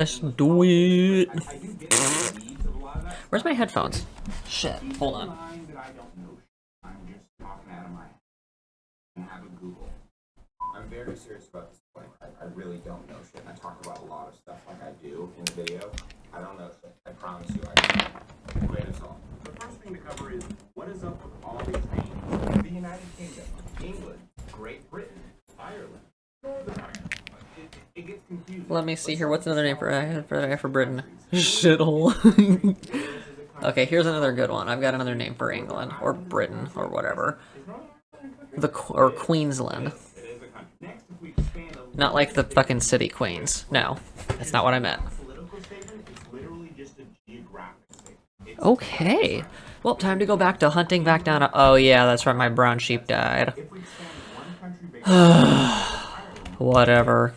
Let's do it. Where's my headphones? Shit, hold on. I'm very serious about this point. I really don't know shit. I talk about a lot of stuff like I do in the video. I don't know shit. I promise you I don't. Wait until. The first thing to cover is what is up with all these names? The United Kingdom, England, Great Britain, Ireland, Northern Ireland. It gets confusing. Let me see here. What's another name for Britain? Shithole. Okay, here's another good one. I've got another name for England or Britain or whatever. Or Queensland. Not like the fucking city Queens. No, that's not what I meant. Okay. Well, time to go back to hunting back down to... Oh yeah, that's right, my brown sheep died. Whatever.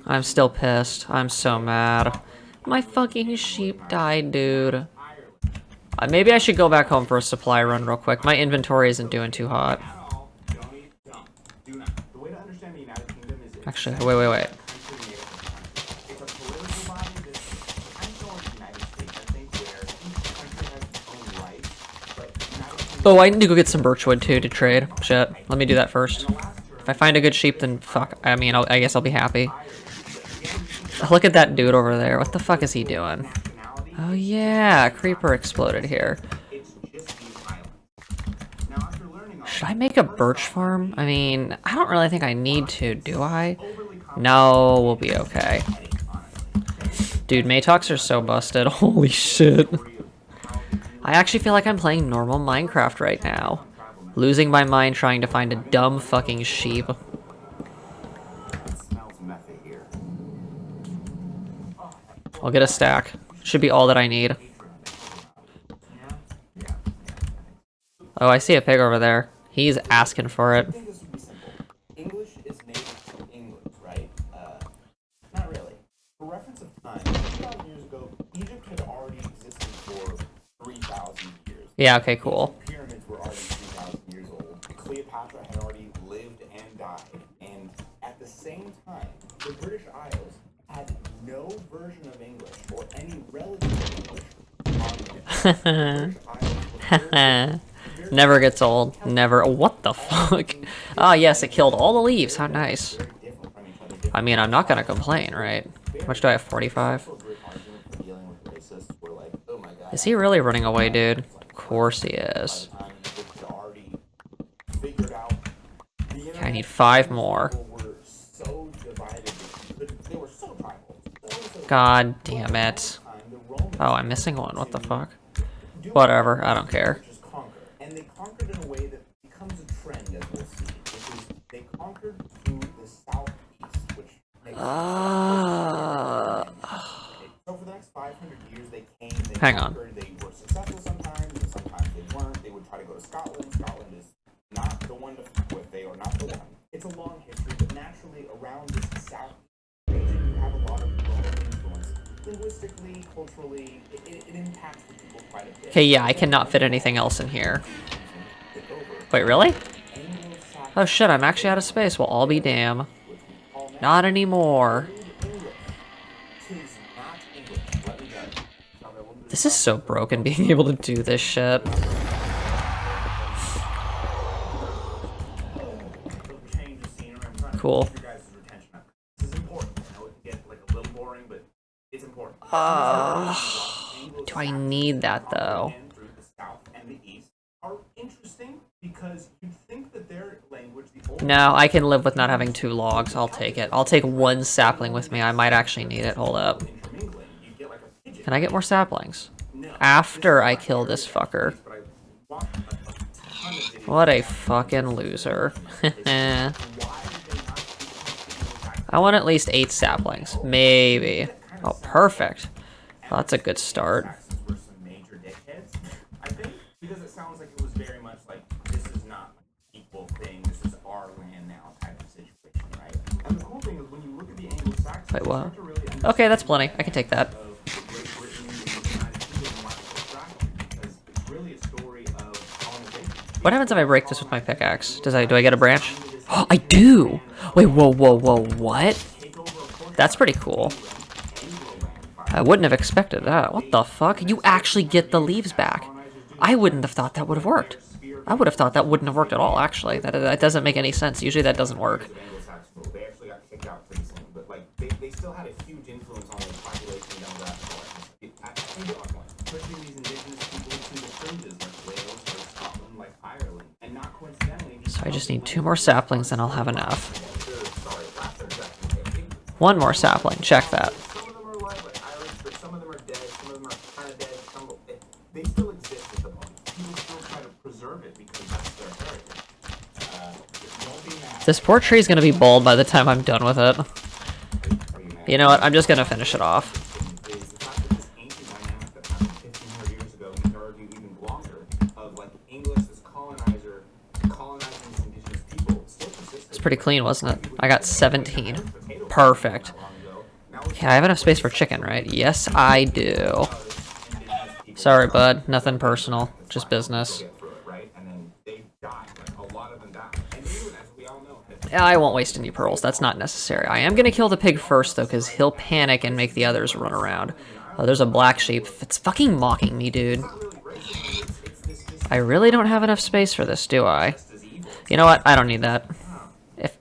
I'm still pissed. I'm so mad. My fucking sheep died, dude. Maybe I should go back home for a supply run real quick. My inventory isn't doing too hot. Actually, wait. Oh, I need to go get some birchwood too to trade. Shit, let me do that first. If I find a good sheep, then fuck. I mean, I guess I'll be happy. Look at that dude over there. What the fuck is he doing? Oh yeah, a creeper exploded here. Should I make a birch farm? I mean, I don't really think I need to, do I? No, we'll be okay. Dude, Matox are so busted. Holy shit. I actually feel like I'm playing normal Minecraft right now. Losing my mind trying to find a dumb fucking sheep. I'll get a stack. Should be all that I need. Oh, I see a pig over there. He's asking for it. English is native to England, right? Not really. For reference of time, 2,000 years ago, Egypt had already existed for 3,000 years. Yeah, okay, cool. The pyramids were already 3,000 years old. Cleopatra had already lived and died. And at the same time, the British Isles had no version of English or any relative English on them. The British Isles were Never gets old. Never. Oh, what the fuck? Ah, yes, it killed all the leaves. How nice. I mean, I'm not gonna complain, right? How much do I have? 45? Is he really running away, dude? Of course he is. Okay, I need 5 more. God damn it. Oh, I'm missing one. What the fuck? Whatever, I don't care. And they conquered in a way that becomes a trend, as we'll see, which is they conquered through the southeast, which makes so for the next 500 years they came, they Hang conquered, they were successful sometimes, and sometimes they weren't. They would try to go to Scotland. Scotland is not the one to fuck with. They are not the one. It's a long history, but naturally around this south region you have a lot of Roman influence. Linguistically, culturally, it impacts the people quite a bit. Okay, yeah, I cannot fit anything else in here. Wait, really? Oh shit, I'm actually out of space. Well, I'll be damn. Not anymore. This is so broken, being able to do this shit. Cool. Do I need that, though? No, I can live with not having 2 logs. I'll take it. I'll take 1 sapling with me. I might actually need it. Hold up. Can I get more saplings? After I kill this fucker. What a fucking loser. I want at least 8 saplings. Maybe. Oh, perfect. Well, that's a good start. Wait, what? Okay, that's plenty. I can take that. What happens if I break this with my pickaxe? Do I get a branch? Oh, I do! Wait, whoa, what? That's pretty cool. I wouldn't have expected that. What the fuck? You actually get the leaves back. I wouldn't have thought that would have worked. I would have thought that wouldn't have worked at all, actually. That doesn't make any sense. Usually that doesn't work. They actually got kicked out pretty soon, but like they still had a huge influence on the population demographic. I think at one point, pushing these indigenous people to the fringes like Wales or Scotland, like Ireland, and not coincidentally. So I just need 2 more saplings and I'll have enough. 1 more sapling. Check that. Some of them are alive, like Irish, but some of them are dead. Some of them are kind of dead. They still exist at the moment. People still try to preserve it because that's their heritage. This poor tree is going to be bald by the time I'm done with it. You know what? I'm just going to finish it off. Is the fact that this ancient dynamic that happened 1,500 years ago, you could argue even longer, of like English as colonizer, colonizing these indigenous people, still persisted. It's pretty clean, wasn't it? I got 17. Perfect. Okay, I have enough space for chicken, right? Yes, I do. Sorry, bud. Nothing personal. Just business. I won't waste any pearls. That's not necessary. I am going to kill the pig first, though, because he'll panic and make the others run around. Oh, there's a black sheep. It's fucking mocking me, dude. I really don't have enough space for this, do I? You know what? I don't need that.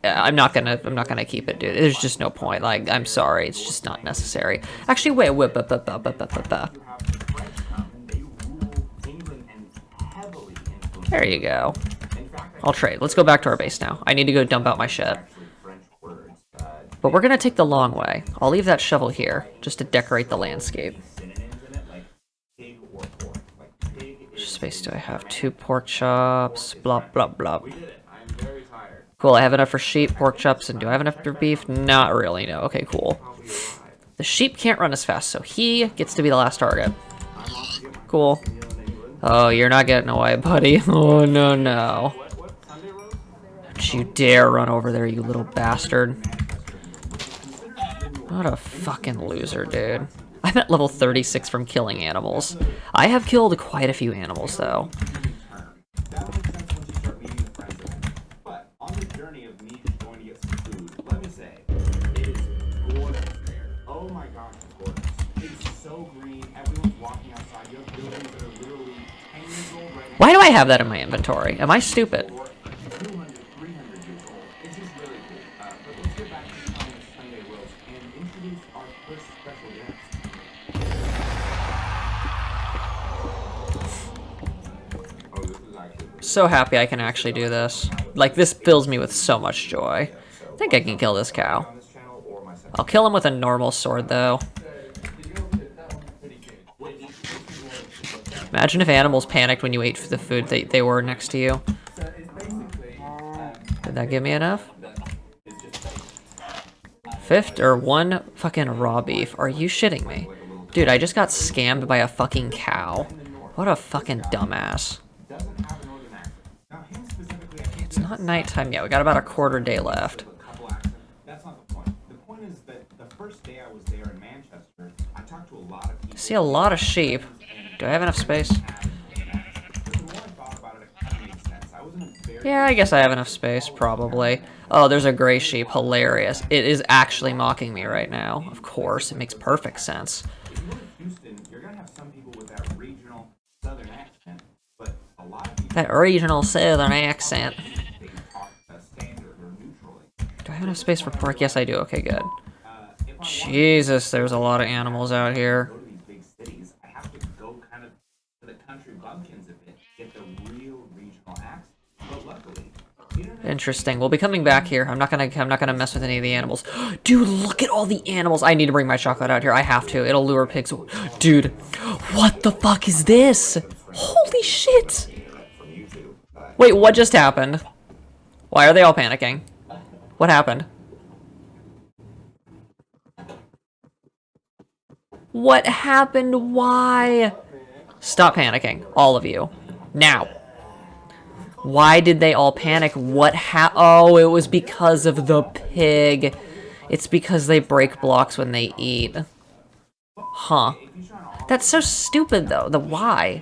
I'm not gonna keep it, dude. There's just no point. Like, I'm sorry. It's just not necessary. Actually, wait. There you go. I'll trade. Let's go back to our base now. I need to go dump out my shit. But we're gonna take the long way. I'll leave that shovel here, just to decorate the landscape. Which space do I have? 2 pork chops, blah, blah, blah. Cool, I have enough for sheep, pork chops, and do I have enough for beef? Not really, no. Okay, cool. The sheep can't run as fast, so he gets to be the last target. Cool. Oh, you're not getting away, buddy. Oh, no, no. Don't you dare run over there, you little bastard. What a fucking loser, dude. I'm at level 36 from killing animals. I have killed quite a few animals, though. Why do I have that in my inventory? Am I stupid? So happy I can actually do this. Like, this fills me with so much joy. I think I can kill this cow. I'll kill him with a normal sword, though. Imagine if animals panicked when you ate the food they were next to you. Did that give me enough? 1 fucking raw beef. Are you shitting me? Dude, I just got scammed by a fucking cow. What a fucking dumbass. It's not nighttime yet. We got about a quarter day left. That's not the point. The point is that the first day I was there in Manchester, I talked to a lot of people. I see a lot of sheep. Do I have enough space? Yeah, I guess I have enough space, probably. Oh, there's a gray sheep. Hilarious. It is actually mocking me right now. Of course, it makes perfect sense. If you go to Houston, you're gonna have some people with that regional southern accent, but a lot of people... That regional southern accent. Do I have enough space for pork? Yes, I do. Okay, good. Jesus, there's a lot of animals out here. Interesting. We'll be coming back here. I'm not gonna mess with any of the animals. Dude, look at all the animals. I need to bring my chocolate out here. I have to. It'll lure pigs. Dude, what the fuck is this? Holy shit. Wait, what just happened? Why are they all panicking? What happened? What happened? Why? Stop panicking, all of you. Now. Why did they all panic? Oh, it was because of the pig. It's because they break blocks when they eat. Huh. That's so stupid, though. The why.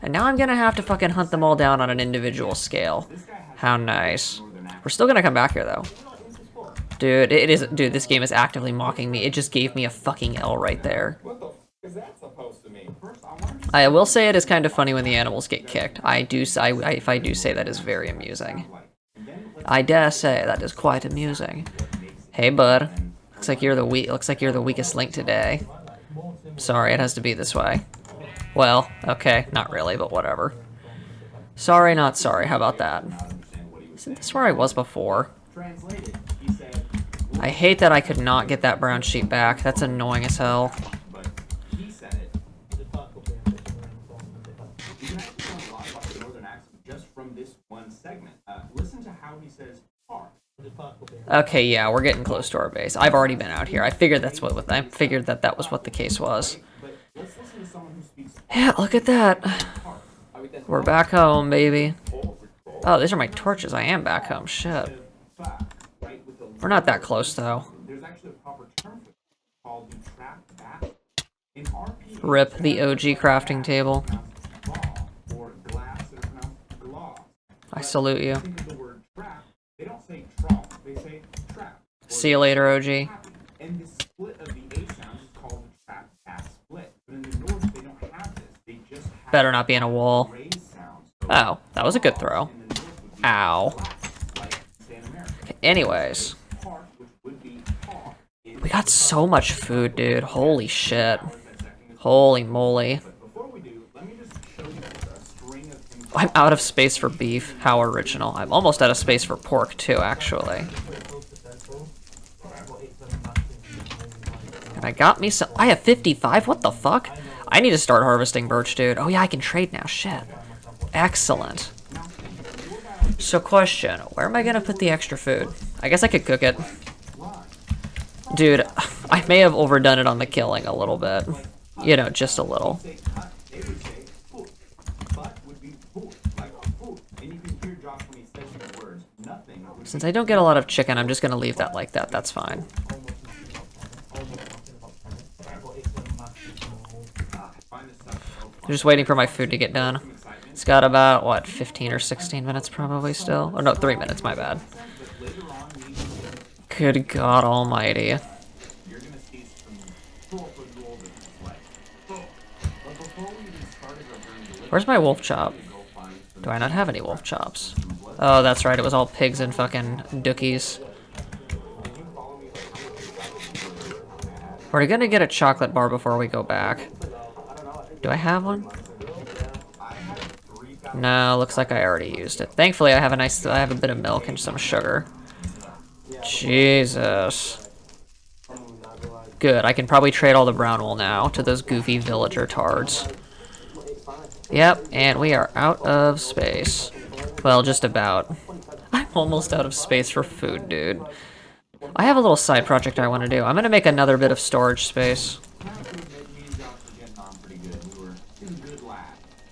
And now I'm gonna have to fucking hunt them all down on an individual scale. How nice. We're still gonna come back here, though. Dude, it is. Dude, this game is actively mocking me. It just gave me a fucking L right there. What the f is that supposed to mean? First, I wanted to I will say it is kind of funny when the animals get kicked. If I do say that is very amusing. I dare say that is quite amusing. Hey, bud. Looks like you're the weakest link today. Sorry, it has to be this way. Well, okay, not really, but whatever. Sorry, not sorry. How about that? Isn't this where I was before? translate it. He said, I hate that I could not get that brown sheep back. That's annoying as hell. but he said it. You can actually learn a lot about the northern accent just from this one segment. Listen to how he says park. Okay, yeah, we're getting close to our base. I've already been out here. I figured that was what the case was. But let's listen to someone who speaks Yeah, look at that. park. We're back home, baby. Oh, these are my torches. I am back home. Shit. We're not that close, though. There's actually a proper term for it called the trap bat. In RP, Rip the OG crafting table. or glass is pronounced glass. I salute you. Think of the word trap. They don't say trap, they say trap. See you later, OG. And the split of the A sound is called the trap bat split. But in the north, they don't have this. They just have Better not be in a wall. raised sounds. Oh, that was a good throw. In the north would be Ow. glass, like say in America. Anyways. Park, which would be talk, is We got so much food, dude. Holy shit. Holy moly. before we do, let me just show you a string of things. I'm out of space for beef. How original. I'm almost out of space for pork, too, actually. And I got me some... I have 55? What the fuck? I need to start harvesting birch, dude. Oh, yeah, I can trade now. Shit. Excellent. So, question. Where am I gonna put the extra food? I guess I could cook it. Dude, I may have overdone it on the killing a little bit. You know, just a little. Say cut, they would say foot. But would be foot, like foot. And you can hear Josh when he says these words. Nothing. would Since I don't get a lot of chicken, I'm just gonna leave that like that. That's fine. find this stuff so I'm just waiting for my food to get done. It's got about, what, 15 or 16 minutes probably still? Or no, 3 minutes, my bad. Good God almighty. you're gonna see some proper golden display. But before we even started our journey, Where's my wolf chop? go find some Do I not have any wolf chops? Oh, that's right, it was all pigs and fucking dookies. We're gonna get a chocolate bar before we go back. Do I have one? No, looks like I already used it. Thankfully, I have a bit of milk and some sugar. Jesus. Good, I can probably trade all the brown wool now to those goofy villager tards. Yep, and we are out of space. Well, just about. I'm almost out of space for food, dude. I have a little side project I want to do. I'm gonna make another bit of storage space. me and Josh were getting on pretty good. We were in good lab.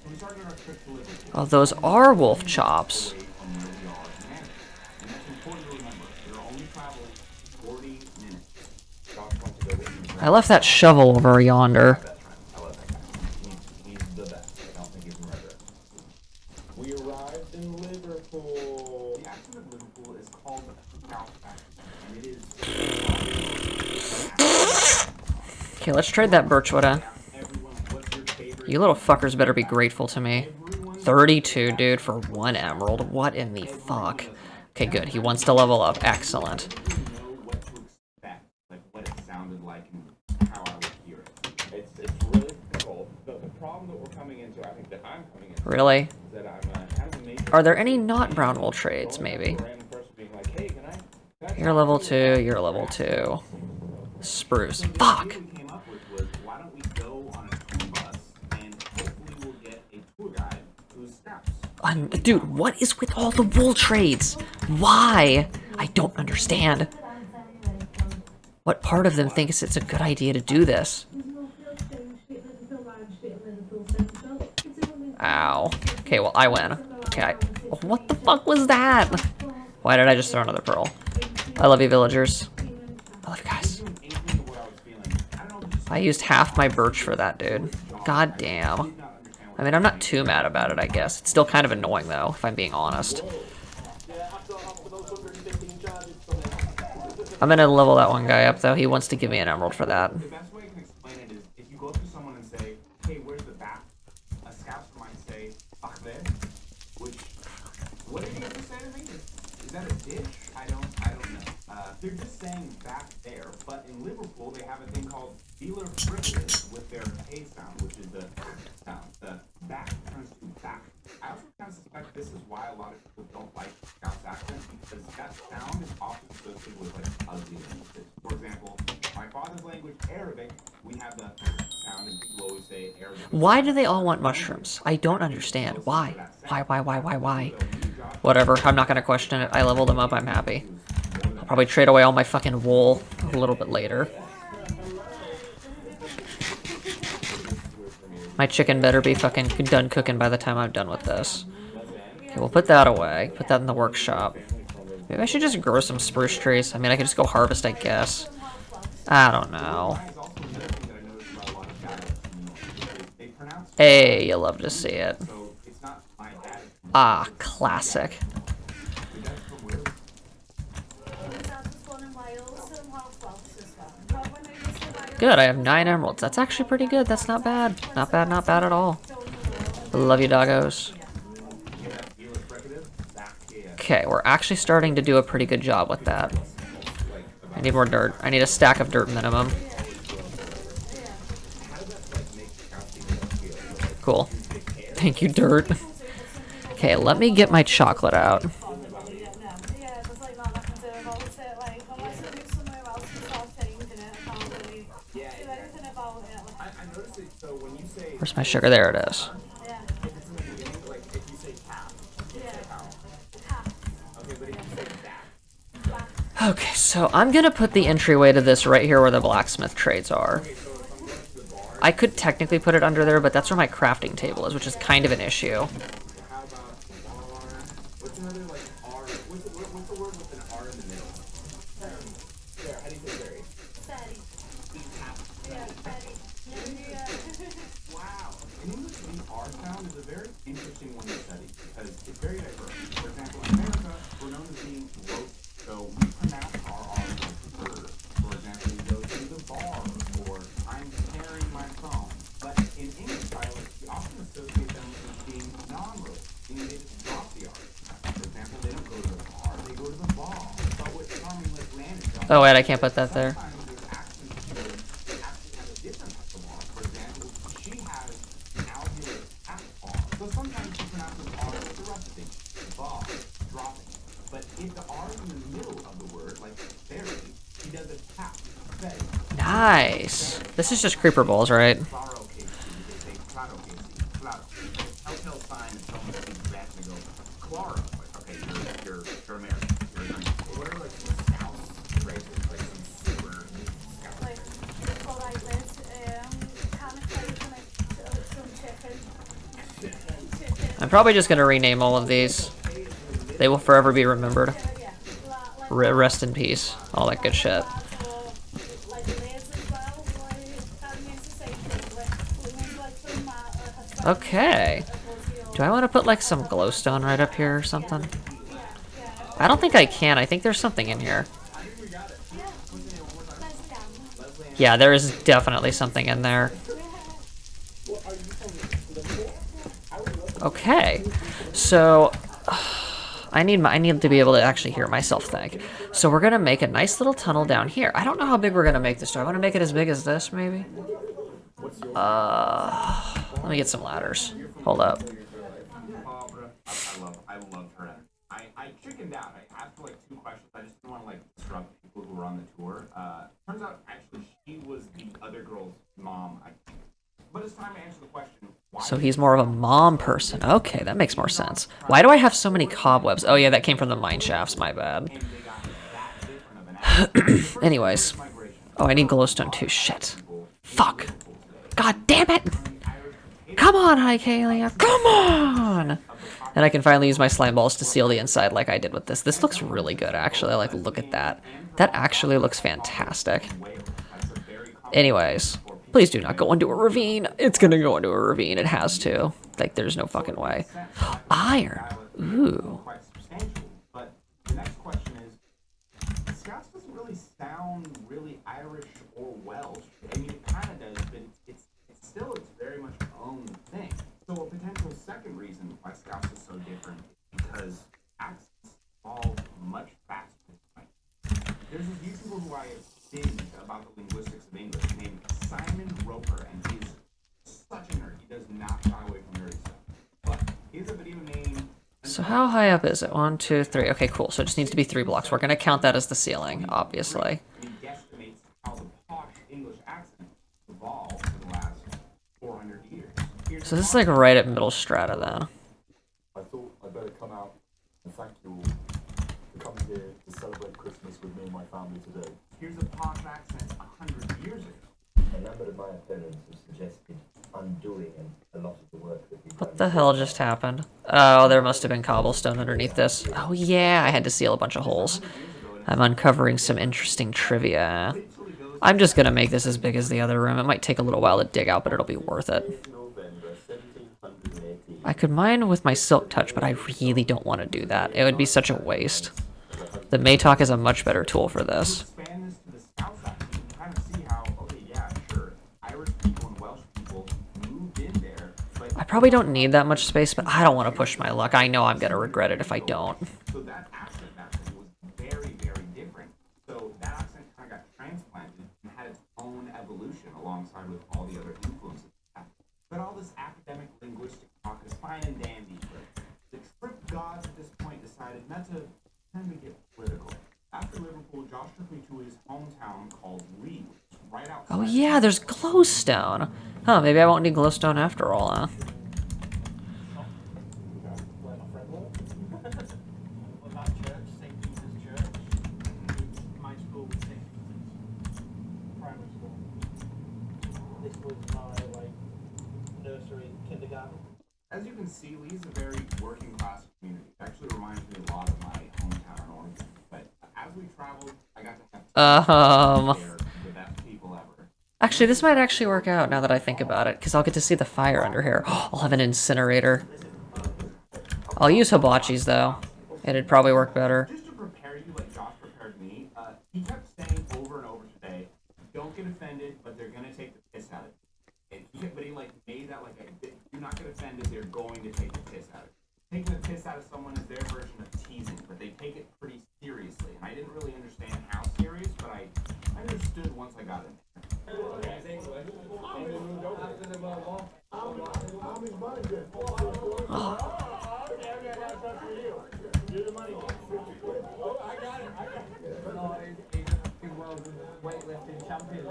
When we started our trip to Liverpool, Oh, those are wolf chops. away from where we are in Manchester. And that's important to remember. We're only traveling 40 minutes. Josh wants to go with me. I left that shovel over yonder. I love that guy. He's the best. I don't think he's murdered. We arrived in Liverpool. The accent of Liverpool is called Belfast, and it is. Okay, let's trade that birchwood. Everyone, what's your favorite? You little fuckers better be grateful to me. 32, dude, for 1 emerald. What in the fuck? Okay, good. He wants to level up. Excellent. You know what to expect, like what it sounded like and how I would hear it. It's really cool. The problem that we're coming into, I think that I'm coming into, Really? is that I'm kind of a major Are there any not brown wool trades, maybe? random person being like, hey, can I You're level 2, you're level 2. Spruce. Fuck! we came up with was why don't we go on a tour bus and hopefully we'll get a tour guide who's scouts. Dude, what is with all the wool trades? Why? I don't understand. What part of them thinks it's a good idea to do this? Ow. Okay, well, I win. Okay, what the fuck was that? Why did I just throw another pearl? I love you, villagers. I love you guys. Anything of what I was feeling. I don't know if you I used half my birch for that, dude. God damn. I mean, I'm not too mad about it, I guess. It's still kind of annoying, though, if I'm being honest. I'm gonna level that one guy up, though. He wants to give me an emerald for that. The best way I can explain it is if you go up to someone and say, hey, where's the back? A scouser might say, Achve, which, what did you have to say to me? Is that a dish? I don't know. They're just saying back there, but in Liverpool they have a thing called dealer frivolous with their A sound, which is the sound. The back turns to back. I also kind of suspect this is why a lot of people don't like Scout's accent, because that sound is often associated with like ugliness. For example, my father's language, Arabic, we have the sound, and people always say Arabic. Why do they all want mushrooms? I don't understand. Why? Why? Whatever, I'm not gonna question it. I leveled them up, I'm happy. I'll probably trade away all my fucking wool a little bit later. My chicken better be fucking done cooking by the time I'm done with this. Okay, we'll put that away. Put that in the workshop. Maybe I should just grow some spruce trees. I mean, I could just go harvest, I guess. I don't know. Hey, you love to see it. Ah, classic. Good, I have 9 emeralds. That's actually pretty good. That's not bad. Not bad at all. Love you, doggos. Okay, we're actually starting to do a pretty good job with that. I need more dirt. I need a stack of dirt minimum. Cool. Thank you, dirt. Okay, let me get my chocolate out. Where's my sugar? There it is. Okay, so I'm gonna put the entryway to this right here where the blacksmith trades are. I could technically put it under there, but that's where my crafting table is, which is kind of an issue. Oh wait, I can't put that there. Nice. This is just creeper balls, right? I'm probably just gonna rename all of these. They will forever be remembered. Rest in peace. All that good shit. Okay. Do I want to put like some glowstone right up here or something? I don't think I can. I think there's something in here. Yeah, there is definitely something in there. Okay. So I need to be able to actually hear myself think. So we're gonna make a nice little tunnel down here. I don't know how big we're gonna make this. Do I want to make it as big as this, maybe? Let me get some ladders. Hold up. I love her. I chickened out. I asked her like 2 questions. I just didn't want to like disrupt people who were on the tour. Turns out actually she was the other girl's mom. But it's time to answer the question. So he's more of a mom person. Okay, that makes more sense. Why do I have so many cobwebs? Oh yeah, that came from the mine shafts, my bad. Anyways. Oh, I need glowstone too. Shit. Fuck. God damn it! Come on, Hykalia! Come on! And I can finally use my slime balls to seal the inside like I did with this. This looks really good, actually. Like, look at that. That actually looks fantastic. Anyways. Please do not go into a ravine. It's gonna go into a ravine. It has to. Like, there's no fucking way. Iron. Ooh. But the next question is, Scouts doesn't really sound really Irish or Welsh. I mean, it kind of does, but it's very much its own thing. So a potential second reason why Scouse is so different is because accents evolve much faster. There's a YouTuber who I binge about the linguistics of English named Simon Roper, and he's such a nerd. He does not shy away from nerdy stuff. But he has a video named... So how high up is it? 1, 2, 3. Okay, cool. So it just needs to be 3 blocks. We're going to count that as the ceiling, obviously. He guesstimates how the posh English accent evolved for the last 400 years. So this is like right at middle strata then. I thought I'd better come out and thank you all for coming here to celebrate Christmas with me and my family today. Here's a posh accent 100 years ago. A number of my opponents have suggested undoing a lot of the work that we've done. What the hell just happened? Oh, there must have been cobblestone underneath this. Oh yeah, I had to seal a bunch of holes. I'm uncovering some interesting trivia. I'm just gonna make this as big as the other room. It might take a little while to dig out, but it'll be worth it. November 1718. I could mine with my silk touch, but I really don't want to do that. It would be such a waste. The Maytalk is a much better tool for this. Expand this to the south side, you can kind of see how, okay, yeah, sure, Irish people and Welsh people moved in there, but I probably don't need that much space, but I don't want to push my luck. I know I'm gonna regret it if I don't. so that accent back then was very, very different. So that accent kind of got transplanted and had its own evolution alongside with all the other influences. But all this academic linguistic talk is fine and dandy, but the trip gods at this point decided not to tend to get political. After Liverpool, Josh took me to his hometown called Lee, which is right outside. Oh yeah, there's glowstone. Huh, maybe I won't need glowstone after all, huh? Where my friend worked. Well, that church, St. Peter's Church. My school was St. Peter's primary school. This was my nursery, kindergarten. As you can see, Lee's a very working class community. It actually reminds me a lot of my hometown in Oregon. But as we traveled, I got to have there the best people ever. Actually, this might actually work out now that I think about it, because I'll get to see the fire under here. I'll have an incinerator. I'll use hibachis, though. It'd probably work better. Just to prepare you like Josh prepared me, he kept saying over and over today, don't get offended, but they're going to take the piss out of you. And he like made that like a, do not get offended, they're going to take the piss out of you. Taking the piss out of someone is their version of teasing, but they take it pretty seriously. And I didn't really understand how serious, but I understood once I got in there. Weightlifting champion.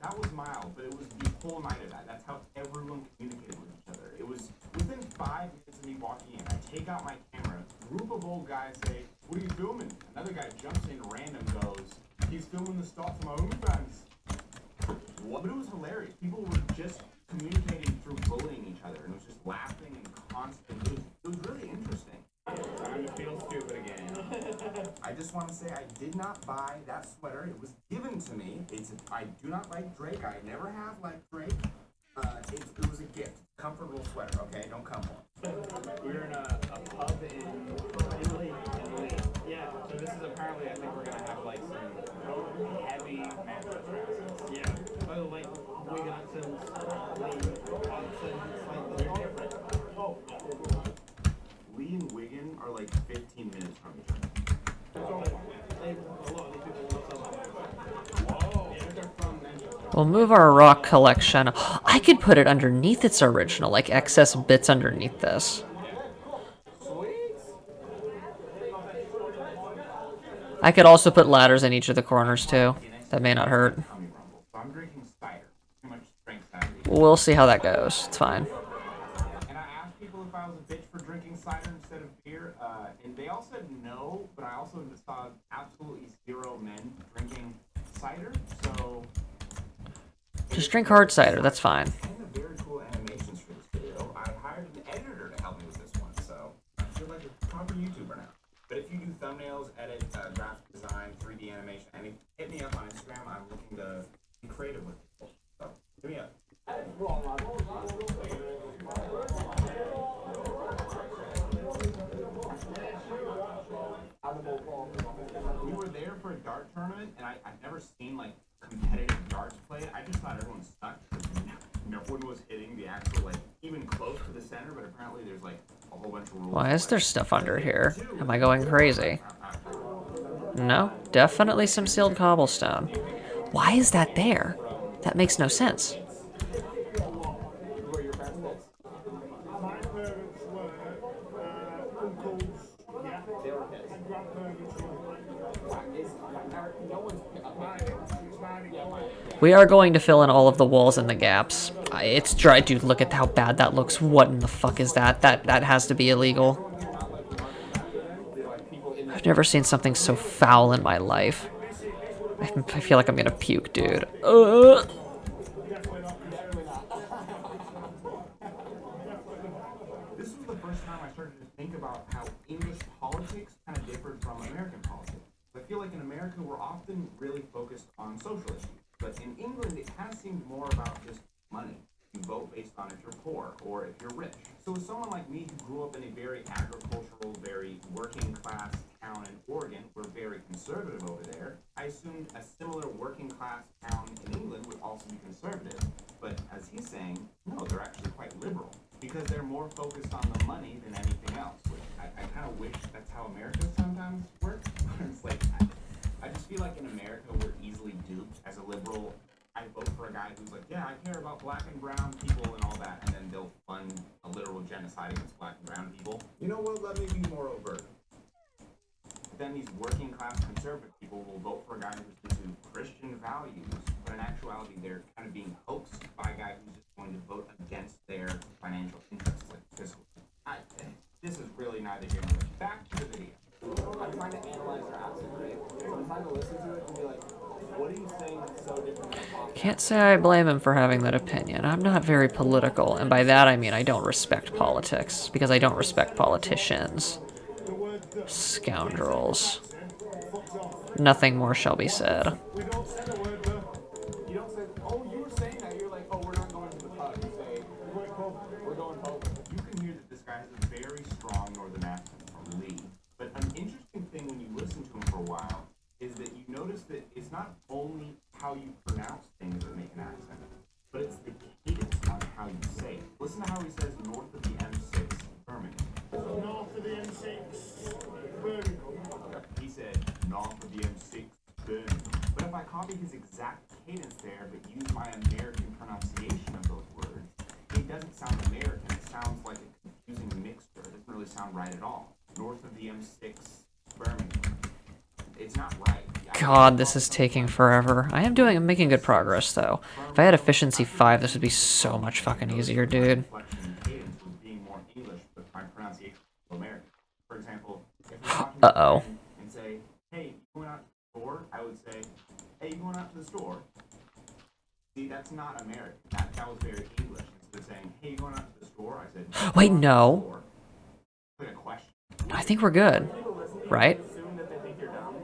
That was mild, but it was the whole night of that. That's how everyone communicated with each other. It was within 5 minutes of me walking in, I take out my camera, group of old guys say, what are you filming? Another guy jumps in random, goes, he's filming the start to my OnlyFans. What? But it was hilarious. People were just communicating through bullying each other, and it was just laughing and constant. It was really interesting. Time to feel stupid again. I just want to say I did not buy that sweater. It was given to me. I do not like Drake. I never have liked Drake. It was a gift. Comfortable sweater, okay? Don't come one. We were in a pub in Italy. Yeah. So this is apparently, I think we're gonna have like some heavy Manchester accents. Yeah. Oh, like Wigan accents, Lee accents, like they're different. Oh. Lee and Wigan are like 15 minutes from each other. A lot of these people live somewhere. Whoa. Yeah, they're from Manchester. We'll move our rock collection. I could put it underneath its original, like excess bits underneath this. I could also put ladders in each of the corners too. That may not hurt. So I'm drinking cider. Too much strength cider. We'll see how that goes. It's fine. And I asked people if I was a bitch for drinking cider instead of beer, and they all said no, but I also saw absolutely 0 men drinking cider, so... Just drink hard cider, that's fine. And the very cool animations for this video. I hired an editor to help me with this one, so I feel like a proper YouTuber now. But if you do thumbnails, edit, graphic design, 3D animation, and hit me up on Instagram. I'm looking to be creative with people. So hit me up. Animal dart tournament, and I've never seen like competitive darts played. I just thought everyone sucked. No one was hitting the actual like even close to the center, but apparently there's like a whole bunch of rules. Why is there stuff under here? Am I going crazy? No, definitely some sealed cobblestone. Why is that there? That makes no sense. My parents were uncles, yeah, and grandparents were. We are going to fill in all of the walls and the gaps. It's dry, dude. Look at how bad that looks. What in the fuck is that? That has to be illegal. I've never seen something so foul in my life. I feel like I'm gonna puke, dude. This was the first time I started to think about how English politics kind of differed from American politics. I feel like in America we're often really focused on social issues, but in England it kind of seemed more about just money. You vote based on if you're poor or if you're rich. So as someone like me who grew up in a very agricultural, very working class town in Oregon, we're very conservative over there, I assumed a similar working class town in England would also be conservative. But as he's saying, no, they're actually quite liberal because they're more focused on the money than anything else, which I kind of wish that's how America sometimes works. It's like, I just feel like in America we're easily duped. As a liberal, I vote for a guy who's like, yeah, I care about black and brown people and all that, and then they'll fund a literal genocide against black and brown people. You know what, let me be more overt. But then these working class conservative people will vote for a guy who's into Christian values, but in actuality they're kind of being hoaxed by a guy who's just going to vote against their financial interests. Like this is really neither here nor there. Back to the video. I'm trying to analyze their accent, right? So I'm trying to listen to it and be like, what are you saying that's so different than pop? Can't say I blame him for having that opinion. I'm not very political, and by that I mean I don't respect politics, because I don't respect politicians. Scoundrels. Nothing more shall be said. We don't say the word, You don't say, oh, you were saying that. You're like, oh, we're not going to the pub. You say, we're going home. You can hear that this guy has a very strong northern accent from Lee. But an interesting thing when you listen to him for a while is that you notice that it's not only how you pronounce things that make an accent, but it's the cadence on how you say it. Listen to how he says north of the M6, Birmingham. north of the M6, Birmingham. He said north of the M6, Birmingham. But if I copy his exact cadence there, but use my American pronunciation of those words, it doesn't sound American. It sounds like a confusing mixture. It doesn't really sound right at all. North of the M6, Birmingham. It's not right. God, this is taking forever. I'm making good progress, though. If I had efficiency 5, this would be so much fucking easier, dude. Uh-oh. And say, hey, you going out to the store? I would say, hey, you going out to the store? See, that's not American. That was very English. Instead of saying, hey, you going out to the store? I said, Wait, no. Like a question. I think we're good. Right? Assume that they think you're dumb.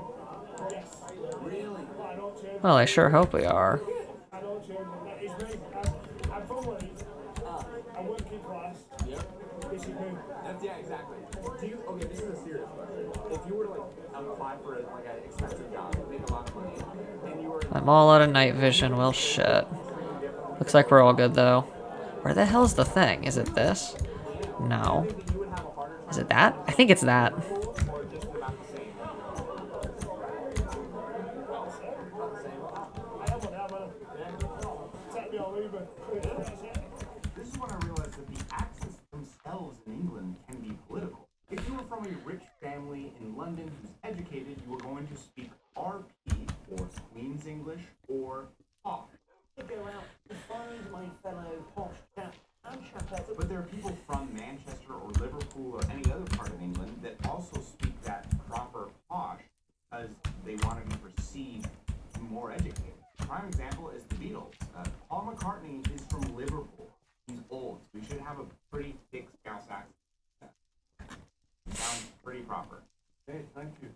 Well, I sure hope we are. I don't change it. It's me. I'm from Leeds. I'm working class. Yep. This is me. Yeah, exactly. Okay, this is a serious question. If you were to apply for an expensive job, make a lot of money, and you were I'm all out of night vision. Well, shit. Looks like we're all good, though. Where the hell's the thing? Is it this? No. Is it that? I think it's that. This is when I realized that the accents themselves in England can be political. If you were from a rich family in London who's educated, you were going to speak RP, or Queen's English, or posh. Go out to find my fellow posh chap and chapette. But there are people from Manchester or Liverpool or any other part of England that also speak that proper posh because they want to be perceived more educated. A prime example is the Beatles. Paul McCartney is from Liverpool. He's old, so he should have a pretty thick Scouse accent. Sounds pretty proper. Hey, thank you.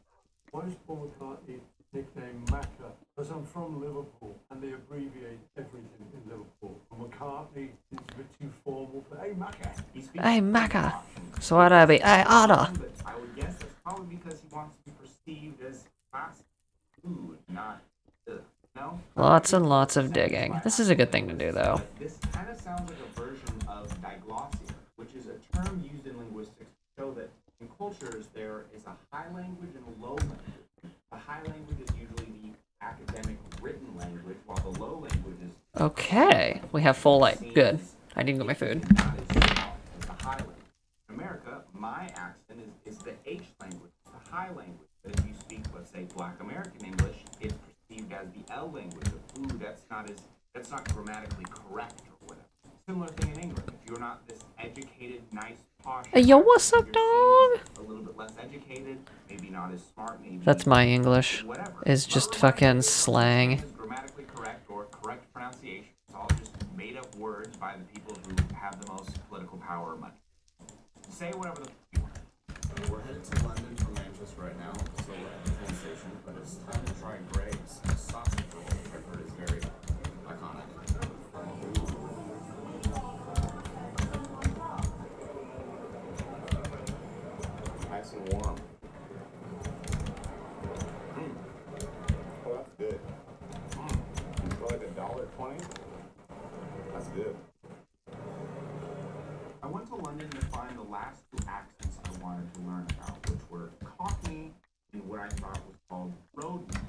Why is Paul McCartney nicknamed Macca? Because I'm from Liverpool and they abbreviate everything in Liverpool. And McCartney is a bit too formal for, hey, Macca. He speaks Hey, pretty Macca. posh and- So what'd I be? Hey, Otter. But I would guess that's probably because he wants to be perceived as classy. Ooh, not. No. Lots and lots of digging. This is a good thing to do, though. This kind of sounds like a version of diglossia, which is a term used in linguistics to show that in cultures there is a high language and a low language. The high language is usually the academic written language, while the low language is Okay, we have full light. Good. I didn't get my food. not as strong as the high language. In America, my accent is the H language, the high language. But if you speak, let's say, Black American English, it's perceived as the L language. Ooh, that's not grammatically correct or whatever. Similar thing in English. If you're not this educated, nice, posh, Hey, yo, what's up, you're dog? seen as a little bit less educated, maybe not as smart, maybe That's my English. whatever. Is just fucking slang. Is grammatically correct or correct pronunciation. It's all just made up words by the people who have the most political power or money. Say whatever the you want. We're headed to London from Manchester right now, so we're at the train station, but it's time to try Greg's sausage roll, which I've heard is very iconic. Nice and warm. Oh, that's good. For like $1.20. That's good. I went to London to find the last two accents I wanted to learn about, which were Cockney and what I thought was called Roadman.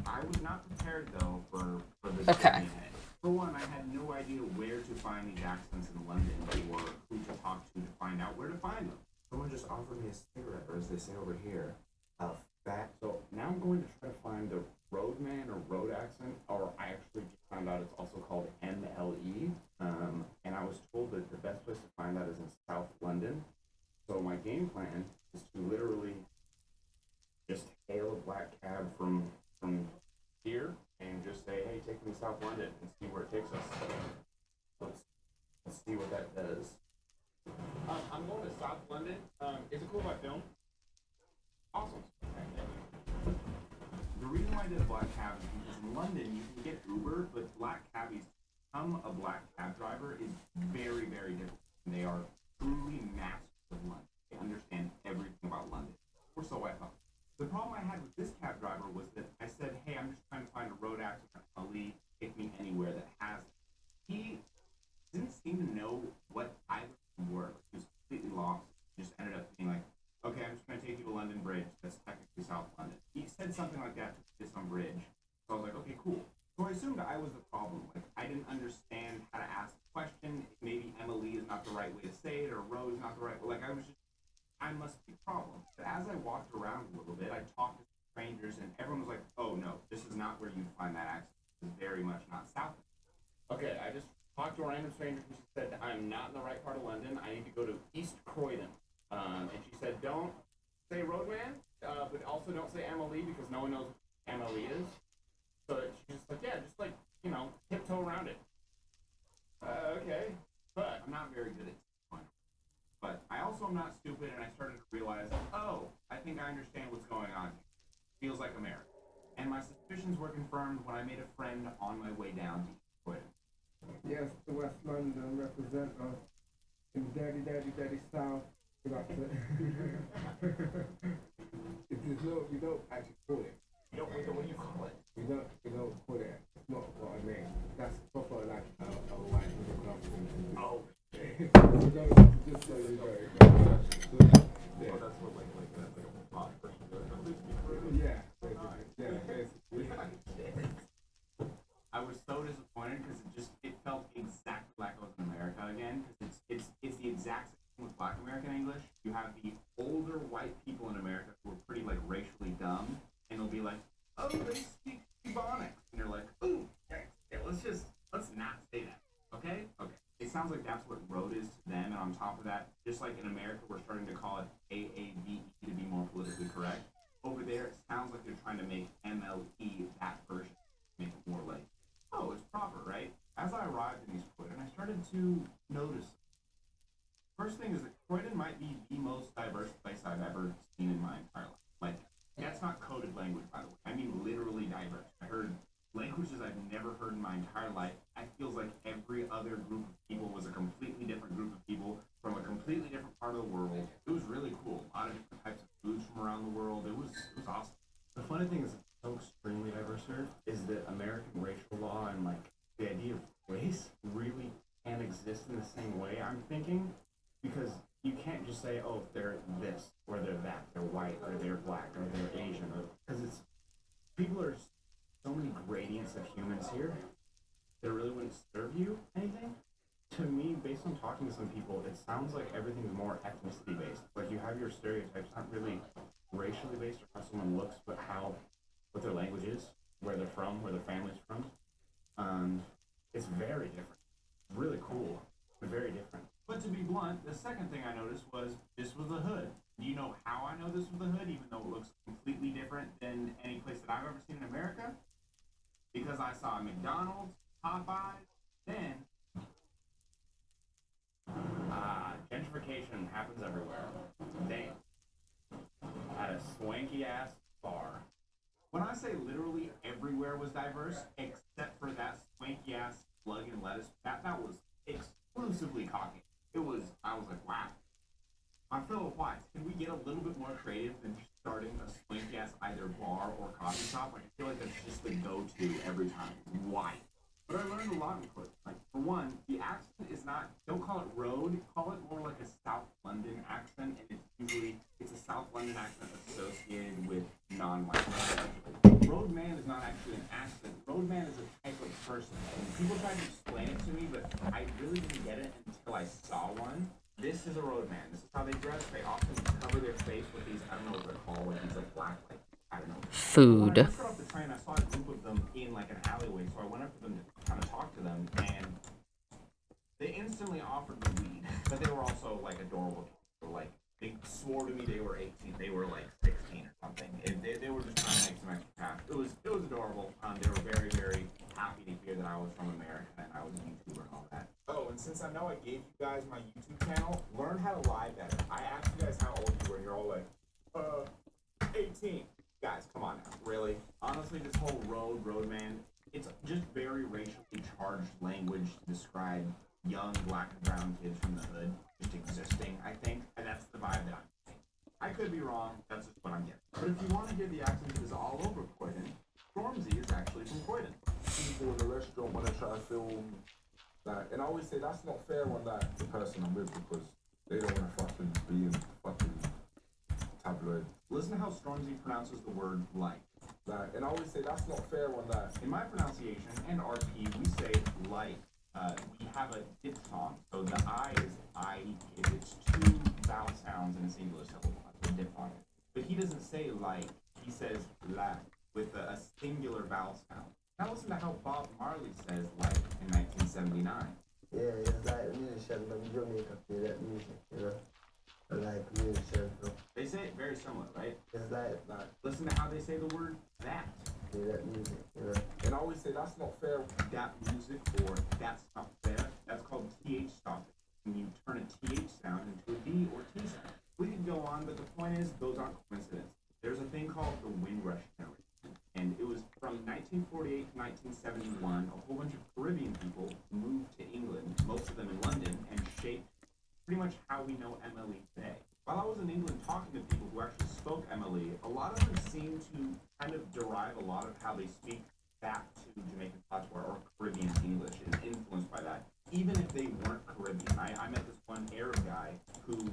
I was not prepared though for this Okay. journey ahead. For one, I had no idea where to find these accents in London or who to talk to find out where to find them. Someone just offered me a cigarette, or as they say over here, a fat. So now I'm going to try to find the roadman or road accent, or I actually just found out it's also called MLE. And I was told that the best place to find that is in South London. So my game plan is to literally just hail a black cab from here and just say, hey, take me to South London and see where it takes us. Let's see what that does. I'm going to South London. Is it cool if I film? Awesome. The reason why I did a black cab is because in London you can get Uber, but black cabbies, become a black cab driver is very, very different. They are truly masters of London. They understand everything about London. Or so I thought. The problem I had with this cab driver was that I said, hey, I'm just trying to find a road accent at Ali, take me anywhere that has it. He didn't seem to know what either were. He was completely lost. He just ended up being like, okay, I'm just going to take you to London Bridge. That's technically South London. He said something like that to this on Bridge. So I was like, okay, cool. So I assumed I was the problem. Like, I didn't understand how to ask the question. Maybe Emily is not the right way to say it, or Rose is not the right way. Like, I must be the problem. But as I walked around a little bit, I talked to strangers, and everyone was like, oh, no, this is not where you find that accent. This is very much not South. Okay, I just talked to a random stranger, and she said, I'm not in the right part of London. I need to go to East Croydon. And she said, don't say roadman, but also don't say Emily, because no one knows what Emily is. So she's just like, yeah, just like, tiptoe around it. Okay. But I'm not very good at tiptoeing. But I also am not stupid, and I started to realize, oh, I think I understand what's going on here. Feels like America. And my suspicions were confirmed when I made a friend on my way down to Croydon. Yes, the West London represent in dirty South. If there's no, you don't actually put it. What do you call it? You don't put it. It's not what I mean. That's proper like a white middle class thing. Oh. You don't just so you know. Yeah. Oh, that's what like a pot person does. Yeah, basically. Yeah, basically. I was so disappointed because it felt exactly like I was in America again. Because it's the exact same thing with Black American English. You have the older white people in America who are pretty like racially dumb, and they'll be like, "Oh, they speak Ebonics," and you're like, "Ooh, let's not say that, okay?" Okay. It sounds like that's what road is to them, and on top of that, just like in America, we're starting to call it AAVE to be more politically correct. Over there, it sounds like they're trying to make MLE that version, make it more like, oh, it's proper, right? As I arrived in East Croydon, I started to notice. First thing is that Croydon might be the most diverse place I've ever seen in my entire life. Like, that's not coded language, by the way. I mean literally diverse. I heard languages I've never heard in my entire life. I feels like every other group of people was a completely different group of people from a completely different part of the world. It was really cool. A lot of different types of foods from around the world. It was awesome. The funny thing is, it's so extreme same way, I'm thinking, because you can't just say, oh, they're this, or they're that, they're white, or they're black, or they're Asian, because it's, people are so many gradients of humans here that really wouldn't serve you anything. To me, based on talking to some people, it sounds like everything's more ethnicity based. Like you have your stereotypes, not really racially based or how someone looks, but what their language is, where they're from, where their family's from. It's very different. Really cool, but very different. But to be blunt, the second thing I noticed was this was the hood. Do you know how I know this was the hood, even though it looks completely different than any place that I've ever seen in America? Because I saw McDonald's, Popeyes, then gentrification happens everywhere. Damn. At a swanky ass bar. When I say literally everywhere was diverse, except for that swanky ass plug and lettuce, that was exclusively cocky. I was like, wow. My fellow whites, can we get a little bit more creative than starting a swanky ass either bar or coffee shop? Like, I feel like that's just the go-to every time. Why? But I learned a lot in Portland. Like, for one, the accent is not, don't call it road, call it more like a South London accent, and it's a South London accent associated with non-white people. Roadman is not actually an accent. Roadman is a type of person. And people try to explain it to me, but I really didn't get it until I saw one. This is a roadman. This is how they dress. They often cover their face with these, I don't know what they're called, like these like black, like, I don't know. Food. When I first got off the train, I saw a group of them in like an alleyway, so I went up to them to kind of talk to them, and they instantly offered me weed, but they were also like adorable. Like, they swore to me they were 18, they were like 16 or something. They were just trying to make some extra cash. It was adorable. They were very, very happy to hear that I was from America and I was a YouTuber and all that. Oh, and since I know I gave you guys my YouTube channel, learn how to lie better. I asked you guys how old you were, and you're all like, 18. Guys, come on now, really? Honestly, this whole roadman, it's just very racially charged language to describe young black and brown kids from the hood just existing, I think, and that's the vibe that I'm getting. I could be wrong, that's just what I'm getting. But if you want to hear the accent that is all over Croydon, Stormzy is actually from Croydon. People in the restaurant want to try to film that, and I always say that's not fair on that the person I'm with, because they don't want to fucking be in fucking tabloid. Listen to how Stormzy pronounces the word like. That, and I always say that's not fair on that. In my pronunciation and RP, we say like. We have a diphthong, so the I is I. It's two vowel sounds in a singular syllable. That's a diphthong. But he doesn't say like. He says la with a singular vowel sound. Now listen to how Bob Marley says like in 1979. Yeah, it's like musician from Jamaica play that music, you know. I like musician from. They say it very similar, right? It's like that. Listen to how they say the word that. Play that music, you know. And I always say that's not fair. That music or that's not fair. That's called TH stopping. When you turn a TH sound into a D or T sound. We could go on, but the point is, those aren't coincidences. There's a thing called the Windrush generation, and it was from 1948 to 1971. A whole bunch of Caribbean people moved to England, most of them in London, and shaped pretty much how we know MLE today. While I was in England talking to people who actually spoke MLE, a lot of them seem to kind of derive a lot of how they speak back to Jamaican patois or Caribbean English is influenced by that, even if they weren't Caribbean. I met this one Arab guy who,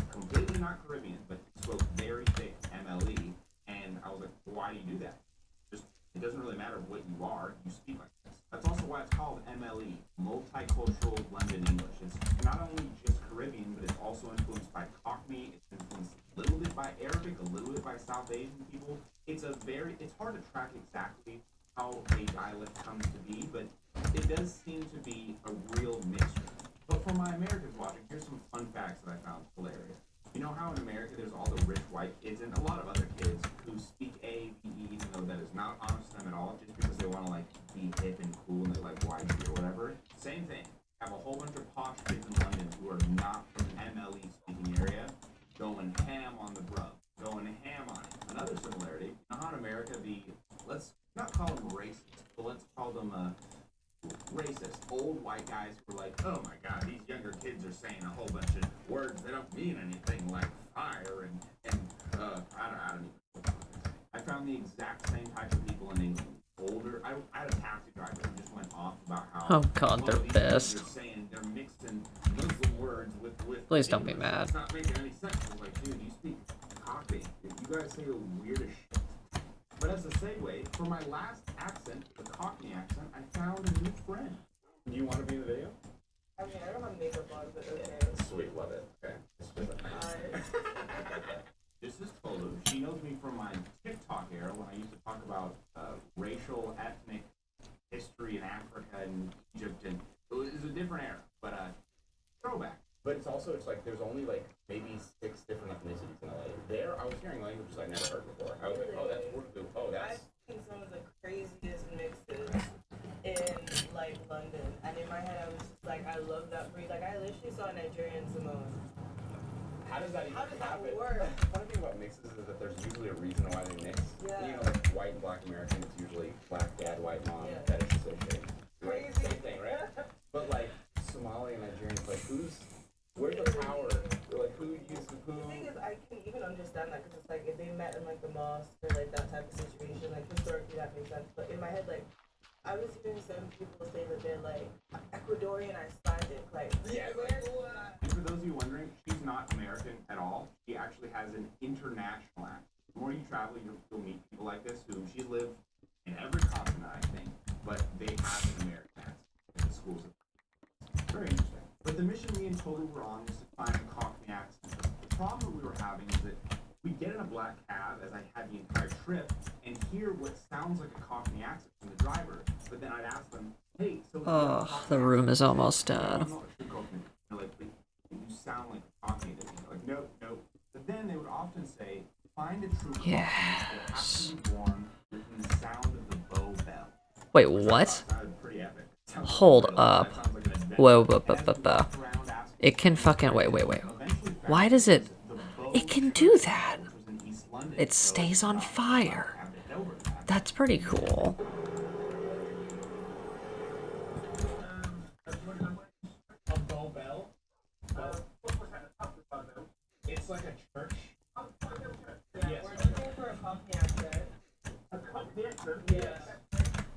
completely not Caribbean, but spoke very thick MLE, and I was like, why do you do that? Just, it doesn't really matter what you are, you speak like this. That's also why it's called MLE, Multicultural London English. It's not only just Caribbean, but it's also influenced by Cockney, it's influenced a little bit by Arabic, a little bit by South Asian people. It's hard to track exactly how a dialect comes to be, but it does seem to be a real mixture. But for my Americans watching, here's some fun facts that I found hilarious. You know how in America there's all the rich white kids and a lot of other kids who speak A, B, E, even though that is not honest to them at all, just because they want to like be hip and cool and they like YG or whatever. Same thing. Have a whole bunch of posh kids in London who are not from an MLE speaking area going ham on the grub, going ham on it. Another similarity, you know how in America let's not call them racist, but let's call them racist old white guys who are like, oh my god, these younger kids are saying a whole bunch of words that don't mean anything, like fire and I don't even. I found the exact same type of people in England. Older, I had a taxi driver who just went off about how Oh god, they're these best. kids are saying they're mixed in Please don't be mad. It's not making any sense. I was like, dude, you speak Cockney. You guys say the weirdest shit. But as a segue, for my last accent, the Cockney accent, I found a new friend. Do you want to be in the video? I mean, I don't have makeup on, but okay. Sweet, love it. Okay. This is Tolu. She knows me from my TikTok era when I used to talk about racial, ethnic history in Africa and Egypt, and it was a different era, but throwback. But it's also, it's like, there's only like maybe 6 different ethnicities in LA. There, I was hearing languages I never heard before. I was like, oh, that's Urdu. Oh, that's... I've seen some of the craziest mixes in, like, London. And in my head, I was just like, I love that breed. Like, I literally saw a Nigerian Samoan. How does that even How does that happen? work? The funny thing about mixes is that there's usually a reason why they mix. Yeah. You know, like white and black American, it's usually black dad, white mom, Yeah. fetish associated. Right? Crazy. Same thing, right? But like Somali and Nigerian, it's like where's the power? They're like, who used who? The thing is, I can even understand that because it's like if they met in like the mosque or like that type of situation, like historically that makes sense. But in my head, like I was hearing some people say that they're like Ecuadorian Icelandic, like Yeah, And for those of you wondering, she's not American at all. She actually has an international accent. The more you travel, you'll meet people like this who she lived in every continent, I think, but they have an American accent at the schools. Very interesting. But the mission me and Tolu were on was to find a Cockney accent. The problem we were having is that we'd get in a black cab, as I had the entire trip, and hear what sounds like a Cockney accent from the driver. But then I'd ask them, hey, so... Oh, the room is almost I'm done. not a true Cockney. They're like, but you sound like a Cockney to me. Like, nope. But then they would often say, find a true Cockney that has to be born within the sound of the Bow Bell. Wait, what? Sounded pretty epic. Sounds like Hold a- up. that sounds like an adventure. Whoa, it can fucking wait. Why does it? It can do that. It stays on fire. That's pretty cool. A Bow Bell? It's like a church. Yes. we're looking for a Cockney accent. A Cockney accent? Yes.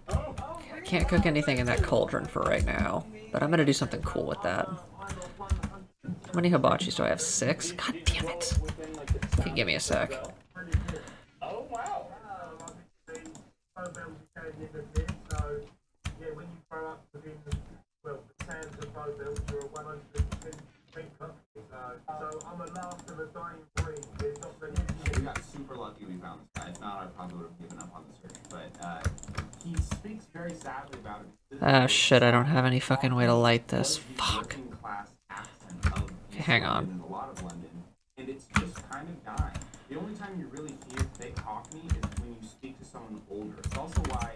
Oh. I can't cook anything in that cauldron for right now, but I'm gonna do something cool with that. How many hibachis do I have? 6? God damn it. Okay, give me a sec. Oh, wow. So, yeah, when you grow up within, well, the sands of Bowville, you're a 100% country. So I'm a last of a dying breed. There's not many. We got super lucky we found this guy. If not, I probably would have given up on the search. But he speaks very sadly about it. Ah, shit, I don't have any fucking way to light this. Fuck. Class accent of Okay, hang on. in a lot of London, and it's just kind of dying. The only time you really hear fake Cockney is when you speak to someone older. It's also why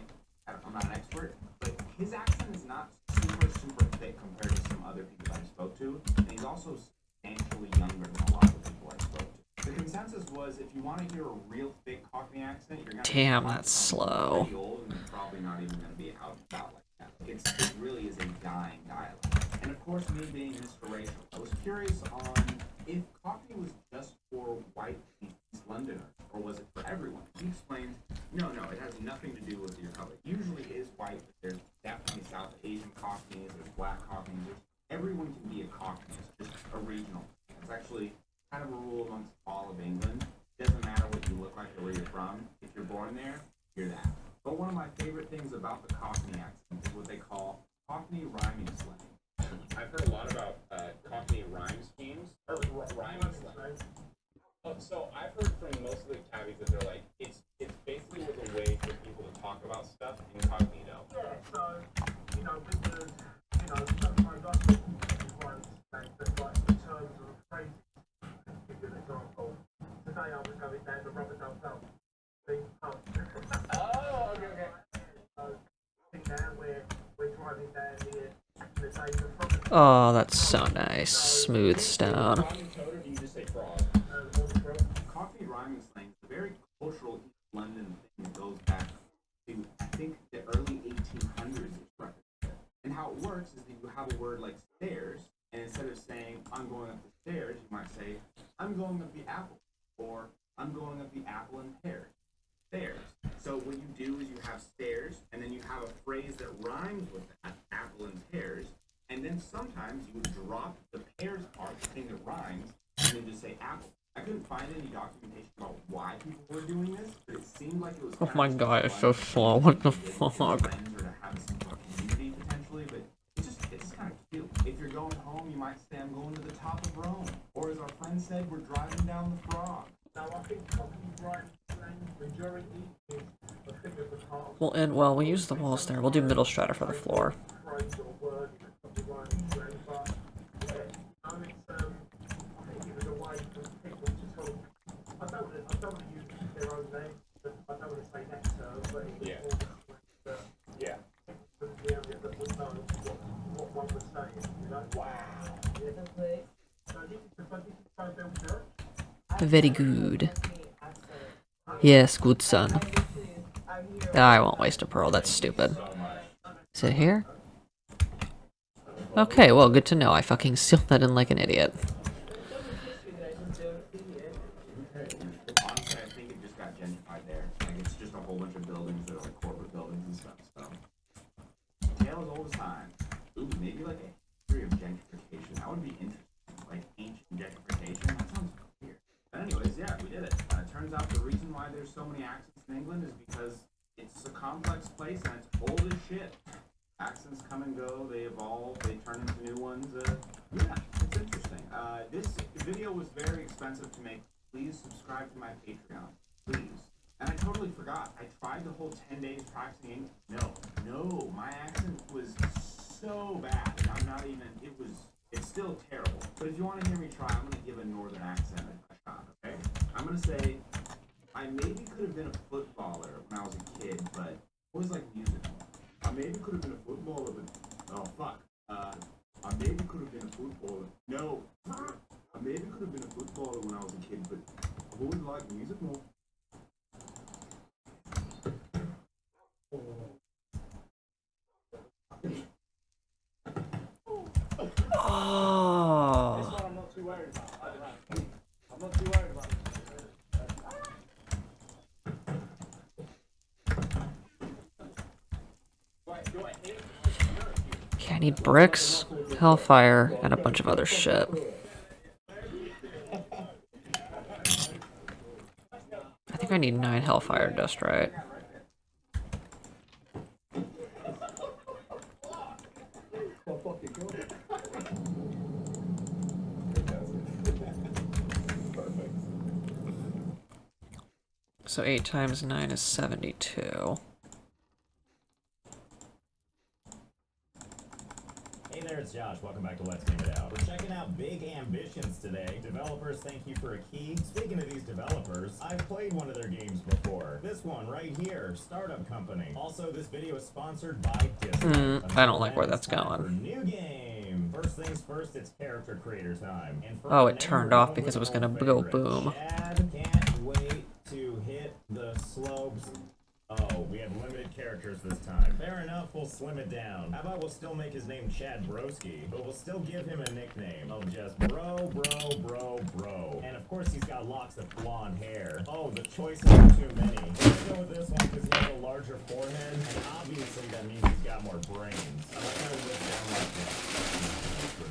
I'm not an expert, but his accent is not super thick compared to some other people I spoke to, and he's also substantially younger than a lot of the people I spoke to. The consensus was if you want to hear a real thick Cockney accent, you're gonna Damn, have to that's find someone slow. pretty old, and you're probably not even gonna be out and about like that. It really is a dying dialect. And of course, me being Mr. Racial, I was curious on if Cockney was just for white East Londoners, or was it for everyone? He explained, no, it has nothing to do with your color. Usually it is white, but there's definitely South Asian Cockneys, there's black Cockneys. Everyone can be a Cockney, it's just a regional. It's actually kind of a rule amongst all of England. It doesn't matter what you look like or where you're from. If you're born there, you're that. But one of my favorite things about the Cockney accent is what they call Cockney rhyming slang. I've heard a lot about Cockney rhyme schemes, or rhyming slang. So I've heard from most of the cabbies that they're like, it's basically was a way for people to talk about stuff incognito. Yeah, so, because, sometimes I think quite like in terms of phrases. To give you an example, today I was going down the Rubber Belt. Oh, okay. So, now we're driving down here in the days of Rubber Oh, that's so nice. Smooth stone. Frog and toad, or do you just say frog? Cockney rhyming slang is a very cultural East London thing that goes back to, I think, the early 1800s. And how it works is that you have a word like stairs, and instead of saying, I'm going up the stairs, you might say, I'm going up the apple, or I'm going up the apple and pears. Stairs. So what you do is you have stairs, and then you have a phrase that rhymes with that, apple and pears, and then sometimes you would drop the Here's part the thing that rhymes, and then just say apple. I couldn't find any documentation about why people were doing this, but it seemed like it was. Oh my god, it's so slow. What the fuck? Or to have some sort of community potentially, but it's kind of cute. If you're going home, you might say, "I'm going to the top of Rome," or as our friend said, "We're driving down the frog." Now I think copyright majority is a thing of the past. Well, and well, we use the walls there. We'll do middle strata for the floor. Phrase or word copyright trend, but yeah, I think it was a way for people to talk. I don't want to use their own name, but I don't want to say nectar, but it's Yeah. the area that would know what one was saying, you know? Wow. Yeah. So this is Somerville Church. Very good. Yes, good son. I won't waste a pearl, that's stupid. Is it here? Okay, well, good to know. I fucking sealed that in like an idiot. Honestly, I think it just got gentrified there. Like, it's just a whole bunch of buildings that are like corporate buildings and stuff, so. Tale as old as time. Ooh, maybe like a history of gentrification. That would be interesting. Like, ancient gentrification. That sounds weird. But anyways, yeah, we did it. Turns out the reason why there's so many accents in England is because it's a complex place and it's old as shit. Accents come and go, they evolve, they turn into new ones. Yeah, it's interesting. This video was very expensive to make. Please subscribe to my Patreon, please. And I totally forgot. I tried the whole 10 days practicing English. No, my accent was so bad. I'm not even, it's still terrible. But if you want to hear me try, I'm going to give a northern accent a shot, okay? I'm going to say, I maybe could have been a footballer when I was a kid, but I always like music. I maybe could have been a footballer, but, oh fuck. I maybe could have been a footballer. No. I maybe could have been a footballer when I was a kid, but I've always liked music more. Oh. This one I'm not too worried about. I'm not too worried about it. Okay, I need bricks, hellfire, and a bunch of other shit. I think I need 9 hellfire dust, right? So 8 times 9 is 72. Hey there, it's Josh. Welcome back to Let's Game It Out. We're checking out Big Ambitions today. Developers, thank you for a key. Speaking of these developers, I've played one of their games before. This one right here, Startup Company. Also, this video is sponsored by Disney. I don't like where that's going. For new game. First things first, it's character creator time. And for Oh, it turned off because it was gonna go favorite, boom. Chad can't wait to hit the slopes. Oh, we have limited characters this time. Fair enough, we'll slim it down. How about we'll still make his name Chad Broski, but we'll still give him a nickname of just Bro. And of course he's got locks of blonde hair. Oh, the choices are too many. Let's go with this one because he has a larger forehead, and obviously that means he's got more brains. I like how he looks down like that.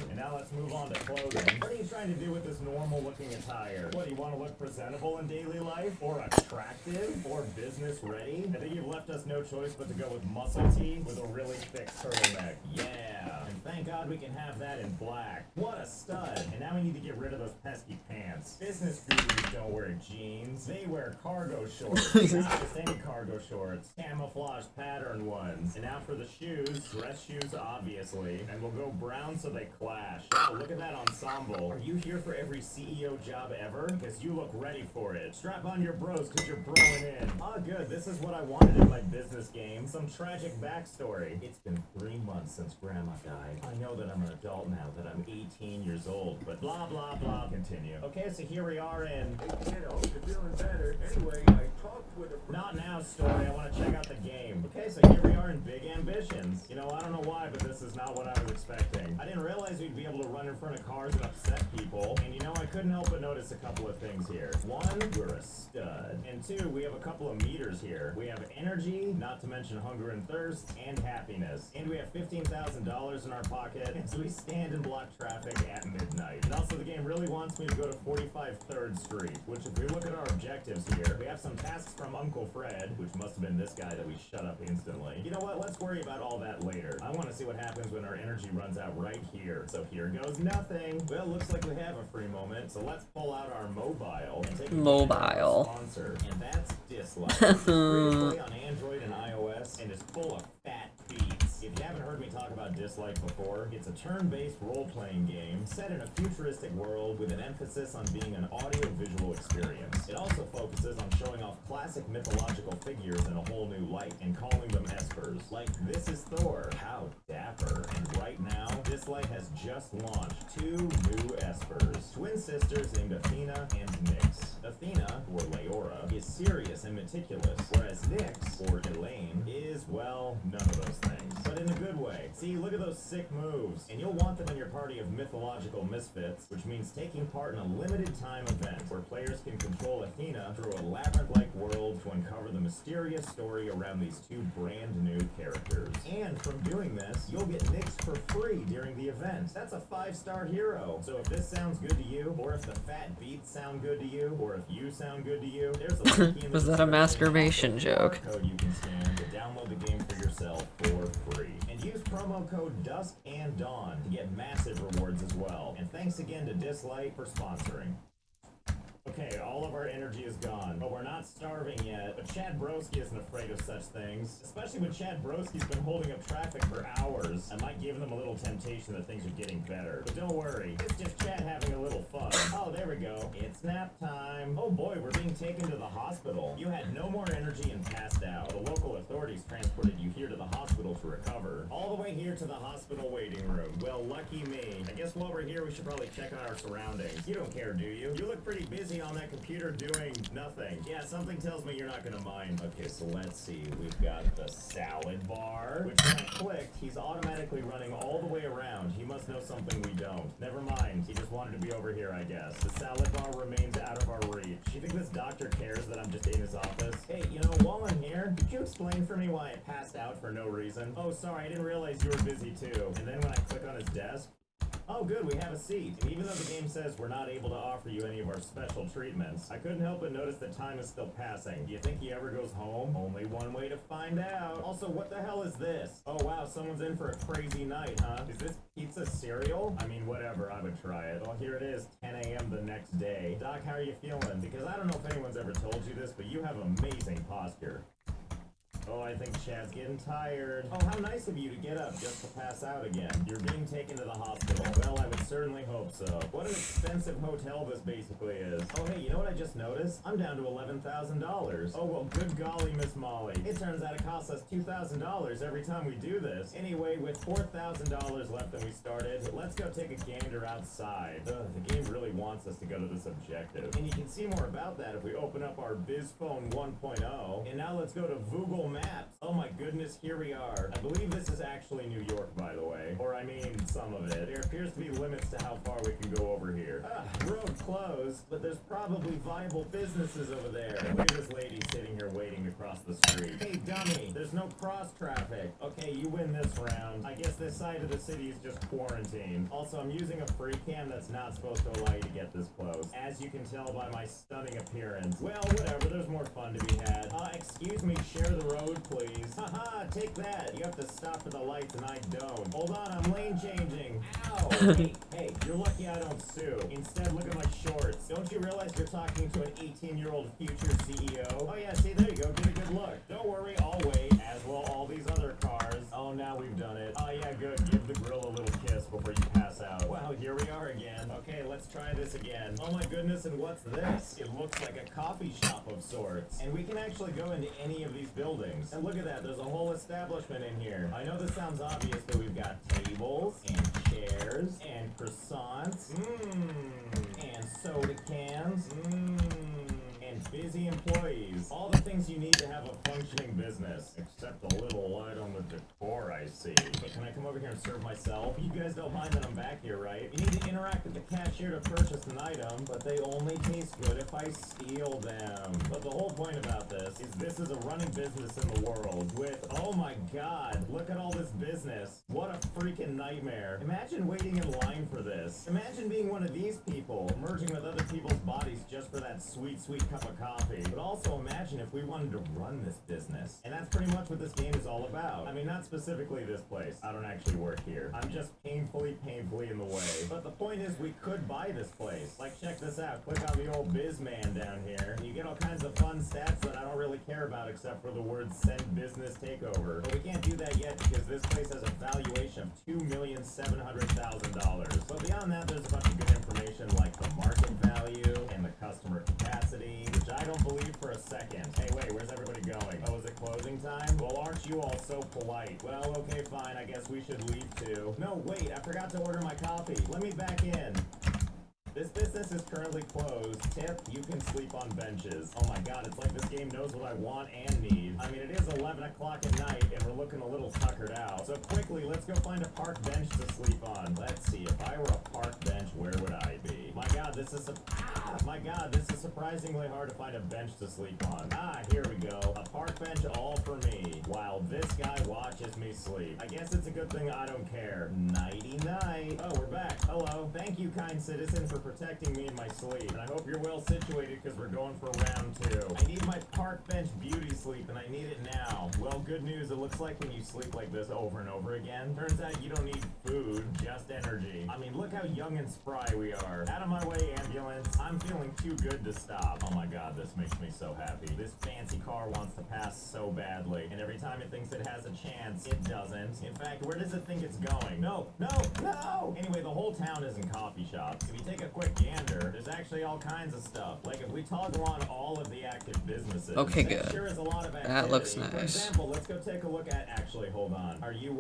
And now let's move on to clothing. What are you trying to do with this normal looking attire? What, do you want to look presentable in daily life? Or attractive? Or business ready? I think you've left us no choice but to go with muscle tee with a really thick turtleneck. Yeah! And thank God we can have that in black. What a stud! And now we need to get rid of those pesky pants. Business gurus don't wear jeans. They wear cargo shorts. Not just any cargo shorts. Camouflage pattern ones. And now for the shoes. Dress shoes, obviously. And we'll go brown so they clash. Wow, look at that ensemble. Are you here for every CEO job ever? Because you look ready for it. Strap on your bros because you're broing in. Ah, good. This is what I wanted in my business game. Some tragic backstory. It's been 3 months since Grandma died. I know that I'm an adult now, that I'm 18 years old, but blah, blah, blah. Continue. Okay, so here we are in... Hey, kiddo, you're feeling better. Anyway, I talked with a... Not now, story. I want to check out the game. Okay, so here we are in Big Ambitions. You know, I don't know why, but this is not what I was expecting. I didn't realize we'd be able to run in front of cars and upset people. And you know, I couldn't help but notice a couple of things here. One, we're a stud. And two, we have a couple of meters here. We have energy, not to mention hunger and thirst, and happiness. And we have $15,000 in our pocket, so we stand and block traffic at midnight. And also, the game really wants me to go to 45 3rd Street, which if we look at our objectives here, we have some tasks from Uncle Fred, which must have been this guy that we shut up instantly. You know what? Let's worry about all that later. I want to see what happens when our energy runs out right here. So here goes nothing. Well, looks like we have a free moment, so let's pull out our mobile and take a sponsor, and that's Dislike. It's free to play on Android and iOS, and is full of fat beats. If you haven't heard me talk about Dislike before, it's a turn-based role-playing game set in a futuristic world with an emphasis on being an audio-visual experience. It also focuses on showing off classic mythological figures in a whole new light and calling them espers. Like, this is Thor. How dapper. And right now, Dislike has just launched 2 new espers. Twin sisters named Athena and Nyx. Athena, or Leora, is serious and meticulous, whereas Nyx, or Elaine, is, well, none of those things. But in a good way. See, look at those sick moves, and you'll want them in your party of mythological misfits, which means taking part in a limited time event where players can control Athena through a labyrinth-like world to uncover the mysterious story around these 2 brand new characters. And from doing this, you'll get Nyx for free during the event. That's a 5-star hero. So if this sounds good to you, or if the fat beats sound good to you, or if you sound good to you, there's a link in the Was that a masturbation joke? code you can scan to download the game for yourself for free. And use promo code Dusk and Dawn to get massive rewards as well. And thanks again to Dislike for sponsoring. Okay, all of our energy is gone, but we're not starving yet. But Chad Broski isn't afraid of such things, especially when Chad Broski's been holding up traffic for hours. I might give them a little temptation that things are getting better. But don't worry, it's just Chad having a little fun. Oh, there we go. It's nap time. Oh boy, we're being taken to the hospital. You had no more energy and passed out. The local authorities transported you here to the hospital to recover. All the way here to the hospital waiting room. Well, lucky me. I guess while we're here, we should probably check on our surroundings. You don't care, do you? You look pretty busy on that computer doing nothing. Yeah, something tells me you're not gonna mind. Okay, so let's see. We've got the salad bar, which when I clicked, he's automatically running all the way around. He must know something we don't. Never mind. He just wanted to be over here, I guess. The salad bar remains out of our reach. You think this doctor cares that I'm just in his office? Hey, you know, while I'm here, could you explain for me why I passed out for no reason? Oh, sorry, I didn't realize you were busy too. And then when I click on his desk, oh good, we have a seat. And even though the game says we're not able to offer you any of our special treatments, I couldn't help but notice that time is still passing. Do you think he ever goes home? Only one way to find out. Also, what the hell is this? Oh wow, someone's in for a crazy night, huh? Is this pizza cereal? I mean, whatever, I would try it. Well, here it is, 10 a.m. the next day. Doc, how are you feeling? Because I don't know if anyone's ever told you this, but you have amazing posture. Oh, I think Chad's getting tired. Oh, how nice of you to get up just to pass out again. You're being taken to the hospital. Well, I would certainly hope so. What an expensive hotel this basically is. Oh, hey, you know what I just noticed? I'm down to $11,000. Oh, well, good golly, Miss Molly. It turns out it costs us $2,000 every time we do this. Anyway, with $4,000 left than we started, let's go take a gander outside. The game really wants us to go to this objective. And you can see more about that if we open up our BizPhone 1.0. And now let's go to Google Maps. Oh my goodness, here we are. I believe this is actually New York, by the way. Or I mean, some of it. There appears to be limits to how far we can go over here. Road closed, but there's probably viable businesses over there. Look at this lady sitting here waiting to cross the street. Hey, dummy, there's no cross traffic. Okay, you win this round. I guess this side of the city is just quarantined. Also, I'm using a free cam that's not supposed to allow you to get this close. As you can tell by my stunning appearance. Well, whatever, there's more fun to be had. Excuse me, share the road, please. Haha, take that. You have to stop for the lights and I don't. Hold on, I'm lane changing. Ow! Hey, you're lucky I don't sue. Instead, look at my shorts. Don't you realize you're talking to an 18-year-old future CEO? Oh yeah, see, there you go. Get a good look. Don't worry, I'll wait, as will all these other cars. Oh, now we've done it. Oh yeah, good. Give the grill a little kiss before you pass out. Wow, here we are again. Okay, let's try this again. Oh my goodness, and what's this? It looks like a coffee shop of sorts. And we can actually go into any of these buildings. And look at that, there's a whole establishment in here. I know this sounds obvious, but we've got tables, and chairs, and croissants, and soda cans, and find busy employees, all the things you need to have a functioning business. Except a little light on the decor, I see. But can I come over here and serve myself? You guys don't mind that I'm back here, right? You need to interact with the cashier to purchase an item, but they only taste good if I steal them. But the whole point about this is a running business in the world with, oh my god, look at all this business. What a freaking nightmare. Imagine waiting in line for this. Imagine being one of these people, merging with other people's bodies just for that sweet, sweet cup of coffee. But also imagine if we wanted to run this business. And that's pretty much what this game is all about. I mean, not specifically this place. I don't actually work here. I'm just painfully in the way. But the point is, we could buy this place. Like, check this out. Click on the old Bizman down here, and you get all kinds of fun stats that I don't really care about except for the word send business takeover. But we can't do that yet because this place has a valuation of $2,700,000. But beyond that, there's a bunch of good information like the market value and the customer capacity, which I don't believe for a second. Hey, wait, where's everybody going? Oh, is it closing time? Well, aren't you all so polite? Well, okay, fine, I guess we should leave too. No, wait, I forgot to order my coffee. Let me back in. This business is currently closed. Tip, you can sleep on benches. Oh my god, it's like this game knows what I want and need. I mean, it is 11 o'clock at night and we're looking a little tuckered out. So quickly, let's go find a park bench to sleep on. Let's see, if I were a park bench, where would I be? My god, this is surprisingly hard to find a bench to sleep on. Ah, here we go. A park bench all for me, while this guy watches me sleep. I guess it's a good thing I don't care. Nighty-night. Oh, we're back. Hello. Thank you, kind citizen, for protecting me in my sleep. And I hope you're well situated because we're going for round 2. I need my park bench beauty sleep and I need it now. Well, good news. It looks like when you sleep like this over and over again, turns out you don't need food, just energy. I mean, look how young and spry we are. Out of my way, ambulance. I'm feeling too good to stop. Oh my god, this makes me so happy. This fancy car wants to pass so badly, and every time it thinks it has a chance, it doesn't. In fact, where does it think it's going? No, no, no! Anyway, the whole town is in coffee shops. If you take a quick gander, there's actually all kinds of stuff. Like if we toggle on all of the active businesses, okay, good. Sure is a lot of activity. That looks nice. For example, let's go take a look at. Actually, hold on. Are you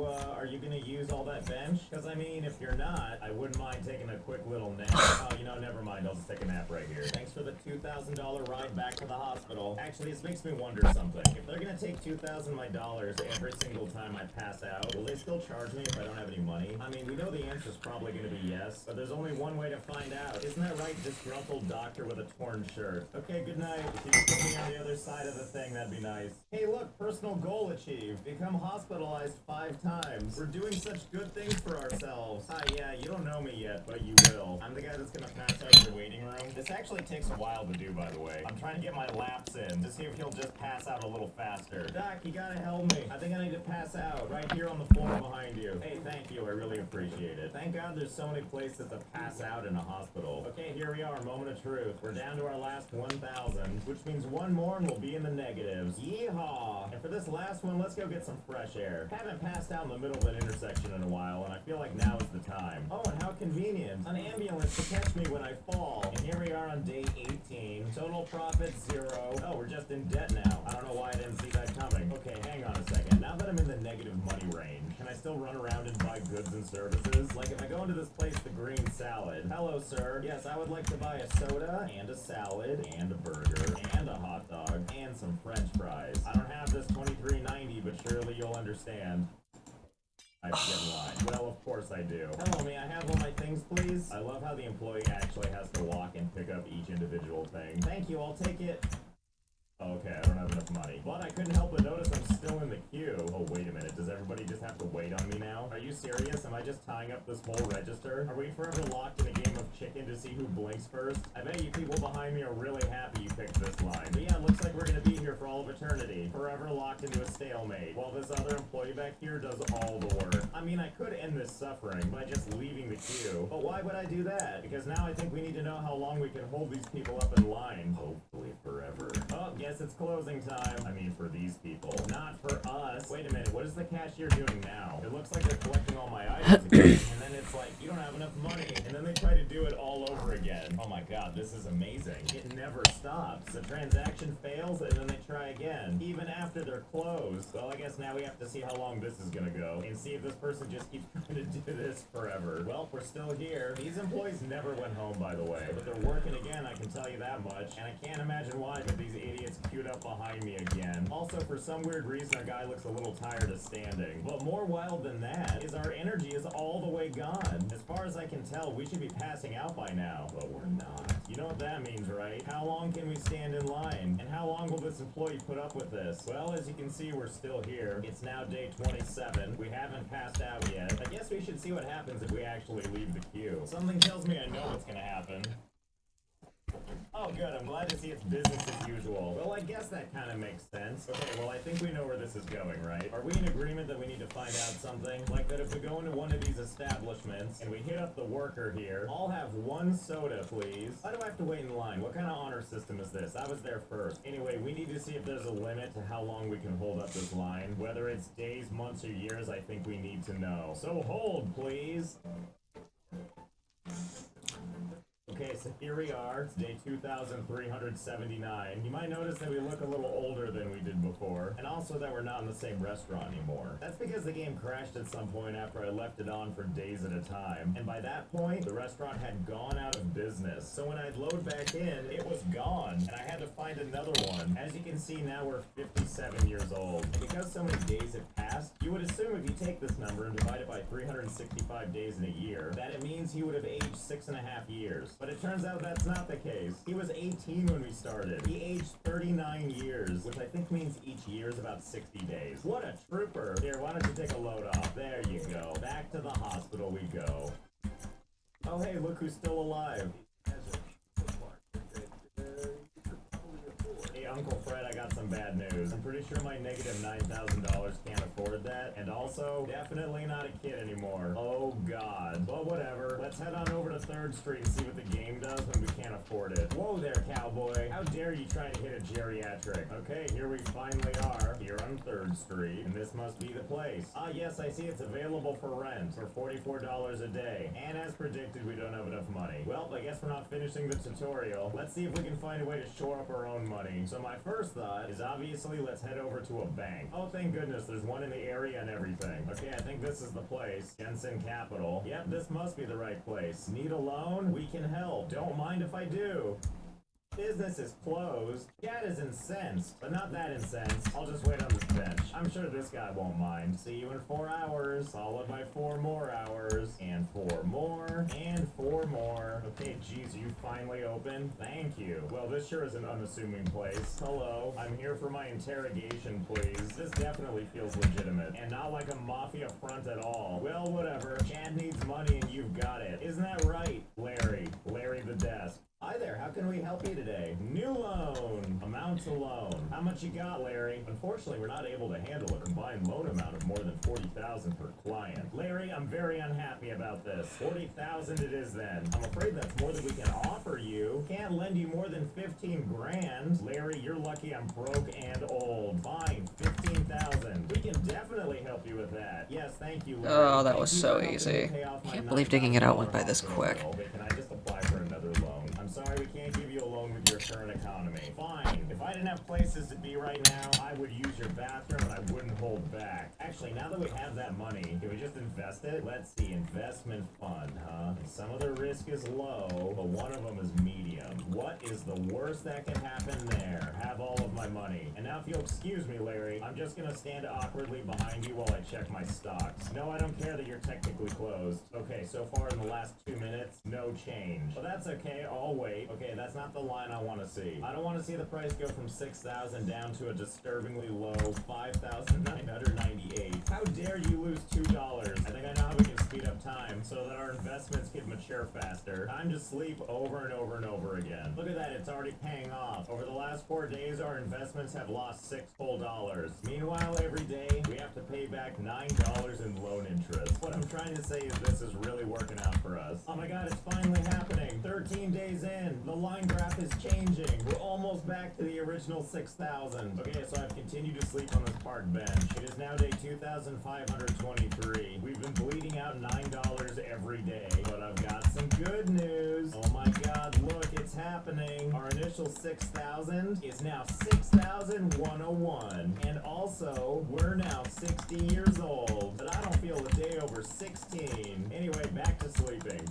gonna use all that bench? Because I mean, if you're not, I wouldn't mind taking a quick little nap. Oh, you know, never mind. I'll just take a nap right here. Thanks for the $2,000 ride back to the hospital. Actually, this makes me wonder something. If they're gonna take $2,000 of my dollars every single time I pass out, will they still charge me if I don't have any money? I mean, we know the answer's probably gonna be yes, but there's only one way to find out. Isn't that right, disgruntled doctor with a torn shirt? Okay, good night. If you could put me on the other side of the thing, that'd be nice. Hey, look, personal goal achieved. Become hospitalized 5 times. We're doing such good things for ourselves. Ah, yeah, you don't know me yet, but you will. I'm the guy that's gonna pass out in the waiting room. This actually takes a while to do, by the way. I'm trying to get my laps in to see if he'll just pass out a little faster. Doc, you gotta help me. I think I need to pass out right here on the floor behind you. Hey, thank you. I really appreciate it. Thank God there's so many places to pass out in a hospital. Okay, here we are. Moment of truth. We're down to our last 1,000, which means one more and we'll be in the negatives. Yeehaw! And for this last one, let's go get some fresh air. Haven't passed out in the middle of an intersection in a while, and I feel like now is the time. Oh, and how convenient. An ambulance to catch me when I fall. And here we are on day 18. Total profit 0. Oh, we're just in debt now. I don't know why I didn't see that coming. Okay, hang on a second. Now that I'm in the negative money range, can I still run around and buy goods and services? Like if I go into this place, the Green Salad. Hello, sir. Yes, I would like to buy a soda and a salad and a burger and a hot dog and some French fries. I don't have this $23.90, but surely you'll understand. I get in line. Well, of course I do. Hello, may I have all my things, please? I love how the employee actually has to walk and pick up each individual thing. Thank you, I'll take it. Okay, I don't have enough money. But I couldn't help but notice I'm still in the queue. Oh, wait a minute. Does everybody just have to wait on me now? Are you serious? Am I just tying up this whole register? Are we forever locked in a game of chicken to see who blinks first? I bet you people behind me are really happy you picked this line. But yeah, it looks like we're gonna be here for all of eternity. Forever locked into a stalemate. While this other employee back here does all the work. I mean, I could end this suffering by just leaving the queue. But why would I do that? Because now I think we need to know how long we can hold these people up in line. Hopefully forever. Oh, yes, it's closing time. I mean, for these people. Not for us. this. Wait a minute, what is the cashier doing now? It looks like they're collecting all my items again, and then it's like, you don't have enough money, and then they try to do it all over again. Oh my god, this is amazing. It never stops. The transaction fails, and then they try again, even after they're closed. Well, I guess now we have to see how long this is gonna go, and see if this person just keeps trying to do this forever. Well, we're still here. These employees never went home, by the way, but they're working again, I can tell you that much, and I can't imagine why, but these idiots queued up behind me again. Also, for some weird reason, our guy looks a little tired of standing. But more wild than that is our energy is all the way gone. As far as I can tell, we should be passing out by now, but we're not. You know what that means, right? How long can we stand in line? And how long will this employee put up with this? Well, as you can see, we're still here. It's now day 27. We haven't passed out yet. I guess we should see what happens if we actually leave the queue. Something tells me I know what's gonna happen. Oh good, I'm glad to see it's business as usual. Well, I guess that kind of makes sense. Okay, well I think we know where this is going, right? Are we in agreement that we need to find out something? Like that if we go into one of these establishments and we hit up the worker here, I'll have one soda, please. Why do I have to wait in line? What kind of honor system is this? I was there first. Anyway, we need to see if there's a limit to how long we can hold up this line. Whether it's days, months, or years, I think we need to know. So hold, please. Okay, so here we are. It's day 2,379. You might notice that we look a little older than we did before, and also that we're not in the same restaurant anymore. That's because the game crashed at some point after I left it on for days at a time, and by that point, the restaurant had gone out of business. So when I'd load back in, it was gone, and I had to find another one. As you can see, now we're 57 years old. And because so many days have passed, you would assume if you take this number and divide it by 365 days in a year, that it means he would have aged 6.5 years. But it turns out that's not the case. He was 18 when we started. He aged 39 years, which I think means each year is about 60 days. What a trooper. Here, why don't you take a load off? There you go. Back to the hospital we go. Oh hey, look who's still alive. Hey, Uncle Fred, I got some bad news. I'm pretty sure my negative $9,000 can't afford that, and also, definitely not a kid anymore. Oh god. Well, whatever. Let's head on over to 3rd Street and see what the game does when we can't afford it. Whoa there, cowboy. How dare you try to hit a geriatric? Okay, here we finally are, here on 3rd Street, and this must be the place. Ah, yes, I see it's available for rent for $44 a day, and as predicted, we don't have enough money. Well, I guess we're not finishing the tutorial. Let's see if we can find a way to shore up our own money. So my first thought is obviously let's head over to a bank. Oh, thank goodness, there's one in the area and everything. Okay, I think this is the place. Jensen Capital. Yep, this must be the right place. Need a loan? We can help. Don't mind if I do. Business is closed. Dad is incensed, but not that incensed. I'll just wait on this bench. I'm sure this guy won't mind. See you in 4 hours, followed by 4 more hours, and 4 more, and 4 more. Okay, geez, are you finally open? Thank you. Well, this sure is an unassuming place. Hello, I'm here for my interrogation, please. This definitely feels legitimate, and not like a mafia front at all. Well, whatever. Chad needs money and you've got it. Isn't that right, Larry? Larry the desk. Hi there, how can we help you today? New loan! Amount to loan. How much you got, Larry? Unfortunately, we're not able to handle a combined loan amount of more than $40,000 per client. Larry, I'm very unhappy about this. $40,000 it is then. I'm afraid that's more than we can offer you. Can't lend you more than 15 grand. Larry, you're lucky I'm broke and old. Fine, 15,000. We can definitely help you with that. Yes, thank you, Larry. Oh, that was so easy. Can't believe digging it out went by this quick. Can I just apply for another loan? I'm sorry we can't give you a loan with your current economy. Fine. If I didn't have places to be right now, I would use your bathroom and I wouldn't hold back. Actually, now that we have that money, can we just invest it? Let's see, investment fund, huh? And some of the risk is low, but one of them is medium. What is the worst that can happen there? Have all of my money. And now if you'll excuse me, Larry, I'm just gonna stand awkwardly behind you while I check my stocks. No, I don't care that you're technically closed. Okay, so far in the last 2 minutes, no change. Well, that's okay, I'll wait. Okay, that's not the line I want to see. I don't want to see the price go from 6,000 down to a disturbingly low 5,998. How dare you lose $2? I think I know how we can speed speed up time so that our investments can mature faster. Time to sleep over and over and over again. Look at that, it's already paying off. Over the last 4 days, our investments have lost $6 whole. Meanwhile, every day, we have to pay back $9 in loan interest. What I'm trying to say is this is really working out for us. Oh my god, it's finally happening. 13 days in, the line graph is changing. We're almost back to the original 6,000. Okay, so I've continued to sleep on this park bench. It is now day 2,523. We've been bleeding out $9 every day, but I've got some good news. Oh my god, look, it's happening. Our initial 6,000 is now 6,101. And also, we're now 60 years old, but I don't feel a day over 16. Anyway, back to sleeping.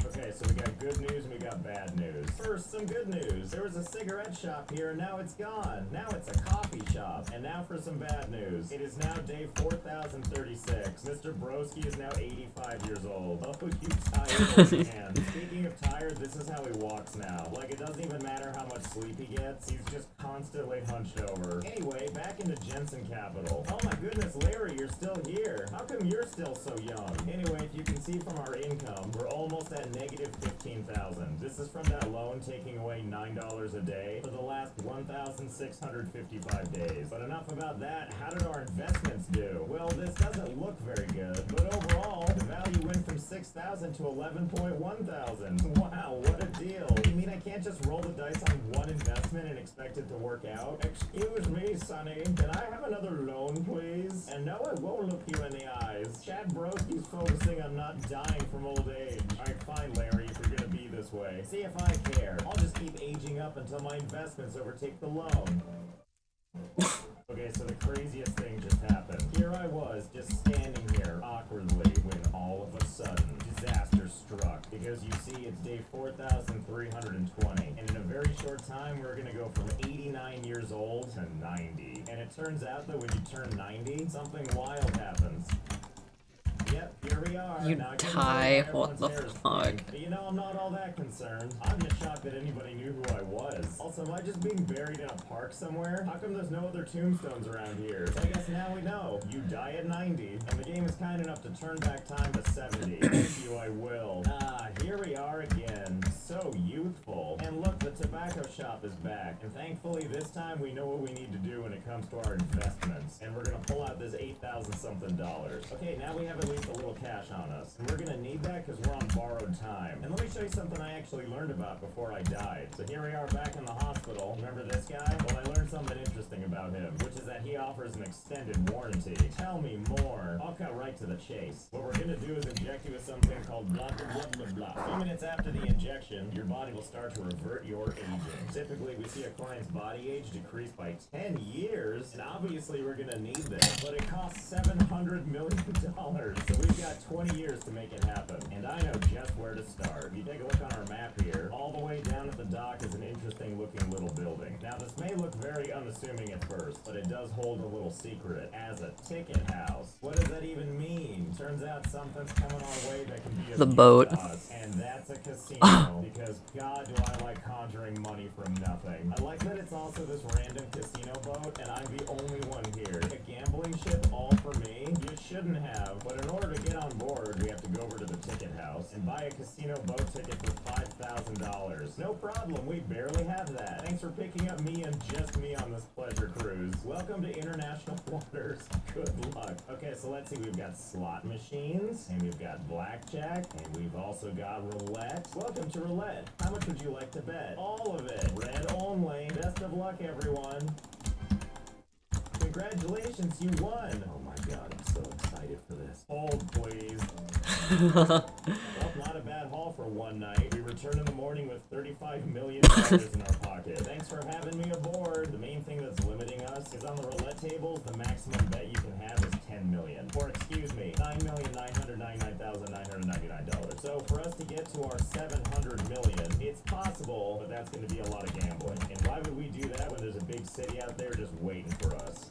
Okay, so we got good news and we got bad news. First, some good news. There was a cigarette shop here and now it's gone. Now it's a coffee shop. And now for some bad news. It is now day 4,036. Mr. Broski is now 85 years old. Oh, you tired old man. Speaking of tired, this is how he walks now. Like, it doesn't even matter how much sleep he gets. He's just constantly hunched over. Anyway, back into Jensen Capital. Oh my goodness, Larry, you're still here. How come you're still so young? Anyway, if you can see from our income, we're almost at negative 15,000. This is from that loan taking away $9 a day for the last 1,655 days. But enough about that. How did our investments do? Well, this doesn't look very good, but overall, the value went from 6,000 to 11.1 thousand. Wow, what a deal. You mean I can't just roll the dice on one investment and expect it to work out? Excuse me, Sonny. Can I have another loan, please? And no, I won't look you in the eyes. Chad Broski's focusing on not dying from old age. Alright, fine, Larry, if you're gonna be this way. See if I care. I'll just keep aging up until my investments overtake the loan. Okay, so the craziest thing just happened. Here I was, just standing here awkwardly when all of a sudden, disaster struck. Because you see, it's day 4,320. And in a very short time, we're gonna go from 89 years old to 90. And it turns out that when you turn 90, something wild happens. Yep, here we are. You now, die? What the fuck? You know, I'm not all that concerned. I'm just shocked that anybody knew who I was. Also, am I just being buried in a park somewhere? How come there's no other tombstones around here? So I guess now we know. You die at 90, and the game is kind enough to turn back time to 70. Thank you, I will. Ah, here we are again. So youthful. And look, the tobacco shop is back. And thankfully, this time we know what we need to do when it comes to our investments. And we're gonna pull out this $8,000 something. Okay, now we have at least a little cash on us. And we're gonna need that because we're on borrowed time. And let me show you something I actually learned about before I died. So here we are back in the hospital. Remember this guy? Well, I learned something interesting about him, which is that he offers an extended warranty. Tell me more. I'll cut right to the chase. What we're gonna do is inject you with something called blah blah blah blah blah. A few minutes after the injection, your body will start to revert your aging. Typically, we see a client's body age decrease by 10 years, and obviously we're gonna need this. But it costs $700 million. So we've got 20 years to make it happen, and I know just where to start. If you take a look on our map here, all the way down at the dock is an interesting looking little building. Now this may look very unassuming at first, but it does hold a little secret as a ticket house. What does that even mean? Turns out something's coming our way that can be the boat. us, and that's a casino, because God do I like conjuring money from nothing. I like that it's also this random casino boat, and I'm the only one here. A gambling ship all for me? You shouldn't have, but in order to get on board, we have to go over to the ticket house and buy a casino boat ticket for $5,000. No problem, we barely have that. Thanks for picking up me and just me on this pleasure cruise. Welcome to international waters. Good luck. Okay, so let's see, we've got slot machines, and we've got blackjack, and we've also got roulette. Welcome to roulette. How much would you like to bet? All of it. Red only. Best of luck, everyone. Congratulations, you won! Oh my god, I'm so excited for this. Hold, please. Well, not a bad haul for one night. We return in the morning with $35 million in our pocket. Thanks for having me aboard. The main thing that's limiting us is on the roulette tables, the maximum bet you can have is $10 million. Or excuse me, $9,999,999. So for us to get to our $700 million, it's possible, but that's going to be a lot of gambling. And why would we do that when there's a big city out there just waiting for us?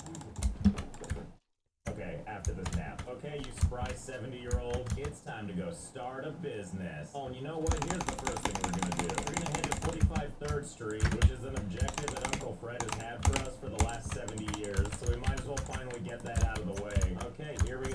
Okay, after this nap. Okay, you spry 70-year-old, it's time to go start a business. Oh, and you know what? Here's the first thing we're gonna do. We're gonna head to 45 3rd Street, which is an objective that Uncle Fred has had for us for the last 70 years, so we might as well finally get that out of the way. Okay, here we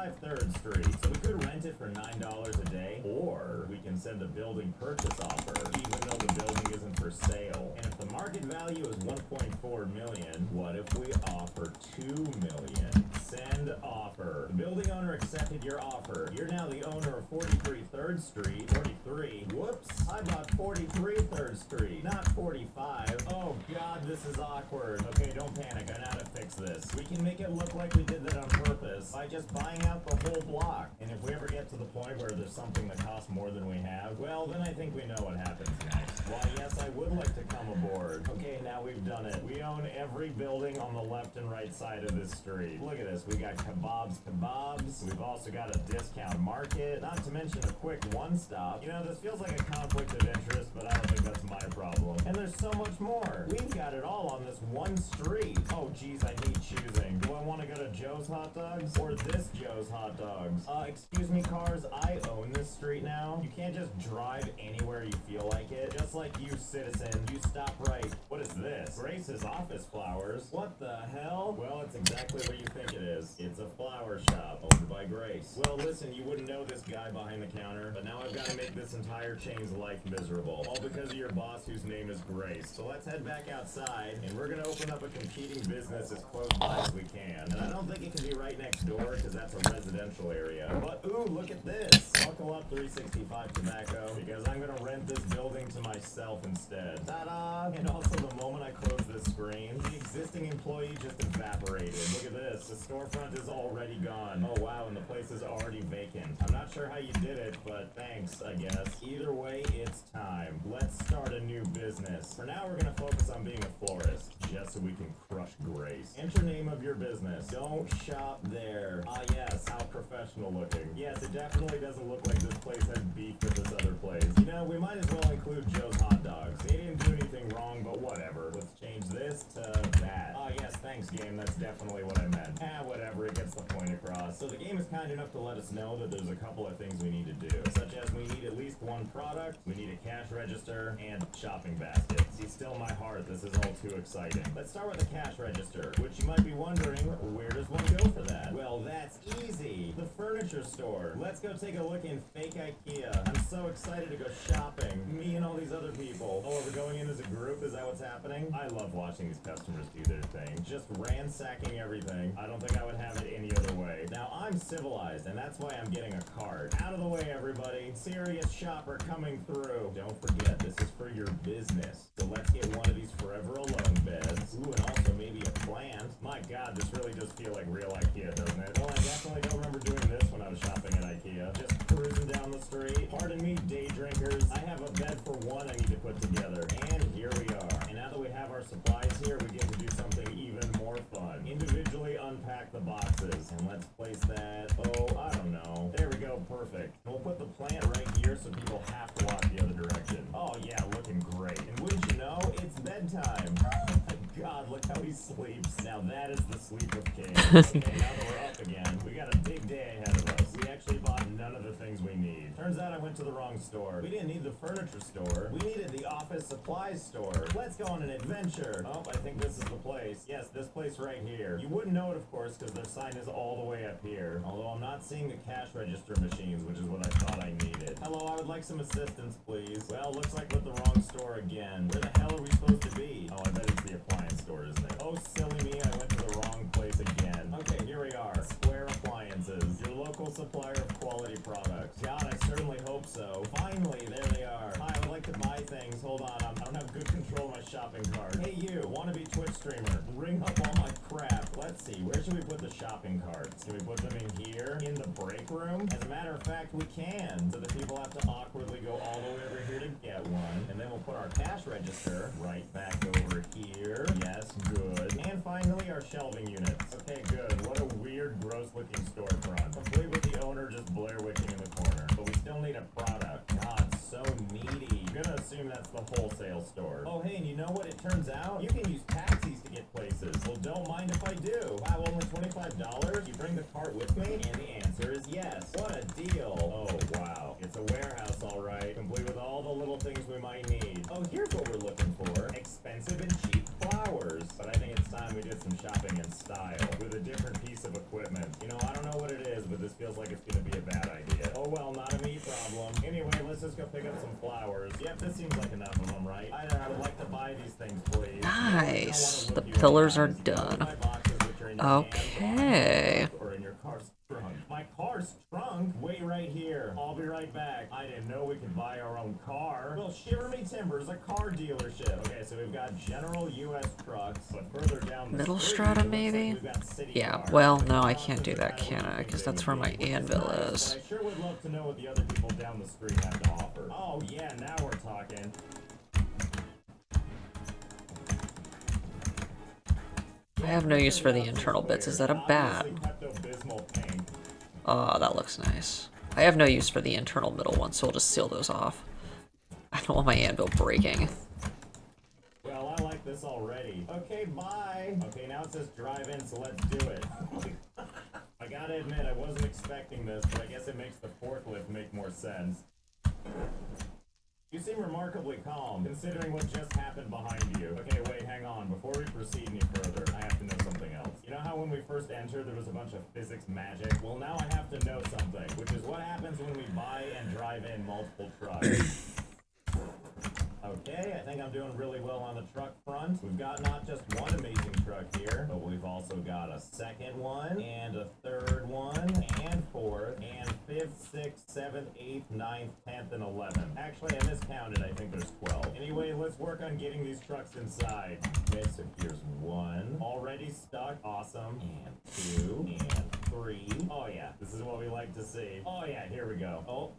225 3rd Street. So we could rent it for $9 a day, or we can send a building purchase offer, even though the building isn't for sale. And if the market value is 1.4 million, what if we offer 2 million? Send offer. The building owner accepted your offer. You're now the owner of 43 3rd Street. 43. Whoops. I bought 43 3rd Street, not 45. Oh god, this is awkward. Okay, don't panic. I know how to fix this. We can make it look like we did that on purpose by just buying out the whole block. And if we ever get to the point where there's something that costs more than we have, well, then I think we know what happens next. Why, yes, I would like to come aboard. Okay, now we've done it. We own every building on the left and right side of this street. Look at this. We got kebabs. We've also got a discount market, not to mention a quick one-stop. You know, this feels like a conflict of interest, but I don't think that's my problem. And there's so much more. We've got it all on this one street. Oh, geez, I hate choosing. Do I want to go to Joe's Hot Dogs or this Joe's Hot Dogs? Excuse me, cars, I own this street now. You can't just drive anywhere you feel like it. Just like you, citizen, you stop right. What is this? Grace's office flowers. What the hell? Well, it's exactly what you think it is. It's a flower shop owned by Grace. Well, listen, you wouldn't know this guy behind the counter, but now I've got to make this entire chain's life miserable. All because of your boss whose name is Grace. So let's head back outside, and we're gonna open up a competing business as close by as we can. And I don't think it can be right next door, because that's a residential area. But ooh, look at this. Buckle up 365 tobacco, because I'm gonna rent this building to myself instead. Ta-da! And also the moment I close this screen, the existing employee just evaporated. Look at this. The storefront is already gone. Oh wow, and the place is already vacant. I'm not sure how you did it, but thanks, I guess. Either way, it's time. Let's start a new business. For now, we're gonna focus on being a florist, just so we can crush Grace. Enter name of your business. Don't shop there. Ah yes, how professional looking. Yes, it definitely doesn't look like this place has beef with this other place. You know, we might as well include Joe's Hot Dogs. They didn't do anything wrong, but whatever. Let's change this to that. Ah yes, thanks game, that's definitely what I meant. Whatever, it gets the point across. So the game is kind enough to let us know that there's a couple of things we need to do, such as we need at least one product, we need a cash register, and shopping basket. See, still my heart, this is all too exciting. Let's start with the cash register, which you might be wondering, where does one go for that? Well, that's easy. The furniture store. Let's go take a look in fake IKEA. I'm so excited to go shopping. Me and all these other people. Oh, are we going in as a group? Is that what's happening? I love watching these customers do their thing. Just ransacking everything. I don't think I would have it any other way. Now, I'm civilized, and that's why I'm getting a card. Out of the way, everybody. Serious shopper coming through. Don't forget, this is for your business. So let's get one of these Forever Alone beds. Ooh, and also maybe a plant. My god, this really does feel like real IKEA, doesn't it? Well, I definitely don't remember doing this when I was shopping at IKEA. Just cruising down the street. Pardon me, day drinkers. I have a bed for one I need to put together. And here we are. And now that we have our supplies here, we get to do something even more fun. Individually unpack the boxes. And let's place that, oh, I don't know. There we go, perfect. And we'll put the plant right here so people have to walk the other direction. Oh yeah, looking great. And wouldn't you know, it's bedtime. Oh my god, look how he sleeps. Now that is the sleep of kings. Okay, now that we're up again, we got a big day ahead of us. We actually bought none of the things we need. Turns out I went to the wrong store. We didn't need the furniture store. We needed the office supplies store. Let's go on an adventure. Oh, I think this is the place. Yes, this place right here. You wouldn't know it, of course, because their sign is all the way up here. Although I'm not seeing the cash register machines, which is what I thought I needed. Hello, I would like some assistance, please. Well, looks like we're at the wrong store again. Where the hell are we supposed to be? Oh, I bet it's the appliance store, isn't it? Oh, silly me, I went to the wrong place again. Okay, here we are. Square Appliances, your local supplier of quality products. God, I certainly hope so. Finally, there they are. Hi, I would like to buy things. Hold on, I don't have good control of my shopping cart. Hey you, wannabe Twitch streamer, ring up all my crap. Let's see, where should we put the shopping carts? Can we put them in here? In the break room? As a matter of fact, we can. So the people have to awkwardly go all the way over here to get one. And then we'll put our cash register right back over here. Yes, good. And finally, our shelving units. Okay, good. What a weird, gross-looking storefront. Complete with the owner just Blair Wicking in the corner. But we still need a product. God, so needy. I'm gonna assume that's the wholesale store. Oh, hey, and you know what? It turns out you can use taxis to get places. Well, don't mind if I do. Wow, only $25? You bring the cart with me? And the answer is yes. What a deal. Oh, wow. It's a warehouse, all right. Complete with all the little things we might need. Oh, here's what we're looking for. Expensive and cheap flowers. But I think it's time we did some shopping in style with a different piece of equipment. You know, I don't know what it is, but but this feels like it's gonna be a bad idea. Oh well, not a me problem. Anyway, let's just go pick up some flowers. Yep, this seems like enough of them, right? I would like to buy these things, please. Nice. The pillars are done. Okay. Or in your car's trunk. My car's trunk? Wait right here. I'll be right back. I didn't know we could buy our own car. Well, Shiver Me Timbers, a car dealership. Okay, so we've got General U.S. Trucks, but further down the Middle street, strata, it looks like maybe? we've got City Yeah, Cars. well, no, I can't do that, can I? Because that's where my anvil is. I sure would love to know what the other people down the street have to offer. Oh yeah, now we're talking. I have no use for the internal bits. Is that a bat? Oh, that looks nice. I have no use for the internal middle ones, so we'll just seal those off. I don't want my anvil breaking. Well, I like this already. Okay, bye. Okay, now it says drive in, so let's do it. I gotta admit, I wasn't expecting this, but I guess it makes the forklift make more sense. You seem remarkably calm, considering what just happened behind you. Okay, wait, hang on. Before we proceed any further, I have to know something else. You know how when we first entered there was a bunch of physics magic? Well, now I have to know something, which is what happens when we buy and drive in multiple trucks. Okay, I think I'm doing really well on the truck front. We've got not just one amazing truck here, but we've also got a second one, and a third one, and fourth, and fifth, sixth, seventh, eighth, ninth, 10th, and 11th. Actually, I miscounted. I think there's 12. Anyway, let's work on getting these trucks inside. Okay, so here's one. Already stuck. Awesome. And two, and three. Oh, yeah, this is what we like to see. Oh, yeah, here we go. Oh.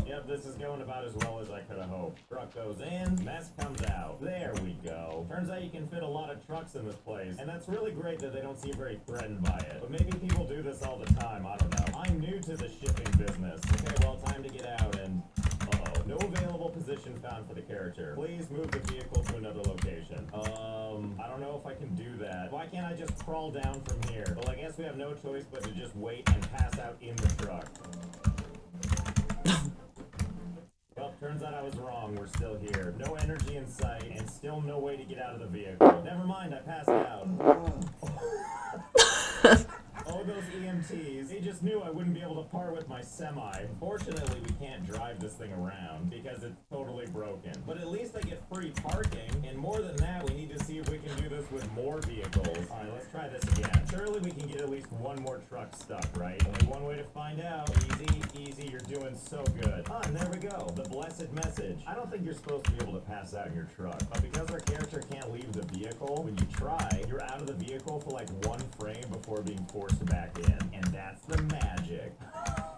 Yep, this is going about as well as I could have hoped. Truck goes in, mess comes out. There we go. Turns out you can fit a lot of trucks in this place, and that's really great that they don't seem very threatened by it. But maybe people do this all the time, I don't know. I'm new to the shipping business. Okay, well, time to get out and... Uh-oh. No available position found for the character. Please move the vehicle to another location. I don't know if I can do that. Why can't I just crawl down from here? Well, I guess we have no choice but to just wait and pass out in the truck. Well, turns out I was wrong. We're still here. No energy in sight, and still no way to get out of the vehicle. Never mind, I passed out. Oh, those EMTs. They just knew I wouldn't be able to part with my semi. Fortunately, we can't drive this thing around because it's totally broken. But at least I get free parking, and more than that, we need to see if we can do this with more vehicles. Alright, let's try this again. Surely we can get at least one more truck stuck, right? Only one way to find out. Easy, you're doing so good. Ah, and there we go. The blessed message. I don't think you're supposed to be able to pass out in your truck, but because our character can't leave the vehicle, when you try, you're out of the vehicle for like one frame before being forced back in. And that's the magic.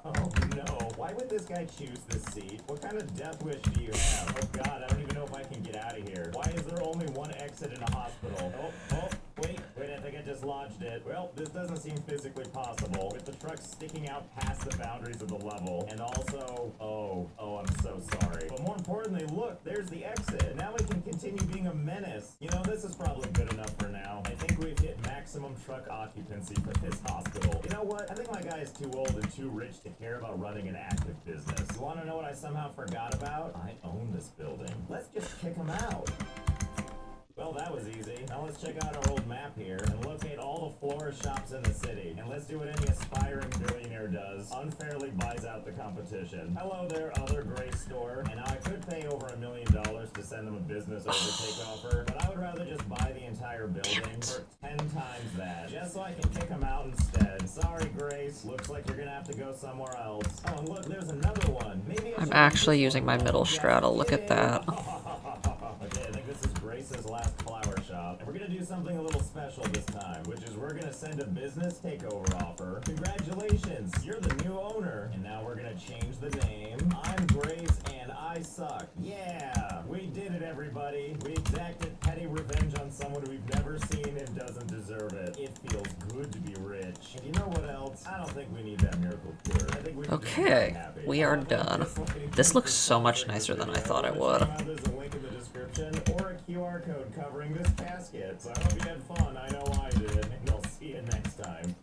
Oh no. Why would this guy choose this seat? What kind of death wish do you have? Oh god, I don't even know if I can get out of here. Why is there only one exit in a hospital? Oh, wait, I think I just lodged it. Well, this doesn't seem physically possible, with the truck sticking out past the boundaries of the level. And also, oh, I'm so sorry. But more importantly, look, there's the exit. Now we can continue being a menace. You know, this is probably good enough for now. I think we've hit maximum truck occupancy for this hospital. You know what? I think my guy is too old and too rich to care about running an active business. You want to know what I somehow forgot about? I own this building. Let's just kick him out. Well, that was easy. Now let's check out our old map here and locate all the florist shops in the city. And let's do what any aspiring billionaire does. Unfairly buys out the competition. Hello there, other gray store. And now I could pay over $1 million to send them a business overtake offer, but I would rather just buy the entire building for 10 times that, just so I can kick them out instead. Sorry, Grace. Looks like you're gonna have to go somewhere else. Oh, and look, there's another one. Maybe I'm actually using my middle strata. Look at that. Okay, I think this is Grace's last flower shop. And we're gonna do something a little special this time, which is we're gonna send a business takeover offer. Congratulations, you're the new owner. And now we're gonna change the name. I'm Grace and I suck. Yeah, we did it, everybody. We exacted petty revenge on someone we've never seen and doesn't deserve it. It feels good to be rich. And you know what else? I don't think we need that miracle cure. I think we can just be happy. We are done. This looks so much nicer than I thought it would. There's a link in the description or a QR code covering this casket. So I hope you had fun. I know I did. And I'll see you next time.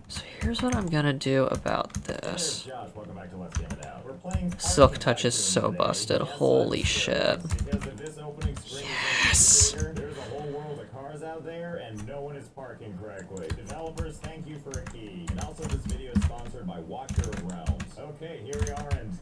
So here's what I'm gonna do about this. Josh, welcome back to Let's Get It Out. We're playing Silk Touch is so busted. Holy shit. because if this opening screen Yes. there's a whole world out there and no one is parking correctly. Developers, thank you for a key. And also this video is sponsored by Watcher of Realms. Okay, here we are and...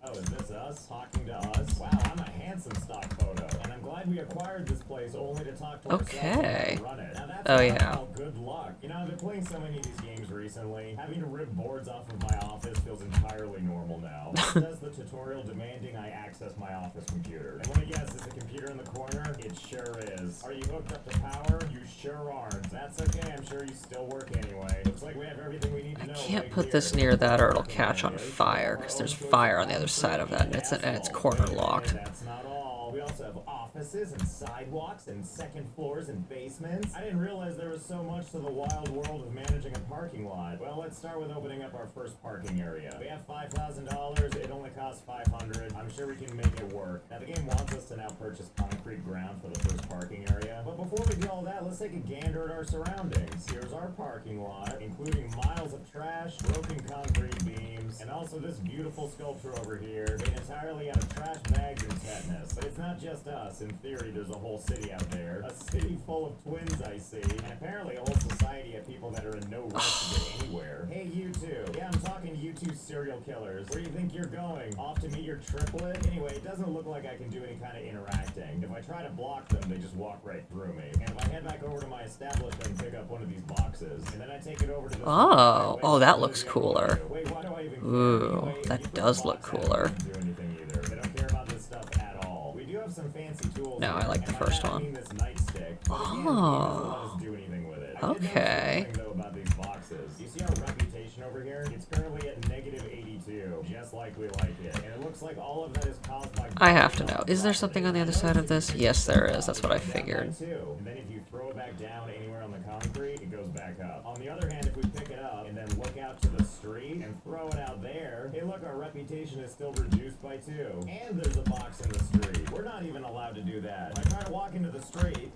Oh, is this us? Talking to us? Wow, I'm a handsome stock photo. And I'm glad we acquired this place only to talk to ourselves and run it. Now that's good luck. You know, I've been playing so many of these games recently. Having to rip boards off of my office feels entirely normal now. Says the tutorial demanding I access my office computer. And let me guess, is the computer in the corner? It sure is. Are you hooked up to power? You sure aren't. That's okay, I'm sure you still work anyway. Looks like we have everything we need to know. I can't put this near that or it'll catch on fire, because there's fire on the other side of that, and it's corner locked. That's not all. We also have offices and sidewalks and second floors and basements. I didn't realize there was so much to the wild world of managing a parking lot. Well, let's start with opening up our first parking area. We have $5,000. It only costs $500. I'm sure we can make it work. Now, the game wants us to now purchase concrete ground for the first parking area. But before we do all that, let's take a gander at our surroundings. Here's our parking lot, including miles of trash, broken concrete beams, and also this beautiful sculpture over here made entirely out of trash bags and tetanus. But it's not just us. In theory, there's a whole city out there. A city full of twins, I see. And apparently a whole society of people that are in no rush to get anywhere. Hey, you two. Yeah, I'm talking to you two serial killers. Where do you think you're going? Off to meet your triplet? Anyway, it doesn't look like I can do any kind of interacting. If I try to block them, they just walk right through me. And if I head back over to my establishment and pick up one of these boxes, and then I take it over to the... Oh, that looks cooler. Wait, why do I even... Ooh, that does look cooler. Do anything either. They don't care about this stuff at all. We do have some fancy tools. No, I like the first one. This nightstick. Oh. Do anything with it. Okay. Though about these boxes. You see our reputation over here? It's currently at -82, just like we like it. And it looks like all of that is caused by... I have to know. Is there something on the other side of this? Yes, there is. That's what I figured. And then if you throw it back down anywhere on the concrete, it goes back up. On the other hand, if we pick it up and then look out to the street and throw it out there, hey look, our reputation is still reduced by 2. And there's a box in the street. We're not even allowed to do that. If I try to walk into the street...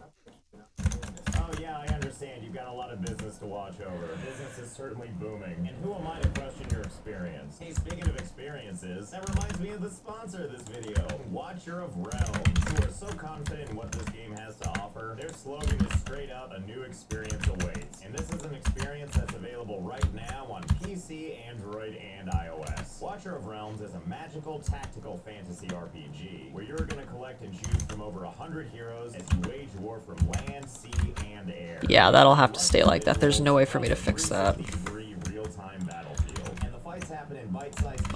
Oh yeah, I understand. You've got a lot of business to watch over. Business is certainly booming. And who am I to question your experience? Hey, speaking of experiences, that reminds me of the sponsor of this video, Watcher of Realms, who are so confident in what this game has to offer. Their slogan is straight up, a new experience awaits. And this is an experience that's available right now on PC, Android, and iOS. Watcher of Realms is a magical, tactical fantasy RPG, where you're going to collect and choose from over 100 heroes as you wage war from land, sea, and air. Yeah, that'll have to stay like that. There's no way for me to fix that.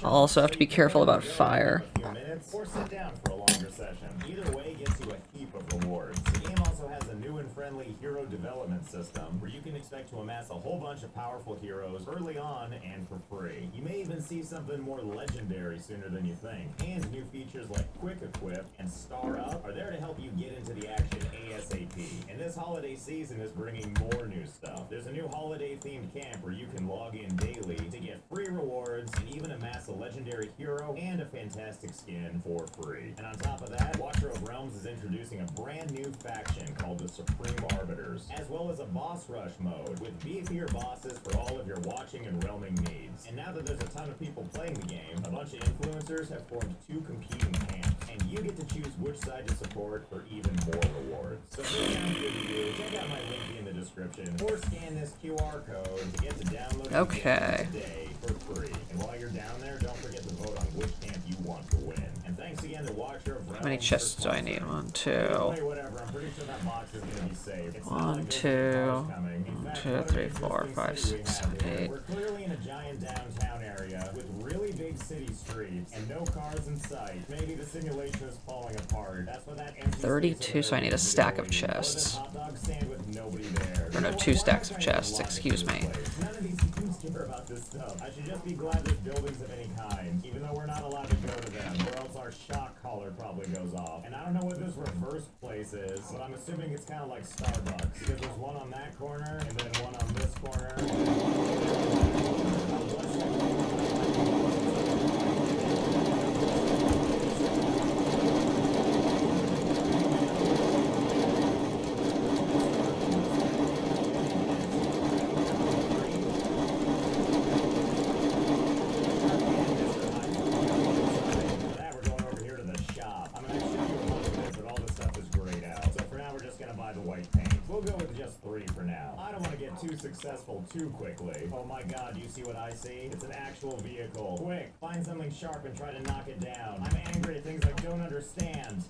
I'll also have to be careful about fire. Or sit down for a longer session. Either way gets you a heap of rewards. The game also has a new and friendly hero development system where you can expect to amass a whole bunch of powerful heroes early on and for free. You may even see something more legendary sooner than you think. And new features like Quick Equip and Star Up are there to help you get into the action ASAP. And this holiday season is bringing more new stuff. There's a new holiday-themed camp where you can log in daily to get free rewards and even amass a legendary hero and a fantastic skin for free. And on top of that, Watcher of Realms is introducing a brand new faction called the Supreme Arbiters, as well as a boss rush mode with beefier bosses for all of your watching and realming needs. And now that there's a ton of people playing the game, a bunch of influencers have formed 2 competing camps, and you get to choose which side to support for even more rewards. So if it sounds good to you, check out my link in the description, or scan this QR code to get to download the game today for free. And while you're down there, don't forget to vote on which camp you want to win. And thanks again to Watcher of Realms. How many chests do I need? 1, 2. 1, 2. 1, 2, 3, 4, 5, 6, 7, 8. We're clearly in a giant downtown area with really big city streets and no cars in sight. Maybe the simulation is falling apart. That's what that 32, so I need a stack of chests. Or no, 2 stacks of chests, excuse me. None of these teams care about this stuff. I should just be glad there's buildings of any kind, even though we're not allowed to go to them, or else our shock collar probably goes off. And I don't know what this reverse place is, but I'm assuming it's kind of like Starbucks, because there's one on that corner, and then one on this corner. for now. I don't want to get too successful too quickly. Oh my god, do you see what I see? It's an actual vehicle. Quick, find something sharp and try to knock it down. I'm angry at things I don't understand.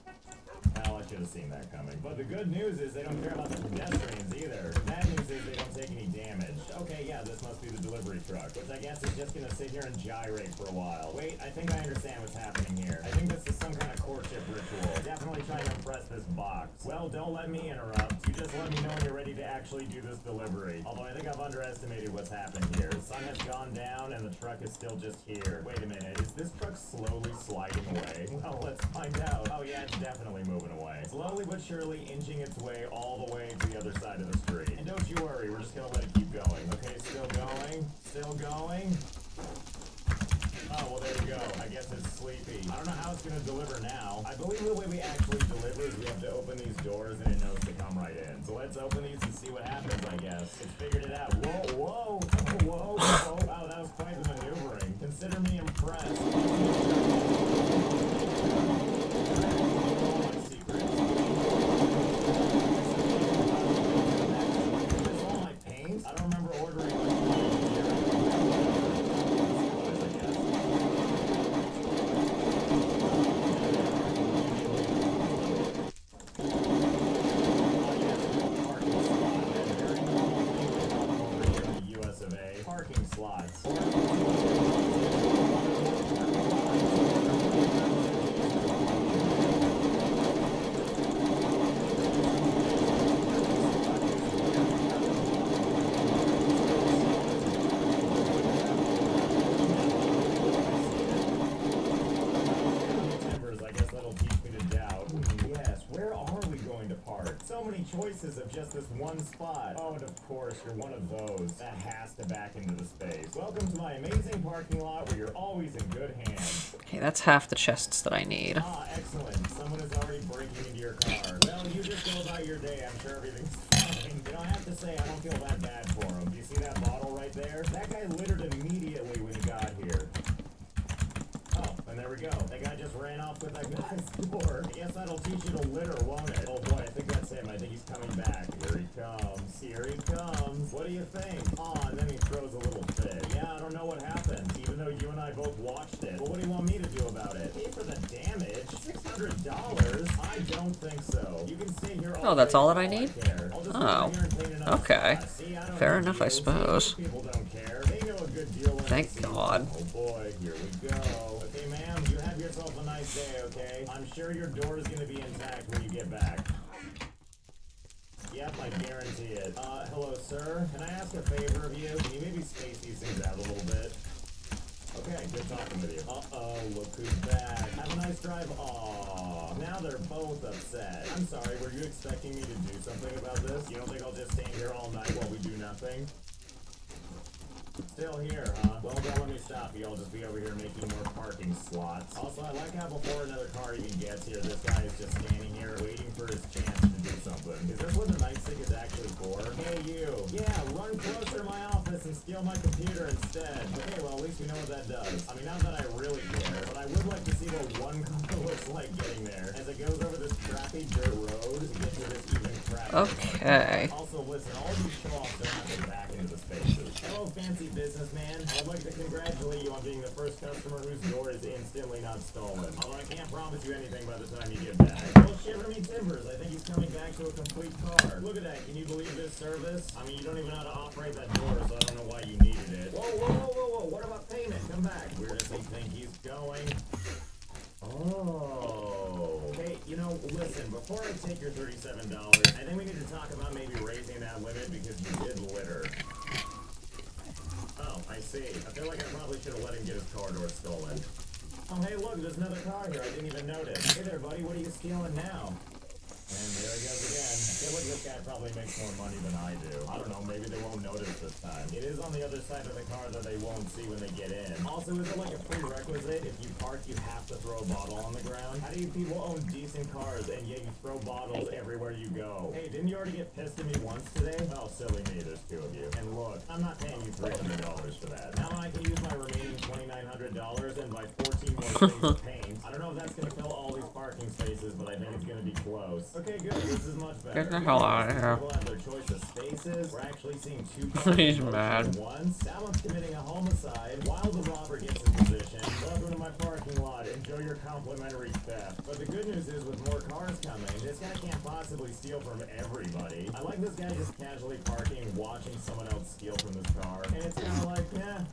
Well, I should have seen that coming. But the good news is they don't care about the pedestrians either. The bad news is they don't take any damage. Okay, yeah, this must be the delivery truck, which I guess is just gonna sit here and gyrate for a while. Wait, I think I understand what's happening here. I think this is some kind of courtship ritual. Definitely trying to impress this box. Well, don't let me interrupt. You just let me know when you're ready to actually do this delivery. Although I think I've underestimated what's happened here. The sun has gone down and the truck is still just here. Wait a minute, is this truck slowly sliding away? Well, let's find out. Oh yeah, it's definitely moving away. Slowly but surely inching its way all the way to the other side of the street. And don't you worry, we're just gonna let it keep going. Okay, still going. Still going. Oh, well, there you go. I guess it's sleepy. I don't know how it's gonna deliver now. I believe the way we actually deliver is we have to open these doors and it knows to come right in. So let's open these and see what happens, I guess. It's figured it out. Whoa, whoa, whoa, whoa. Wow, that was quite the maneuvering. Consider me impressed. I don't remember ordering US of A parking slots. So many choices of just this one spot. Oh, and of course, you're one of those that has to back into the space. Welcome to my amazing parking lot where you're always in good hands. Okay, that's half the chests that I need. Ah, excellent. Someone is already breaking into your car. Well, you just go about your day. I'm sure everything's fine. You know, I have to say, I don't feel that bad for him. Do you see that bottle right there? That guy littered immediately when he got here. Oh, and there we go. That guy just ran off with that guy's door. I guess that'll teach you to litter, won't it? Oh boy, I think that's him. I think he's coming back. Here he comes. Here he comes. What do you think? Oh, and then he throws a little fit. Yeah, I don't know what happened, even though you and I both watched it. But what do you want me to do about it? Pay for the damage? $600? I don't think so. You can stay here all Oh, that's all that I day, need? I'll just Oh, go here and clean it up. okay. See, I don't Fair need enough, I you. suppose. People don't care. They know a good deal when Thank they see God. one. Oh boy, here we go. Okay, ma'am, you have yourself a nice day, okay? I'm sure your door is gonna be intact when you get back. Yep, I guarantee it. Hello, sir. Can I ask a favor of you? Can you maybe space these things out a little bit? Okay, good talking with you. Uh-oh, look who's back. Have a nice drive. Aww. Now they're both upset. I'm sorry, were you expecting me to do something about this? You don't think I'll just stand here all night while we do nothing? Still here, huh? Well, don't let me stop you. I'll just be over here making more parking slots. Also, I like how before another car even gets here, this guy is just standing here waiting for his chance to do something. Is this what the nightstick is actually for? Hey, you. Yeah, run closer to my office and steal my computer instead. Okay, well, at least we know what that does. I mean, not that I really care, but I would like to see what one car looks like getting there as it goes over this crappy dirt road to get to this even crappier. Okay. Also, listen, all these show-offs don't have to back into the spaces. Hello, fancy businessman. I'd like to congratulate you on being the first customer whose door is instantly not stolen. Although I can't promise you anything by the time you get back. Well, shiver me timbers. I think he's coming back to a complete car. Look at that. Can you believe this service? I mean, you don't even know how to operate that door, so I don't know why you needed it. Whoa, whoa, whoa, whoa, whoa. What about payment? Come back. Where does he think he's going? Oh. Hey, you know, listen, before I take your $37, I think we need to talk about maybe raising that limit because you did litter. Oh, I see. I feel like I probably should have let him get his car door stolen. Oh, hey, look, there's another car here. I didn't even notice. Hey there, buddy. What are you stealing now? And there he goes again. I feel like this guy probably makes more money than I do. I don't know, maybe they won't notice this time. It is on the other side of the car that they won't see when they get in. Also, is it like a prerequisite? If you park, you have to throw a bottle on the ground? How do you people own decent cars and yet you throw bottles everywhere you go? Hey, didn't you already get pissed at me once today? Oh, silly me, there's two of you. And look, I'm not paying you $300 for that. Now I can use my remaining $2,900 and buy 14 more things of paint. I don't know if that's gonna fill all these parking parking spaces, but I think it's gonna be close. Okay, good. This is much better. Get the hell out of here. People have their choice of spaces. We're actually seeing 2 cars. He's in motion mad. at once. That one's committing a homicide while the robber gets in position. Welcome to my parking lot. Enjoy your complimentary theft. But the good news is, with more cars coming, this guy can't possibly steal from everybody. I like this guy just casually parking, watching someone else steal from this car, and it's kind of like,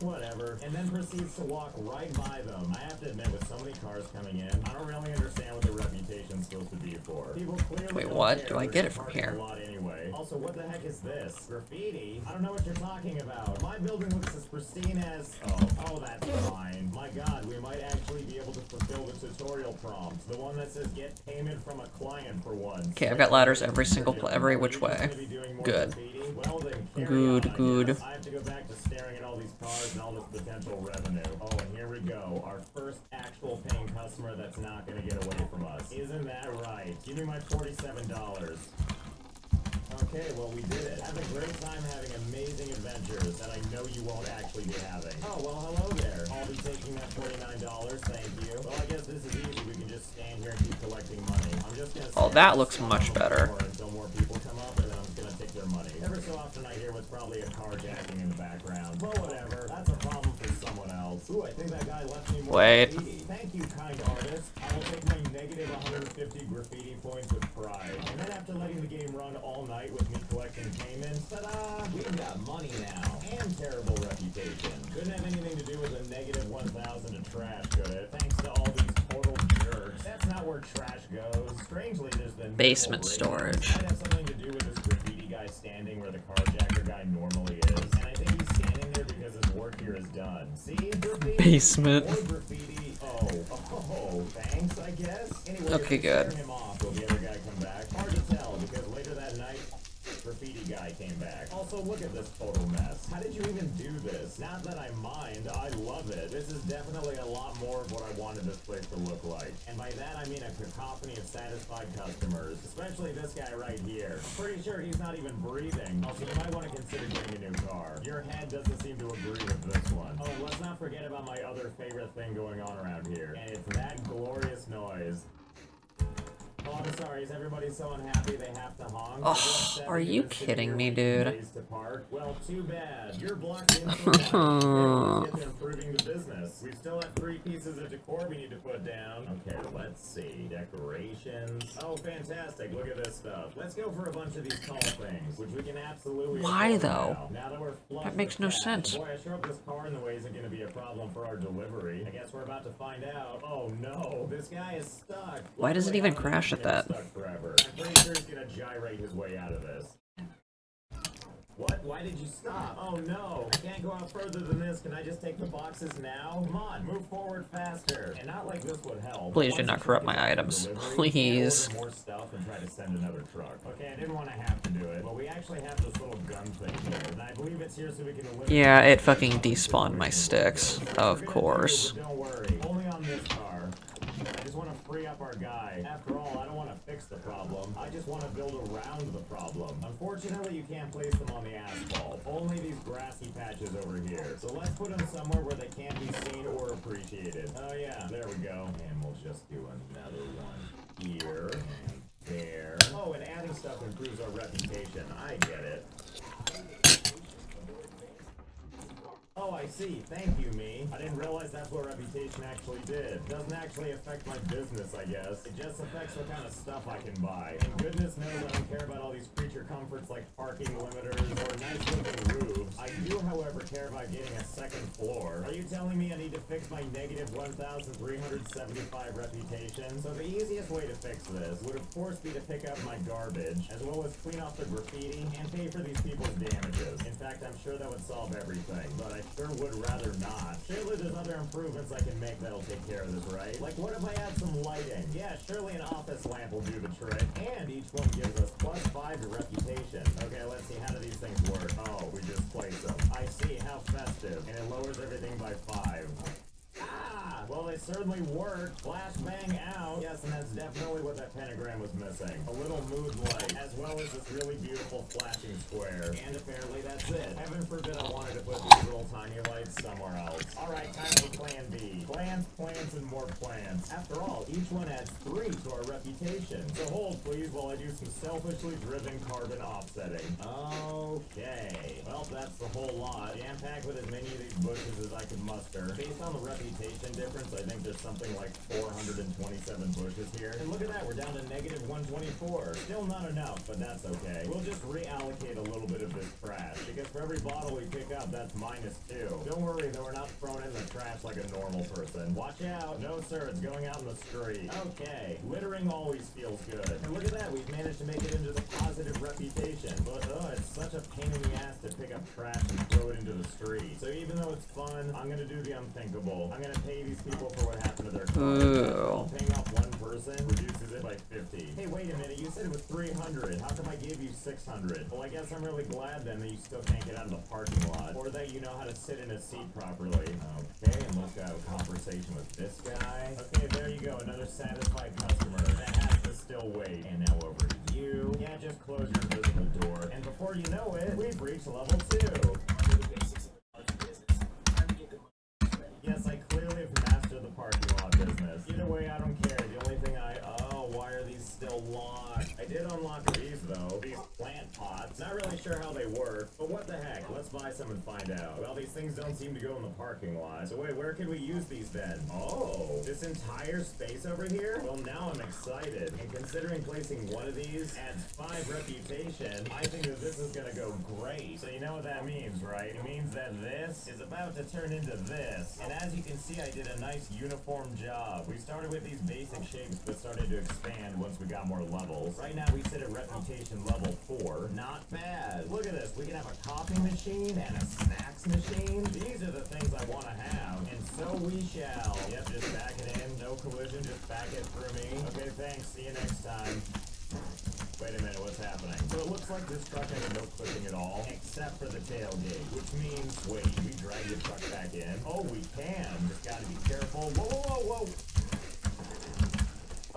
whatever. And then proceeds to walk right by them. I have to admit, with so many cars coming in, I don't really understand what their reputation's supposed to be for. People clearly Wait, don't what? care. Do I They're get just it from parking here? a lot anyway. Also, what the heck is this? Graffiti? I don't know what you're talking about. My building looks as pristine as... Oh, that's fine. My god, we might actually be able to fulfill the tutorial prompt. The one that says get payment from a client for once. Okay, I've got ladders every which way. Good. Well, then, Good, good. I have to go back to staring at all these cars and all this potential revenue. Oh, and here we go. Our first actual paying customer that's not going to get away from us. Isn't that right? Give me my $47. Okay, well, we did it. Have a great time having amazing adventures that I know you won't actually be having. Oh, well, hello there. I'll be taking that $49, thank you. Well, I guess this is easy. We can just stand here and keep collecting money. I'm just gonna Oh, that looks much better. until more people come up, and then I'm just gonna take their money. Every so often I hear what's probably a carjacking in the background. Well, whatever. That's a problem for someone else. Ooh, I think that guy left me more Wait. graffiti. Thank you, kind artist. I will take my negative 150 graffiti points with pride. And then after letting the game run all night with me collecting payments, ta-da! We've got money now. And terrible reputation. Couldn't have anything to do with a negative 1,000 to trash, could it? Thanks to all these total jerks. That's not where trash goes. Strangely, there's the Basement storage. Might have something to do with this graffiti guy standing where the carjacker guy normally is. And I think he's standing there because his work here is done. See? Graffiti? Basement. More graffiti. Oh, thanks, I guess. Anyway, Okay, if good. we turn him off, will the other guy come back? Hard to tell, because later that night, graffiti guy came back. Also, look at this total mess. How did you even do this? Not that I mind, I love it. This is definitely a lot more of what I wanted this place to look like. And by that, I mean a cacophony of satisfied customers, especially this guy right here. I'm pretty sure he's not even breathing. Also, you might want to consider getting a new car. Your head doesn't seem to agree with this one. Oh, and let's not forget about my other favorite thing going on around here, and it's that glorious noise. Oh, I'm sorry. Is everybody so unhappy they have to honk? Oh, are you kidding me, dude? Well, too bad. You're blocked in from that. Get to improving the business. We still have 3 pieces of decor we need to put down. Okay, let's see. Decorations. Oh, fantastic. Look at this stuff. Let's go for a bunch of these tall things, which we can absolutely Why, afford though? Now that we're flush That makes with no cash. sense. Boy, I sure hope this car in the way isn't going to be a problem for our delivery. I guess we're about to find out. Oh, no. This guy is stuck. Why does it even crash at that? Stuck forever. I'm pretty sure he's gonna gyrate his way out of this. What? Why did you stop? Oh no! I can't go out further than this. Can I just take the boxes now? Come on, move forward faster. And not like this would help. Please do not corrupt my items. Please. More stuff and try to send another truck. Okay, I didn't want to have to do it, but we actually have this little gun thing here, and I believe it's here so we can eliminate. Yeah, it fucking despawned my sticks. Of course. Don't worry. Only on this car. I just want to free up our guy. After all, I don't want to fix the problem. I just want to build around the problem. Unfortunately, you can't place them on the asphalt. Only these grassy patches over here. So let's put them somewhere where they can't be seen or appreciated. Oh yeah, there we go. And we'll just do another one here and there. Oh, and adding stuff improves our reputation. I get it. Oh, I see. Thank you, me. I didn't realize that's what reputation actually did. Doesn't actually affect my business, I guess. It just affects what kind of stuff I can buy. And goodness knows I don't care about all these creature comforts like parking limiters or nice-looking roofs. I do, however, care about getting a second floor. Are you telling me I need to fix my negative 1,375 reputation? So the easiest way to fix this would, of course, be to pick up my garbage, as well as clean off the graffiti and pay for these people's damages. In fact, I'm sure that would solve everything, but I sure would rather not. Surely there's other improvements I can make that'll take care of this, right? Like, what if I add some lighting? Yeah, surely an office lamp will do the trick. And each one gives us +5 to reputation. Okay, let's see, how do these things work? Oh, we just place them. I see, how festive. And it lowers everything by 5. Ah! Well, they certainly worked. Flashbang out. Yes, and that's definitely what that pentagram was missing. A little mood light, as well as this really beautiful flashing square. And apparently that's it. Heaven forbid I wanted to put these little tiny lights somewhere else. Alright, time for plan B. Plans, plans, and more plans. After all, each one adds 3 to our reputation. So hold, please, while I do some selfishly driven carbon offsetting. Okay. Well, that's the whole lot. Jam-packed with as many of these bushes as I could muster. Based on the reputation difference, I think there's something like 427 bushes here. And look at that, we're down to negative 124. Still not enough, but that's okay. We'll just reallocate a little bit of this trash, because for every bottle we pick up, that's -2. Don't worry, though, we're not throwing in the trash like a normal person. Watch out. No, sir, it's going out in the street. Okay. Littering always feels good. And look at that, we've managed to make it into the positive reputation. But, it's such a pain in the ass to pick up trash and throw it into the street. So even though it's fun, I'm gonna do the unthinkable. I'm gonna pay these people for what happened to their car. Paying off one person reduces it by 50. Hey, wait a minute, you said it was 300. How come I gave you 600? Well, I guess I'm really glad then that you still can't get out of the parking lot. Or that you know how to sit in a seat properly. Okay, and let's have a conversation with this guy. Okay, there you go, another satisfied customer. That has to still wait. And now over to you. Yeah, just close your invisible door. And before you know it, we've reached level 2. Yes, I clearly have mastered the parking lot business. Either way, I don't care. The only thing why are these still locked? I did unlock these, though. These plant pots. Not really sure how they work, but what the heck? Let's buy some and find out. Well, these things don't seem to go in the parking lot. So wait, where can we use these then? Oh, this entire space over here? Well, now I'm excited. And considering placing one of these adds 5 reputation, I think that this is gonna go great. So you know what that means, right? It means that this is about to turn into this. And as you can see, I did a nice uniform job. We started with these basic shapes, but started to expand once we got more levels. Right now we sit at reputation level 4. Not bad. Look at this. We can have a coffee machine and a snacks machine. These are the things I want to have. And so we shall. Yep, just back it in. No collision. Just back it through me. Okay, thanks. See you next time. Wait a minute, what's happening? So it looks like this truck has no clipping at all, except for the tailgate, which means, wait, we drag the truck back in? Oh, we can. Just gotta be careful. Whoa, whoa, whoa, whoa!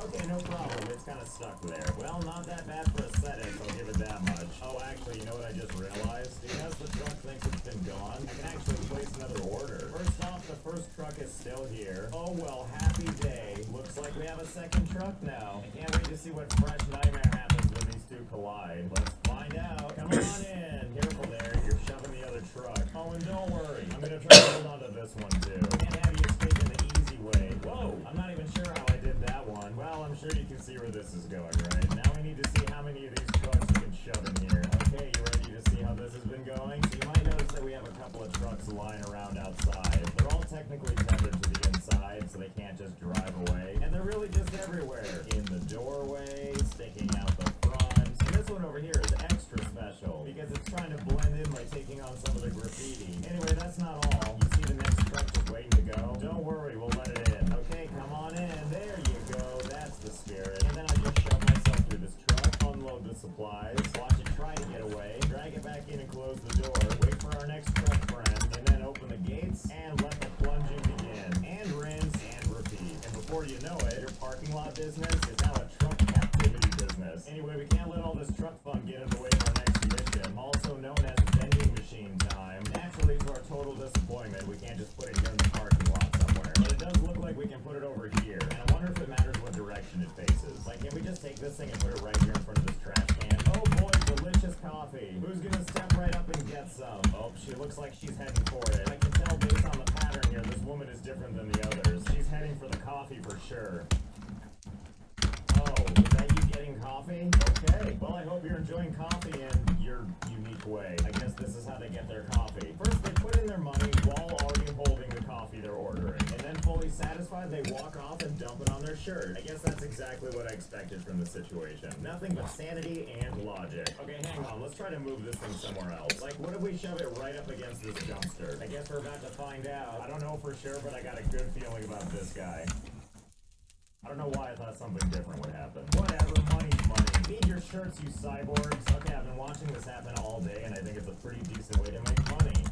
Okay, no problem. It's kind of stuck there. Well, not that bad for aesthetics, I'll give it that much. Oh, actually, you know what I just realized? Because the truck thinks it's been gone, I can actually place another order. First off, the first truck is still here. Oh, well, happy day. Looks like we have a second truck now. I can't wait to see what fresh nightmare happens when these two collide. Let's find out. Come on in. Careful there, you're shoving the other truck. Oh, and don't worry. I'm gonna try to hold on to this one, too. Can't have you escape in the easy way. Whoa, I'm not even sure how I did that one. Well, I'm sure you can see where this is going, right? Now we need to see how many of these trucks we can shove in here. Okay, you ready to see how this has been going? So you might notice that we have a couple of trucks lying around outside. They're all technically tethered to the inside, so they can't just drive away. And they're really just everywhere. In the doorway, sticking out the front. And this one over here is extra special, because it's trying to blend in by taking on some of the graffiti. Anyway, that's not all. You see the next truck just waiting to go? Don't worry, we'll let it in. Okay, come on in. There you go. That's the spirit. And then I just shove myself through this truck, unload the supplies, watch it try to get away, drag it back in and close the door, wait for our next truck friend, and then open the gates and let the plunging begin. And rinse and repeat. And before you know it, your parking lot business is now a truck captivity business. Anyway, we can't let all this truck fun get in the way of our next mission, also known as vending machine time. Naturally, to our total disappointment, we can't just put it here in the parking lot somewhere. But it does look like we can put it over here. And I wonder if it matters what direction it faces. Like, can we just take this thing and put it right here in front of this trash can? Oh boy, delicious coffee. Who's gonna step right up and get some? Oh, she looks like she's heading for it. I can tell based on the pattern here, this woman is different than the others. She's heading for the coffee for sure. Oh, is that you getting coffee? Okay. Well, I hope you're enjoying coffee in your unique way. I guess this is how they get their coffee. First, they put in their money while already holding the coffee they're ordering. And then fully satisfied, they walk off and dump it on their shirt. I guess that's exactly what I expected from the situation. Nothing but sanity and logic. Okay, hang on. Let's try to move this thing somewhere else. Like, what if we shove it right up against this dumpster? I guess we're about to find out. I don't know for sure, but I got a good feeling about this guy. I don't know why I thought something different would happen. Whatever, money's money. Feed your shirts, you cyborgs. Okay, I've been watching this happen all day, and I think it's a pretty decent way to make money.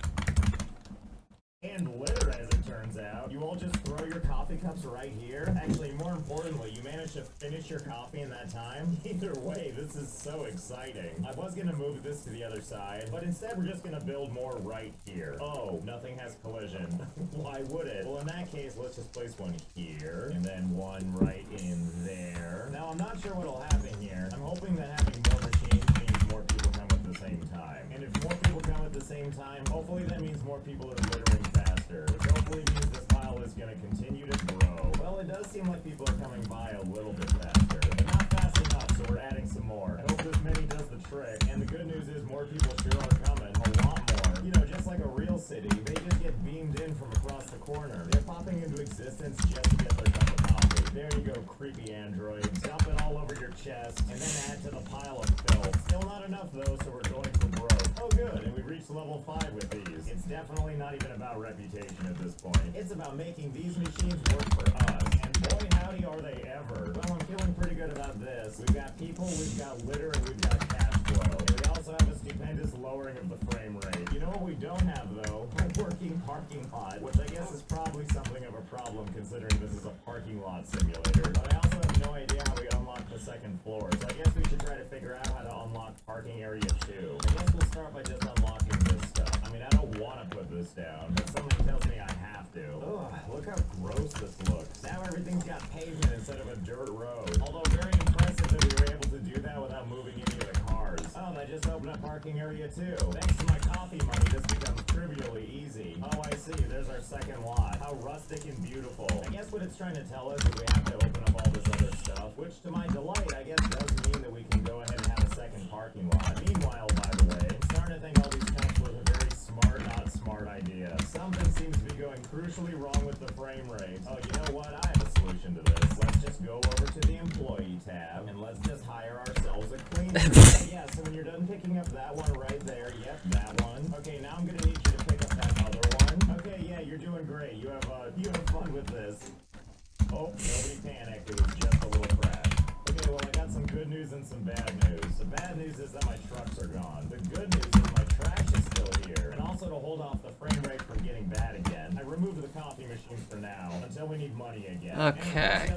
And litter, as it turns turns out. You all just throw your coffee cups right here? Actually, more importantly, you managed to finish your coffee in that time? Either way, this is so exciting. I was gonna move this to the other side, but instead we're just gonna build more right here. Oh, nothing has collision. Why would it? Well, in that case, let's just place one here, and then one right in there. Now, I'm not sure what'll happen here. I'm hoping that having more machines means more people come at the same time. And if more people come at the same time, hopefully that means more people are littering faster, which hopefully means this pile is gonna continue to grow. Well, it does seem like people are coming by a little bit faster, but not fast enough, so we're adding some more. I hope this mini does the trick, and the good news is more people sure are coming, a lot more. You know, just like a real city, they just get beamed in from across the corner. They're popping into existence just to get their cup of coffee. There you go, creepy android. Dump it all over your chest, and then add to the pile of filth. Still not enough though, so we're going for broke. Oh good, and we've reached level 5 with these. It's definitely not even about reputation at this point. It's about making these machines work for us, and boy howdy are they ever. Well, I'm feeling pretty good about this. We've got people, we've got litter, and we've got cash flow. And we also have a stupendous lowering of the frame rate. You know what we don't have though? A working parking lot, which I guess is probably something of a problem considering this is a parking lot simulator. But I also have no idea how we unlock the second floor, so I guess we should try to figure out how to unlock parking area 2. I guess we'll start by just unlocking this stuff. I mean, I don't want to put this down, but something tells me I have to. Ugh, look how gross this looks. Now everything's got pavement instead of a dirt road. Although very impressive that we were able to do that without moving any of the cars. Oh, that just opened up parking area 2. Thanks to my coffee money, this becomes trivially easy. Oh, I see. There's our second lot. How rustic and beautiful. I guess what it's trying to tell us is we have to open up all this other stuff, which to my delight, I guess does mean that we can go ahead and have a second parking lot. Meanwhile, by the way, I'm starting to think all these pumps was a very smart, not smart idea. Something seems to be going crucially wrong with the frame rate. Oh, you know what? I have a solution to this. Let's just go over to the employee tab, and let's just hire ourselves a cleaner. Yeah, so when you're done picking up that one right there, yep, that one. Okay, now I'm gonna need you to pick up that other one. Okay, yeah, you're doing great. You have fun with this. Oh, nobody panicked. It was just a little crash. Okay, well, I got some good news and some bad news. The bad news is that my trucks are gone. The good news is my trash is still here. And also to hold off the frame rate from getting bad again, I removed the coffee machines for now, until we need money again. Okay.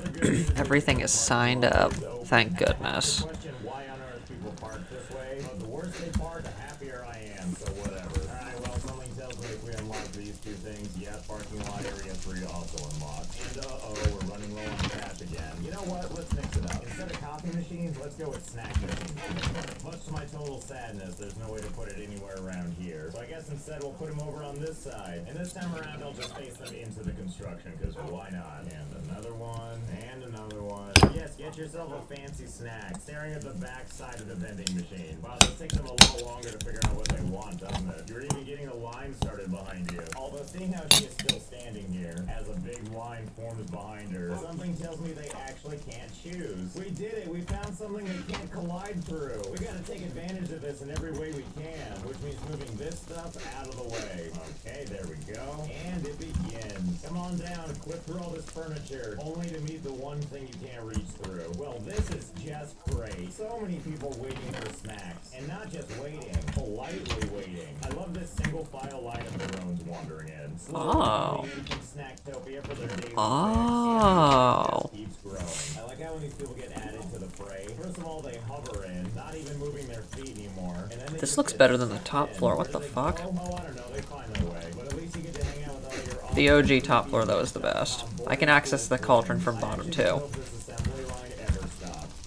Everything is signed up. Thank goodness. Question why on earth people park this way, but the worse they park, the happier I am, so whatever. Alright, well, something tells me if we unlock these two things, yeah, parking lot area 3 also unlocked. And uh-oh, we're running low on cash again. You know what? Let's mix it up. Instead of coffee machines, let's go with snack machines. Much to my total sadness, there's no way to put it anywhere around here. So I guess instead we'll put them over on this side. And this time around, I'll just face them into the construction, because why not? And another one, and another one. Yes, get yourself a fancy snack. Staring at the back side of the vending machine. Wow, this takes them a little longer to figure out what they want, doesn't it? You're even getting a line started behind you. Although seeing how she is still standing here, as a big line forms behind her, something tells me they actually can't choose. We did it! We found something they can't collide through. We gotta take advantage of this in every way we can, which means moving this stuff out of the way. Okay, there we go. And it begins. Come on down, clip through all this furniture, only to meet the one thing you can't reach through. Well, this is just great. So many people waiting for snacks. And not just waiting, politely waiting. I love this single file line of the drones wandering in. Oh. Snacktopia for their daily Oh. snacks. It just keeps growing. I like how when these people get added to the fray, first of all, they hover in, not even moving their feet anymore. And then they This just looks get better than the sucked top in. floor. What Where the do they fuck? go? Oh, I don't know. They find their way. But at least you get to hang out with all your The OG top floor, though, is the best. I can access the cauldron from bottom, too.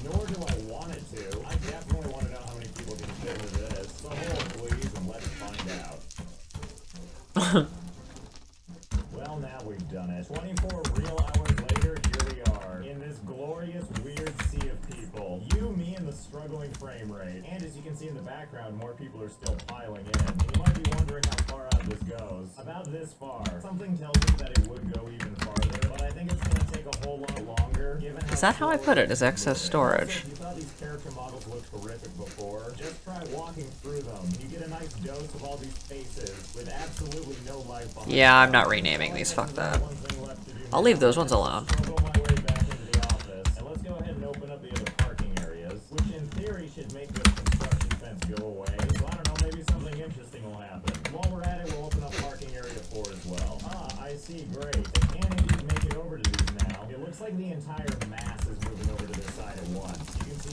Nor do I want it to. I definitely want to know how many people can fit into this. So hold, please, and let's find out. Well, now we've done it. 24 real hours later, here we are. In this glorious, weird sea of people. You, me, and the struggling frame rate. And as you can see in the background, more people are still piling in. And you might be wondering how far out this goes. About this far. Something tells me that it would go even farther, but I think it's going to take a whole lot longer, given Is that how I put it? As excess storage? If you thought these character models looked horrific before, just try walking through them. You get a nice dose of all these faces with absolutely no life behind them. Yeah, I'm not renaming these. Fuck that. I'll leave those ones alone. Struggle my way back into the office, and let's go ahead and open up the other parking areas, which in theory should make this construction fence go away. So I don't know, maybe something interesting will happen. While we're at it, we'll open up parking area 4 as well. Ah, I see, great.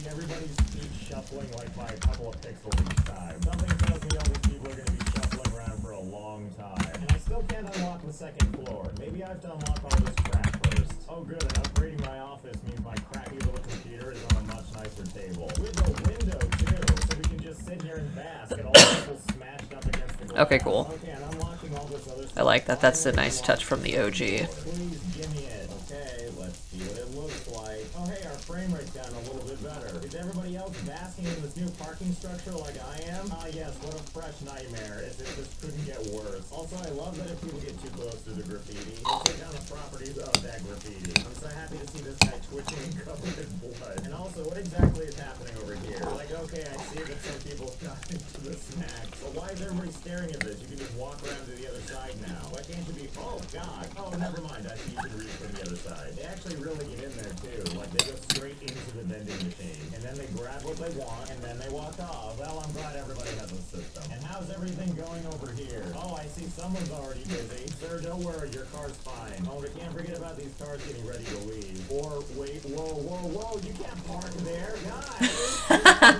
see everybody's feet shuffling like by a couple of pixels each time. Something tells me all these people are going to be shuffling around for a long time. And I still can't unlock the second floor. Maybe I have to unlock all this crap first. Oh good, and upgrading my office means my crappy little computer is on a much nicer table. With a window too, so we can just sit here and bask at all the people smashed up against the glass. Okay, cool. Okay, and unlocking all this other stuff. I like that. That's a nice touch from the OG. Please give me it. Okay, let's see what it looks like. Oh hey, our frame rate's down a little bit better. Is everybody else basking in this new parking structure like I am? Ah yes, what a fresh nightmare, as if this couldn't get worse. Also, I love that if people get too close to the graffiti, they take down the properties of that graffiti. I'm so happy to see this guy twitching and covered in blood. And also, what exactly is happening over here? Like, okay, I see that some people got into the snacks, but why is everybody staring at this? You can just walk around to the other side now. Why can't you be, oh god, oh never mind, I see you can read from the other side. They actually really get in there too, like they go straight into the vending machine, and then they grab what they want, and then they walk off. Well, I'm glad everybody has a system. And how's everything going over here? Oh, I see someone's already busy. Sir, don't worry, your car's fine. Oh, we can't forget about these cars getting ready to leave. Or, wait, whoa, whoa, whoa, you can't park there. Guys,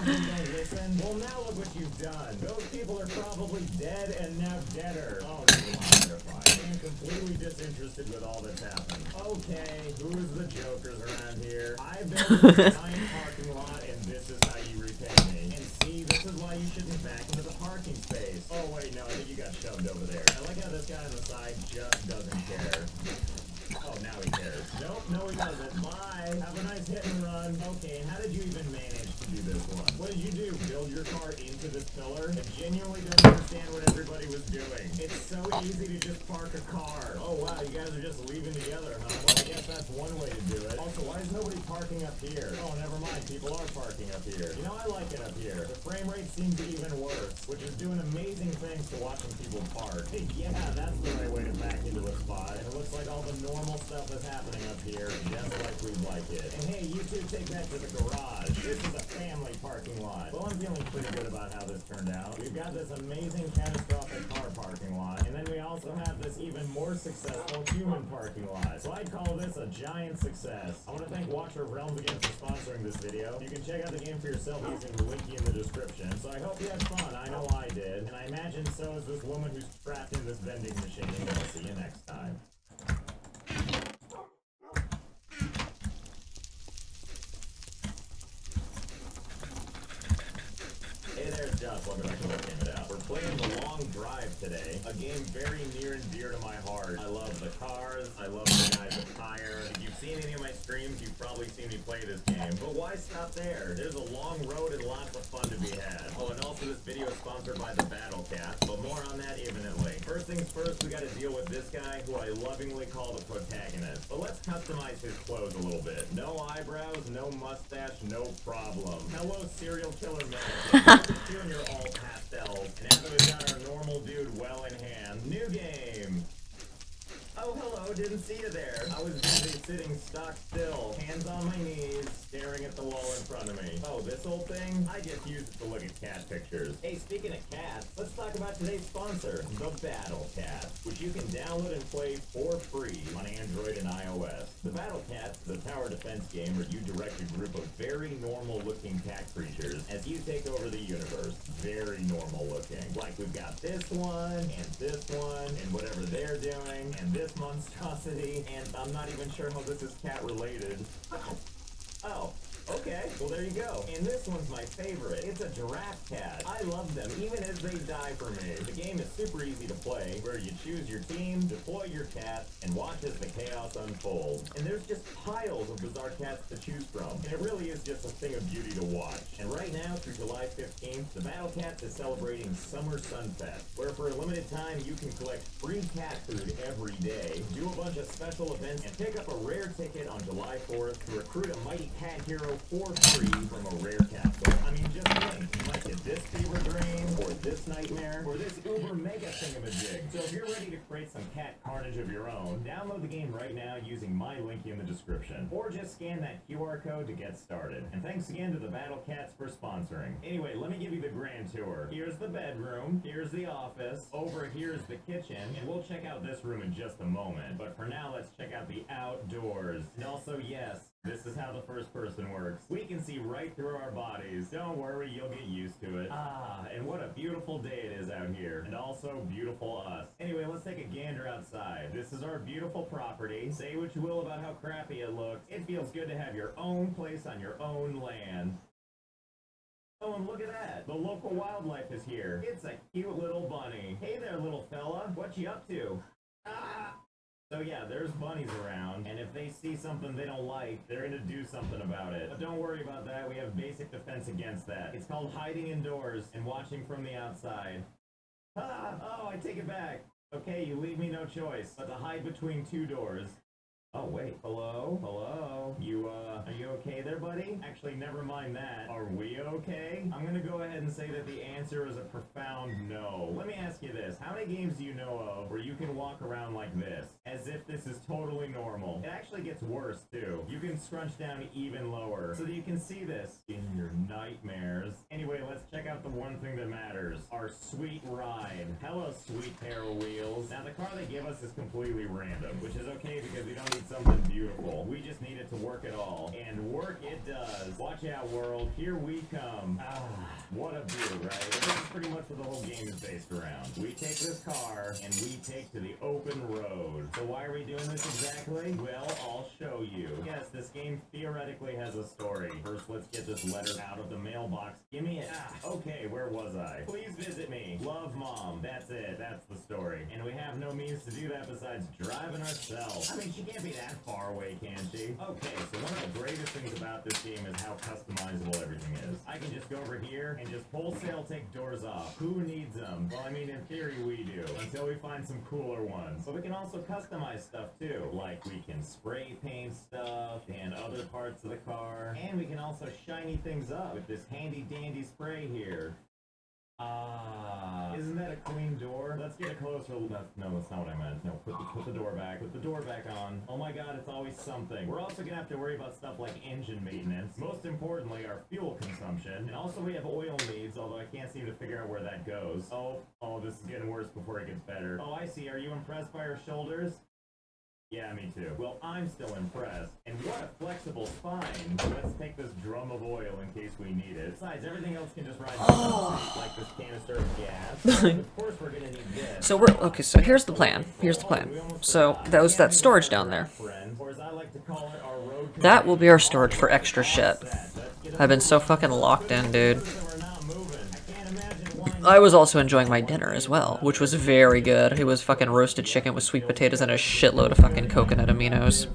you don't listen. Well, now look what you've done. Those people are probably dead and now deader. Oh, never mind, they're fine. I'm completely disinterested with all that's happened. Okay, who's the jokers around here? I've been in a giant parking lot, and this is how you repay me. And see, this is why you shouldn't back into the parking space. Oh, wait, no, I think you got shoved over there. I like how this guy on the side just doesn't care. Oh, now he cares. Nope, no he doesn't. Bye. Have a nice hit and run. Okay, how did you even manage to do this one? What did you do? Build your car into this pillar? I genuinely don't understand what everybody was doing. It's so easy to just park a car. Oh wow, you guys are just leaving together, huh? Well, I guess that's one way to do it. Also, why is nobody parking up here? Oh, never mind. People are parking up here. You know, I like it up here. The frame rate seems even worse, which is doing amazing things to watching people park. Hey, yeah, that's the right way to back into a spot. And it looks like all the normal stuff is happening up here, just like we'd like it. And hey, you two take that to the garage. This is a family parking lot. Well, I'm feeling pretty good about how this turned out. We've got this amazing catastrophic car parking lot, and then we also have this even more successful human parking lot. So I'd call this a giant success. I want to thank Watcher of Realms again for sponsoring this video. You can check out the game for yourself using the link in the description. So I hope you had fun. I know I did. And I imagine so is this woman who's trapped in this vending machine. I'll see you next time. Hey there, it's Josh. Welcome back to What Game It Out. We're playing The Long Drive today, a game very near and dear to my heart. I love the cars, I love the guy's attire. If you've seen any of my streams, you've probably seen me play this game. But why stop there? There's a long road and lots of fun to be had. Oh, and also this video is sponsored by the Battle Cat, but more on that imminently. First things first, we gotta deal with this guy, who I lovingly call the protagonist. But let's customize his clothes a little bit. No eyebrows, no mustache, no problem. Hello, serial killer mannequin. You and your all pastels. And now that we've got our normal dude well in hand, new game. Oh, hello, didn't see you there. I was busy sitting stock still, hands on my knees, staring at the wall in front of me. Oh, this old thing? I just used it to look at cat pictures. Hey, speaking of cats, let's talk about today's sponsor, the Battle Cat, which you can download and play for free on Android and iOS. The Battle Cat is a tower defense game where you direct a group of very normal-looking cat creatures as you take over the universe. Very normal-looking. Like we've got this one, and whatever they're doing, and this monstrosity, and I'm not even sure how this is cat related. Oh, okay, well there you go. And this one's my favorite. It's a giraffe cat. I love them, even as they die for me. The game is super easy to play, where you choose your team, deploy your cat, and watch as the chaos unfolds. And there's just piles of bizarre cats to choose from, and it really is just a thing of beauty to watch. And right now, through July 15th, the Battle Cats is celebrating Summer Sunfest, where for a limited time, you can collect free cat food every day, do a bunch of special events, and pick up a rare ticket on July 4th to recruit a mighty cat hero for free from a rare capsule. I mean, just think, you might get this fever dream, or this nightmare, or this uber mega thingamajig. So if you're ready to create some cat carnage of your own, download the game right now using my link in the description, or just scan that QR code to get started. And thanks again to the Battle Cats for sponsoring. Anyway, let me give you the grand tour. Here's the bedroom, here's the office, over here's the kitchen, and we'll check out this room in just a moment. But for now, let's check out the outdoors. And also, yes, This is how the first person works. We can see right through our bodies. Don't worry, you'll get used to it. Ah, and what a beautiful day it is out here. And also beautiful us. Anyway, let's take a gander outside. This is our beautiful property. Say what you will about how crappy it looks. It feels good to have your own place on your own land. Oh, and look at that. The local wildlife is here. It's a cute little bunny. Hey there, little fella. What you up to? Ah! So yeah, there's bunnies around, and if they see something they don't like, they're gonna do something about it. But don't worry about that, we have basic defense against that. It's called hiding indoors and watching from the outside. Ah! Oh, I take it back. Okay, you leave me no choice but to hide between two doors. Oh, wait. Hello? Hello? Are you okay there, buddy? Actually, never mind that. Are we okay? I'm gonna go ahead and say that the answer is a profound no. Let me ask you this. How many games do you know of where you can walk around like this, as if this is totally normal? It actually gets worse, too. You can scrunch down even lower, so that you can see this in your nightmares. Anyway, let's check out the one thing that matters. Our sweet ride. Hello, sweet pair of wheels. Now, the car they give us is completely random, which is okay because we don't need something beautiful. We just need it to work at all. And work it does. Watch out, world. Here we come. Ah, what a view, right? This is pretty much what the whole game is based around. We take this car, and we take to the open road. So why are we doing this exactly? Well, I'll show you. Yes, this game theoretically has a story. First, let's get this letter out of the mailbox. Give me it. Ah, okay, where was I? Please visit me. Love, Mom. That's it. That's the story. And we have no means to do that besides driving ourselves. I mean, she can't be that far away, can she? Okay, so one of the greatest things about this game is how customizable everything is. I can just go over here and just wholesale take doors off. Who needs them? Well, I mean, in theory, we do. Until we find some cooler ones. But we can also customize stuff, too. Like, we can spray paint stuff and other parts of the car. And we can also shiny things up with this handy-dandy spray here. Ah, isn't that a clean door? Let's get a closer look. No, that's not what I meant. No, put the door back. Put the door back on. Oh my god, it's always something. We're also gonna have to worry about stuff like engine maintenance. Most importantly, our fuel consumption. And also we have oil needs, although I can't seem to figure out where that goes. Oh, this is getting worse before it gets better. Oh, I see. Are you impressed by our shoulders? Yeah, me too. Well, I'm still impressed. And what a flexible spine. Let's take this drum of oil in case we need it. Besides, everything else can just ride like this canister of gas. Of course we're gonna need this. So so here's the plan. So that was that storage down there. That will be our storage for extra shit. I've been so fucking locked in, dude. I was also enjoying my dinner as well, which was very good. It was fucking roasted chicken with sweet potatoes and a shitload of fucking coconut aminos.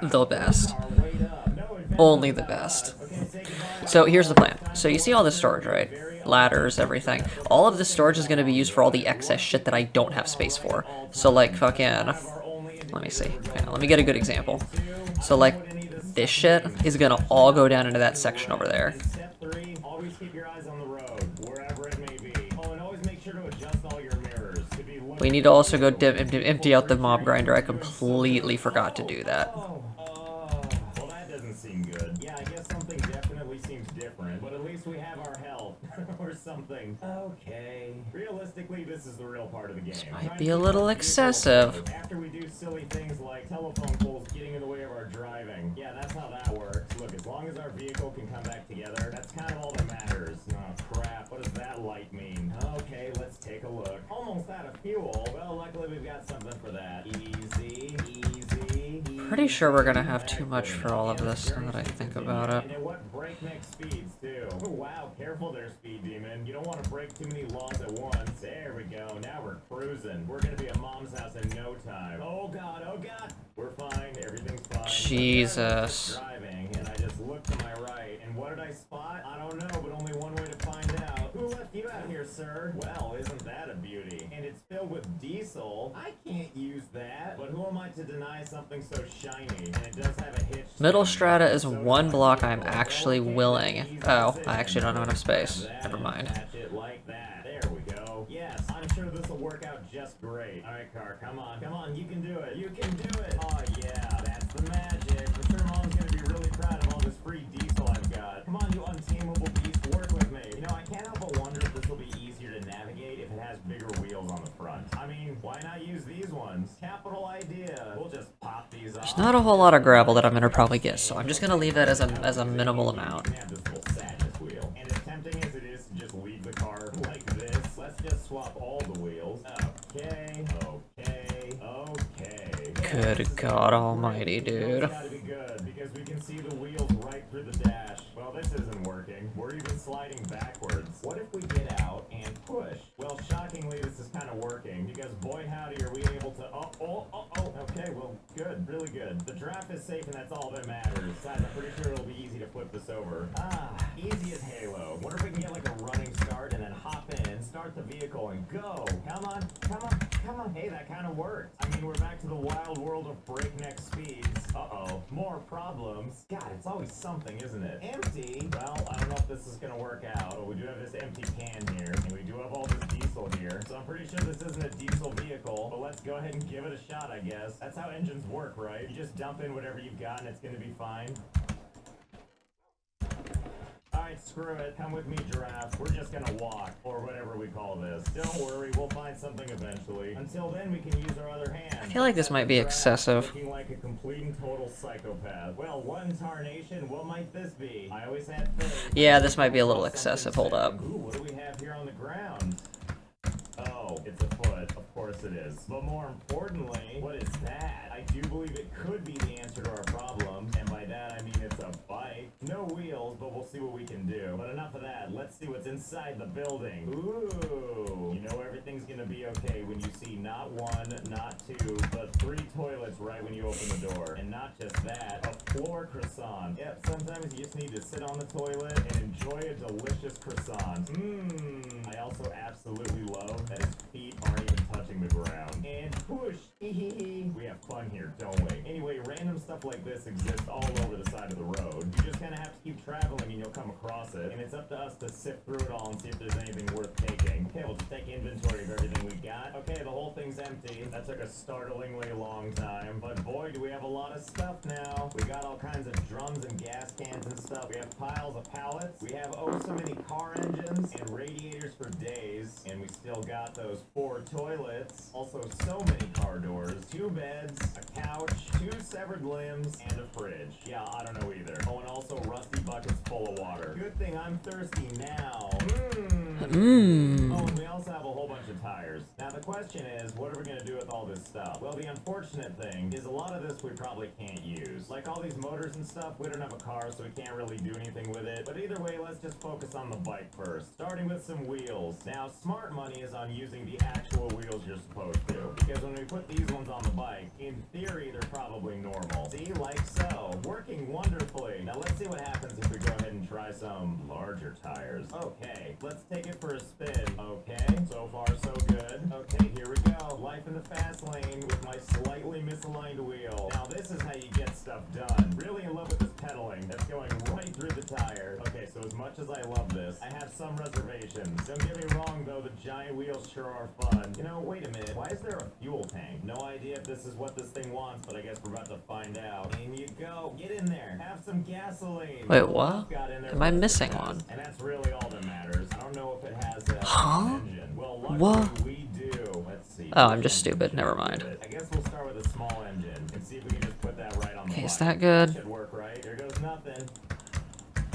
The best. Only the best. So here's the plan. So you see all this storage, right? Ladders, everything. All of this storage is going to be used for all the excess shit that I don't have space for. So like fucking... Let me see. Okay, let me get a good example. So like this shit is going to all go down into that section over there. Always keep your eyes on the road, wherever it may be. Oh, and always make sure to adjust all your mirrors. We need to also go empty out the mob grinder. I completely forgot to do that. Well, that doesn't seem good. Yeah, I guess something definitely seems different, but at least we have our health. Or something. Okay. Realistically, this is the real part of the game. Might be a little excessive. After we do silly things like telephone poles getting in the way of our driving. Yeah, that's how that works. Look, as long as our vehicle can come back together, that's kind of all that matters. Oh, crap. What does that light mean? Okay, let's take a look. Almost out of fuel. Well, luckily we've got something for that. Easy, easy. Pretty sure we're gonna have too much for all of this, now that I think about it. And what breakneck speeds, too. Oh, wow, careful there, Speed Demon. You don't want to break too many laws at once. There we go. Now we're cruising. We're gonna be at Mom's house in no time. Oh, God, oh, God. We're fine. Everything's fine. Jesus. Driving, and I just looked to my right, and what did I spot? I don't know, but only one way to find out. Who left you out here, sir? Well, isn't that a beauty? And it's filled with diesel. I can't use that. But who am I to deny something so shiny? And it does have a hitch. Middle strata is one block I'm actually willing. Oh, I actually don't have enough space. Never mind. Like that. There we go. Yes, I'm sure this will work out just great. All right, car, come on. Come on, you can do it. You can do it. Oh, yeah, that's the magic. I'm sure Mom's going to be really proud of all this free diesel I've got. Come on, you untamable beast, work with me. You know, I can't help but wonder if this will be easier to navigate if it has bigger wheels on the front. I mean, why not use these ones? Capital idea. We'll just pop these off. There's Not a whole lot of gravel that I'm gonna probably get, so I'm just gonna leave that as a minimal amount. Have this little sadness wheel. And as tempting as it is to just leave the car like this, let's just swap all the wheels. Okay. Good God Almighty, dude. It's gotta be good because we can see the wheels right through the dash. Well, this isn't working. We're even sliding backwards. What if we get out and push? Well, shockingly, this is kind of working because boy howdy, are we able to? Okay, well, good, really good. The draft is safe, and that's all that matters. Besides, I'm pretty sure it'll be easy to flip this over. Easy as Halo. Wonder if we can get like a running start and then hop in, start the vehicle, and go. Come on. Hey, that kind of worked. I mean, we're back to the wild world of breakneck speeds. More problems. God, it's always something, isn't it? Empty. Well, I don't know if this is gonna work out, but we do have this empty can here, and we do have all this diesel here. So I'm pretty sure this isn't a diesel vehicle, but let's go ahead and give it a shot, I guess. That's how engines work, right? You just dump in whatever you've got and it's gonna be fine. Alright, screw it. Come with me, Giraffe. We're just gonna walk, or whatever we call this. Don't worry, we'll find something eventually. Until then, we can use our other hand. I feel like this might be excessive. Looking like a complete and total psychopath. Well, what tarnation? What might this be? I always had faith. Yeah, this might be a little excessive. Hold up. Ooh, what do we have here on the ground? Oh, it's a foot. Of course it is. But more importantly, what is that? I do believe it could be the answer to our problem, and by that I mean it's a bike. No wheels, but we'll see what we can do. But enough of that. Let's see what's inside the building. Ooh. You know everything's gonna be okay when you see not one, not two, but 3 toilets right when you open the door. And not just that, a floor croissant. Yep, sometimes you just need to sit on the toilet and enjoy a delicious croissant. I also absolutely love that his feet aren't even touching the ground. And push. We have fun here, don't we? Anyway, random stuff like this exists all over the side of the road. You just kind of have to keep traveling and you'll come across it. And it's up to us to sift through it all and see if there's anything worth taking. Okay, we'll just take inventory of everything we got. Okay, the whole thing's empty. That took a startlingly long time. But boy, do we have a lot of stuff now. We got all kinds of drums and gas cans and stuff. We have piles of pallets. We have so many car engines and radiators for days. And we still got those 4 toilets. Also so many car doors, 2 beds, a couch, 2 severed limbs, and a fridge. Yeah, I don't know either. Oh, and also rusty buckets full of water. Good thing I'm thirsty now. Oh, and we also have a whole bunch of tires. Now the question is, what are we gonna do with all this stuff? Well, the unfortunate thing is a lot of this we probably can't use. Like all these motors and stuff, we don't have a car, so we can't really do anything with it. But either way, let's just focus on the bike first, starting with some wheels. Now, smart money is on using the actual wheels you're supposed to, because when we put these ones on the bike, in theory, they're probably normal. See, like so, working wonderfully. Now let's see what happens if we go ahead and try some larger tires. Okay, let's take it for a spin. Okay, so far so good. Okay, here we go. Life in the fast lane with my slightly misaligned wheel. Now this is how you get stuff done. Really in love with this pedaling. That's going right through the tire. Okay, so as much as I love this, I have some reservations. Don't get me wrong though, the giant wheels sure are fun. You know, wait a minute. Why is there a fuel tank? No idea if this is what this thing wants, but I guess we're about to find out. In you go. Get in there. Have some gasoline. Wait, what? Am I missing one? And that's really all that matters. I don't know if it has a engine. Well, What? we do. Let's see. Oh, I'm just stupid. Never mind. I guess we'll start with a small engine and see if we can just put that right on the Okay, is bike. that good? Should work, right? Here goes nothing.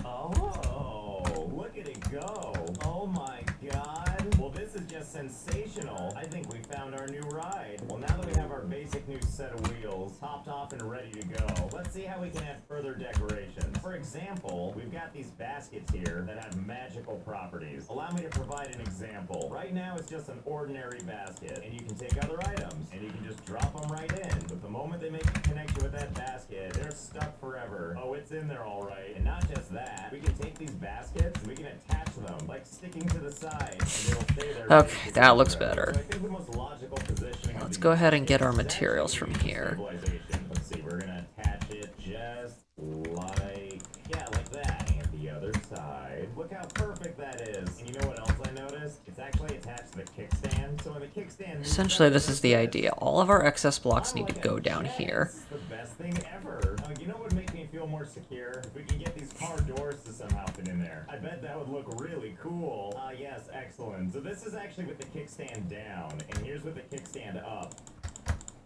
Oh, look at it go. Oh my god. Well, this is just sensational. I think we found our new ride. Well, now that we have our basic new set of wheels topped off and ready to go, let's see how we can add further decorations. For example, we've got these baskets here that have magical properties. Allow me to provide an example. Right now, it's just an ordinary basket, and you can take other items, and you can just drop them right in. But the moment they make a connection with that basket, they're stuck forever. Oh, it's in there all right. And not just that, we can take these baskets and we can attach them, like sticking to the side, and they'll stay there. Okay, that looks better. So I think the most logical positioning. Let's go ahead and get our materials from here. Let's see, we're gonna attach it just like, yeah, like that. And the other side. Look how perfect that is. And you know what else I noticed? It's actually attached to the kickstand. So when the kickstand moves Essentially, up, this is the idea. All of our excess blocks need to go down here. it's the best thing ever. You know what would make me feel more secure? If we can get these car doors to somehow fit in there. I bet that would look really cool. Yes, excellent. So this is actually with the kickstand down, and here's with the kickstand up.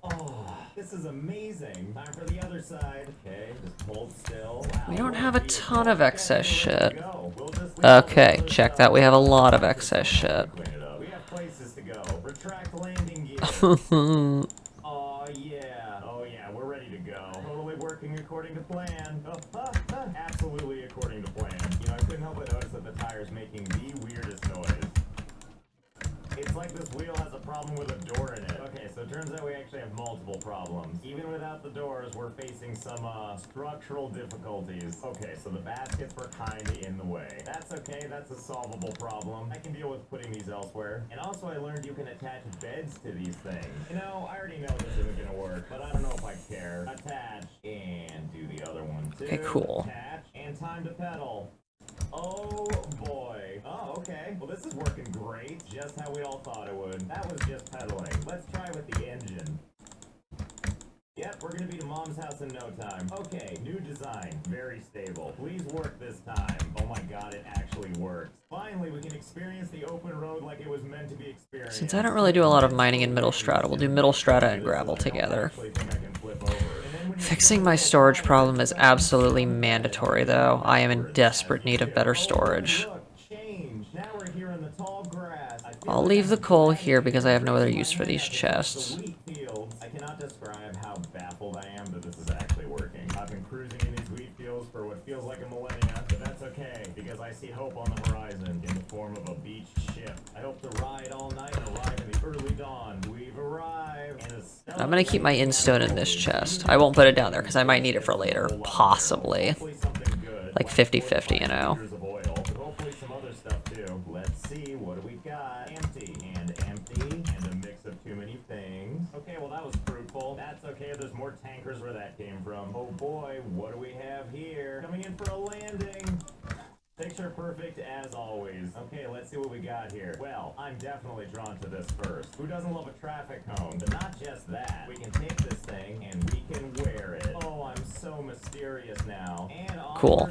Oh, this is amazing. Time for the other side. Okay, just hold still. Wow, We don't what have a vehicle. ton of Okay, excess we're ready to shit. go. We'll just leave all Okay, the other check stuff that. We have a out. lot of excess shit. Clean it up. We have places to go. Retract landing gear. Oh yeah. Oh yeah, we're ready to go. Totally working according to plan. Absolutely according to plan. You know, I couldn't help but notice that the tire's making the weirdest noise. It's like this wheel has a problem with a door in it. Okay, so it turns out we actually have multiple problems. Even without the doors, we're facing some structural difficulties. Okay, so the baskets were kinda in the way. That's okay, that's a solvable problem. I can deal with putting these elsewhere. And also I learned you can attach beds to these things. You know, I already know this isn't gonna work, but I don't know if I care. Attach, and do the other one too. Okay, cool. Attach, and time to pedal. Oh boy. Oh, okay. Well, this is working great. Just how we all thought it would. That was just pedaling. Let's try with the engine. Yep, we're gonna be to Mom's house in no time. Okay, new design. Very stable. Please work this time. Oh my god, it actually works. Finally, we can experience the open road like it was meant to be experienced. Since I don't really do a lot of mining in middle strata, we'll do middle strata and gravel together. Fixing my storage problem is absolutely mandatory, though. I am in desperate need of better storage. I'll leave the coal here because I have no other use for these chests. I cannot describe how baffled I am that this is actually working. I've been cruising in these wheat fields for what feels like a millennia, but that's okay, because I see hope on the horizon in the form of a beached ship. I hope to ride all night and arrive in the early dawn. We've arrived. I'm gonna keep my instone in this chest. I won't put it down there because I might need it for later, possibly. Like 50-50, you know. Hopefully some other stuff too. Let's see, what do we got? Empty and empty and a mix of too many things. Okay, well that was fruitful. That's okay, there's more tankers where that came from. Oh boy, what do we have here? Coming in for a landing. Picture perfect as always. Okay, let's see what we got here. Well, I'm definitely drawn to this first. Who doesn't love a traffic cone? But not just that. We can take this thing and we can wear it. Oh, I'm so mysterious now. And Cool.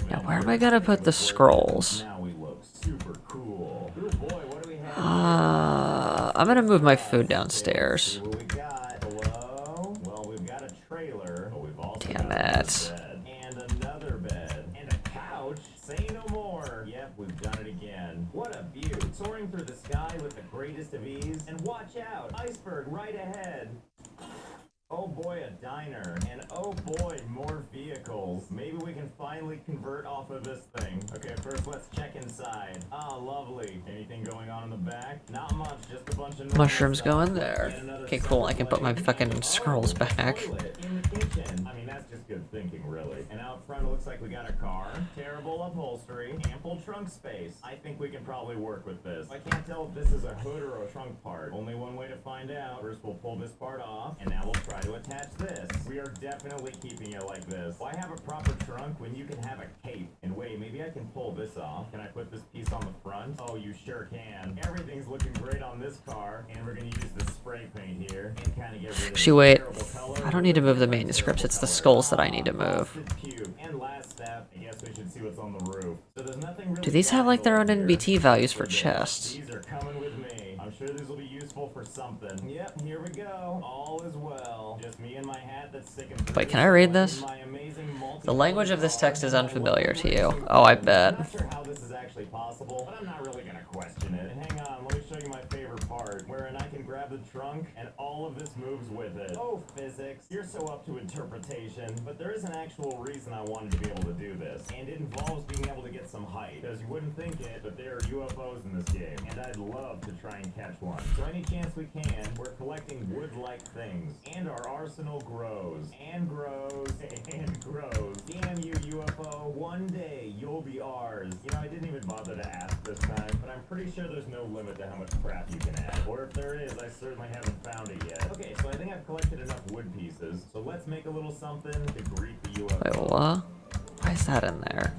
Now where am I gonna put the scrolls? Now we look super cool. Oh boy, what do we have? I'm gonna move my food downstairs. What we got? Hello? Well, we've got a trailer, but we've also Damn got it. another bed and another bed and a couch. Say no more. Yep, we've done it again. What a view. Soaring through the sky with the greatest of ease. And watch out, iceberg right ahead. Oh boy, a diner. And oh boy, more vehicles. Maybe we can finally convert off of this thing. Okay, first let's check inside. Ah, lovely. Anything going on in the back? Not much, just a bunch of Mushrooms stuff. go in there. Okay, cool. I can put my fucking scrolls back. Toilet in the kitchen. I mean, that's just good thinking, really. And out front, it looks like we got a car. Terrible upholstery. Ample trunk space. I think we can probably work with this. I can't tell if this is a hood or a trunk part. Only one way to find out. First, we'll pull this part off, and now we'll try to attach this. We are definitely keeping it like this. Why have a proper trunk when you can have a cape? And wait, maybe I can pull this off. Can I put this piece on the front? Oh, you sure can. Everything's looking great on this car, and we're gonna use the spray paint here and kind of get rid of Actually, wait. I don't need to move the manuscripts. It's the skulls that I need to move. And last step, I guess we should see what's on the roof. So there's nothing really. Do these have like their own NBT values for chests? These are coming with me. I'm sure these will be useful for something. Yep, here we go. All is well. Just me and my hat that's sick and Wait, can I read this? The language of this text is unfamiliar to you. Oh, I bet. I'm not sure how this is actually possible, but I'm not really gonna question it. And hang on, let me show you my favorite part, wherein I can grab the trunk and all of this moves with it. Oh, physics, you're so up to interpretation, but there is an actual reason I wanted to be able to do this, and it involves being able to get some height, because you wouldn't think it, but there are UFOs in this game, and I'd love to try and catch one. So any chance we can, we're collecting wood-like things, and our arsenal grows, and grows, and grows. Damn you, UFO, one day you'll be ours. You know, I didn't even bother to ask this time, but I'm pretty sure there's no limit to how much crap you can add. Or if there is, I certainly haven't found it yet. Okay, so I think I've collected enough wood pieces, so let's make a little something to greet the UFO. Wait, what? Why is that in there?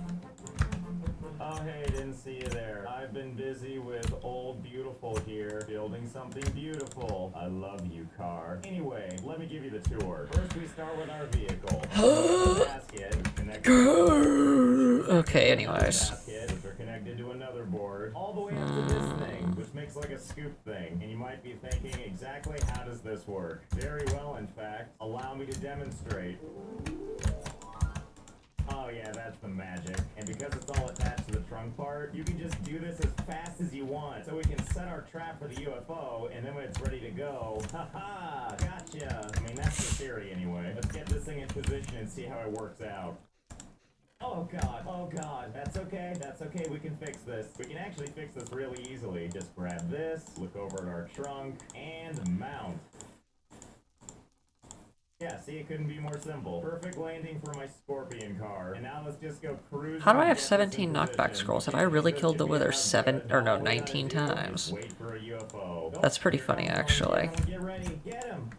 Oh, hey, didn't see you there. I've been busy with Old Beautiful here, building something beautiful. I love you, car. Anyway, let me give you the tour. First, we start with our vehicle. Basket is connected. Okay, anyways. Basket, which are connected to another board. All the way up to this thing, which mix like a scoop thing, and you might be thinking, exactly how does this work? Very well, in fact. Allow me to demonstrate. Oh yeah, that's the magic. And because it's all attached to the trunk part, you can just do this as fast as you want. So we can set our trap for the UFO, and then when it's ready to go, haha, gotcha. I mean, that's the theory anyway. Let's get this thing in position and see how it works out. Oh god, that's okay, we can fix this. We can actually fix this really easily. Just grab this, look over at our trunk, and mount. Yeah, see, it couldn't be more simple. Perfect landing for my Scorpion car. And now let's just go cruising. How do I have 17 knockback scrolls? Have I really killed the Wither 19 times? Wait for a UFO. That's pretty funny, actually. Get ready, get him!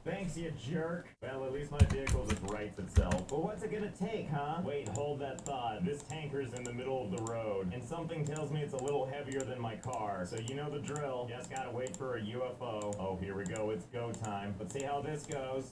Thanks, you jerk. Well, at least my vehicle just rights itself. But what's it gonna take, huh? Wait, hold that thought. This tanker's in the middle of the road, and something tells me it's a little heavier than my car. So you know the drill. Just gotta wait for a UFO. Oh, here we go. It's go time. Let's see how this goes.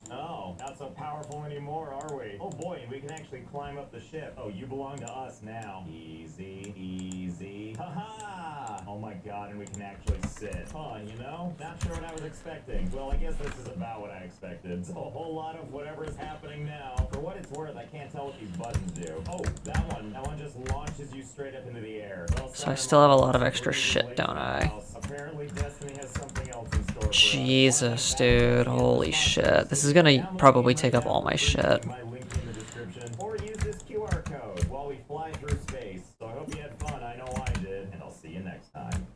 Oh, not so powerful anymore, are we? Oh boy, and we can actually climb up the ship. Oh, you belong to us now. Easy, easy. Haha! Oh my god, and we can actually sit. Huh, you know? Not sure what I was expecting. Well, I guess this is about what I expected. So a whole lot of whatever is happening now. For what it's worth, I can't tell what these buttons do. Oh, that one just launches you straight up into the air. Well, So I still have a lot of extra shit, don't I? Apparently, Destiny has something else in store for us. Jesus, dude. Holy shit. This is gonna probably take up all my shit. My link in the description, or use this QR code while we fly through space. So I hope you had fun. I know I did, and I'll see you next time.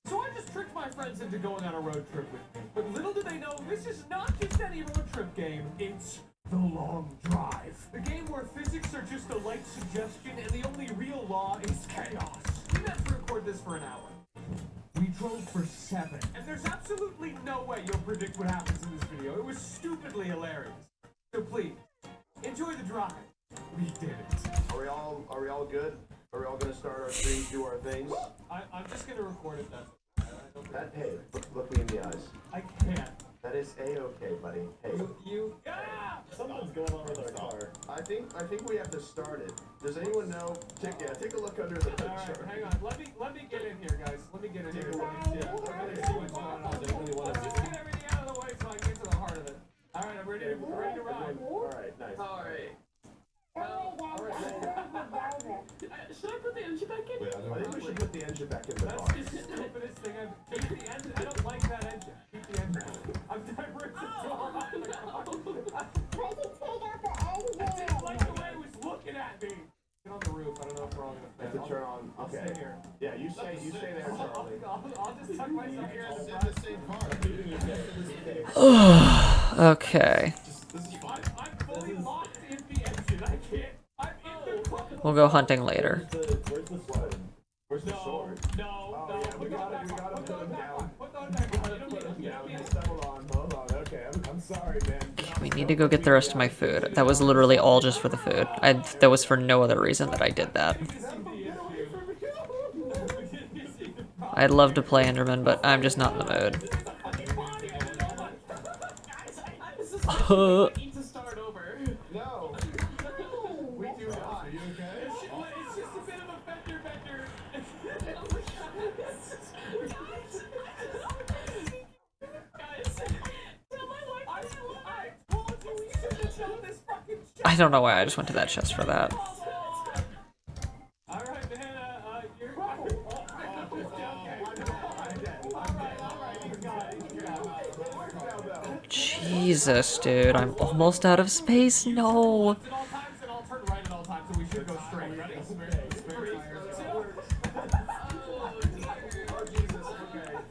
So I just tricked my friends into going on a road trip with me. But little do they know, this is not just any road trip game. It's The Long Drive. The game where physics are just a light suggestion and the only real law is chaos. We meant to record this for an hour. We drove for 7. And there's absolutely no way you'll predict what happens in this video. It was stupidly hilarious. So please, enjoy the drive. We did it. Are we all good? Are we all gonna start our streams, do our things? I'm just gonna record it then. Hey, look me in the eyes. I can't. That is A-okay, buddy. Hey. Yeah! Something's going on with our car. I think we have to start it. Does anyone know? Take a look under the hood. Alright, hang on. Let me get in here, guys. Let me get in here. I really see what's going on. Just get everything out of the way so I can get to the heart of it. Alright, I'm ready to ride. Alright, nice. Alright. Should I put the engine back in? I think we should put the engine back in the car. That's the stupidest thing I've... Keep the engine. I don't like that engine. Keep the engine. I'm diverting the door on the car. I didn't like the way it was looking at me. Get on the roof. I don't know if we're all gonna fit. Have to turn on. I'll Okay. stay here. Yeah, you stay there, Charlie. I'll just tuck myself here in the front. Okay. I'm fully locked in the engine. I can't. I'm in the car. We'll go hunting later. Where's the sword? Where's the sword? No. Yeah, we gotta put him down. Put that back on. You don't Put him need down. to Just settle on. Hold on. Okay, I'm sorry, man. We need to go get the rest of my food. That was literally all just for the food. That was for no other reason that I did that. I'd love to play Enderman, but I'm just not in the mood. need to start over. No. We do not. Are you okay? It's just a bit of a bender. Guys, tell my wife I told you we should have shown this fucking shit. I don't know why I just went to that chest for that. Alright, man, you're... Jesus, dude, I'm almost out of space. No. At all times, and I'll turn right at all times, so we should go straight. Ready?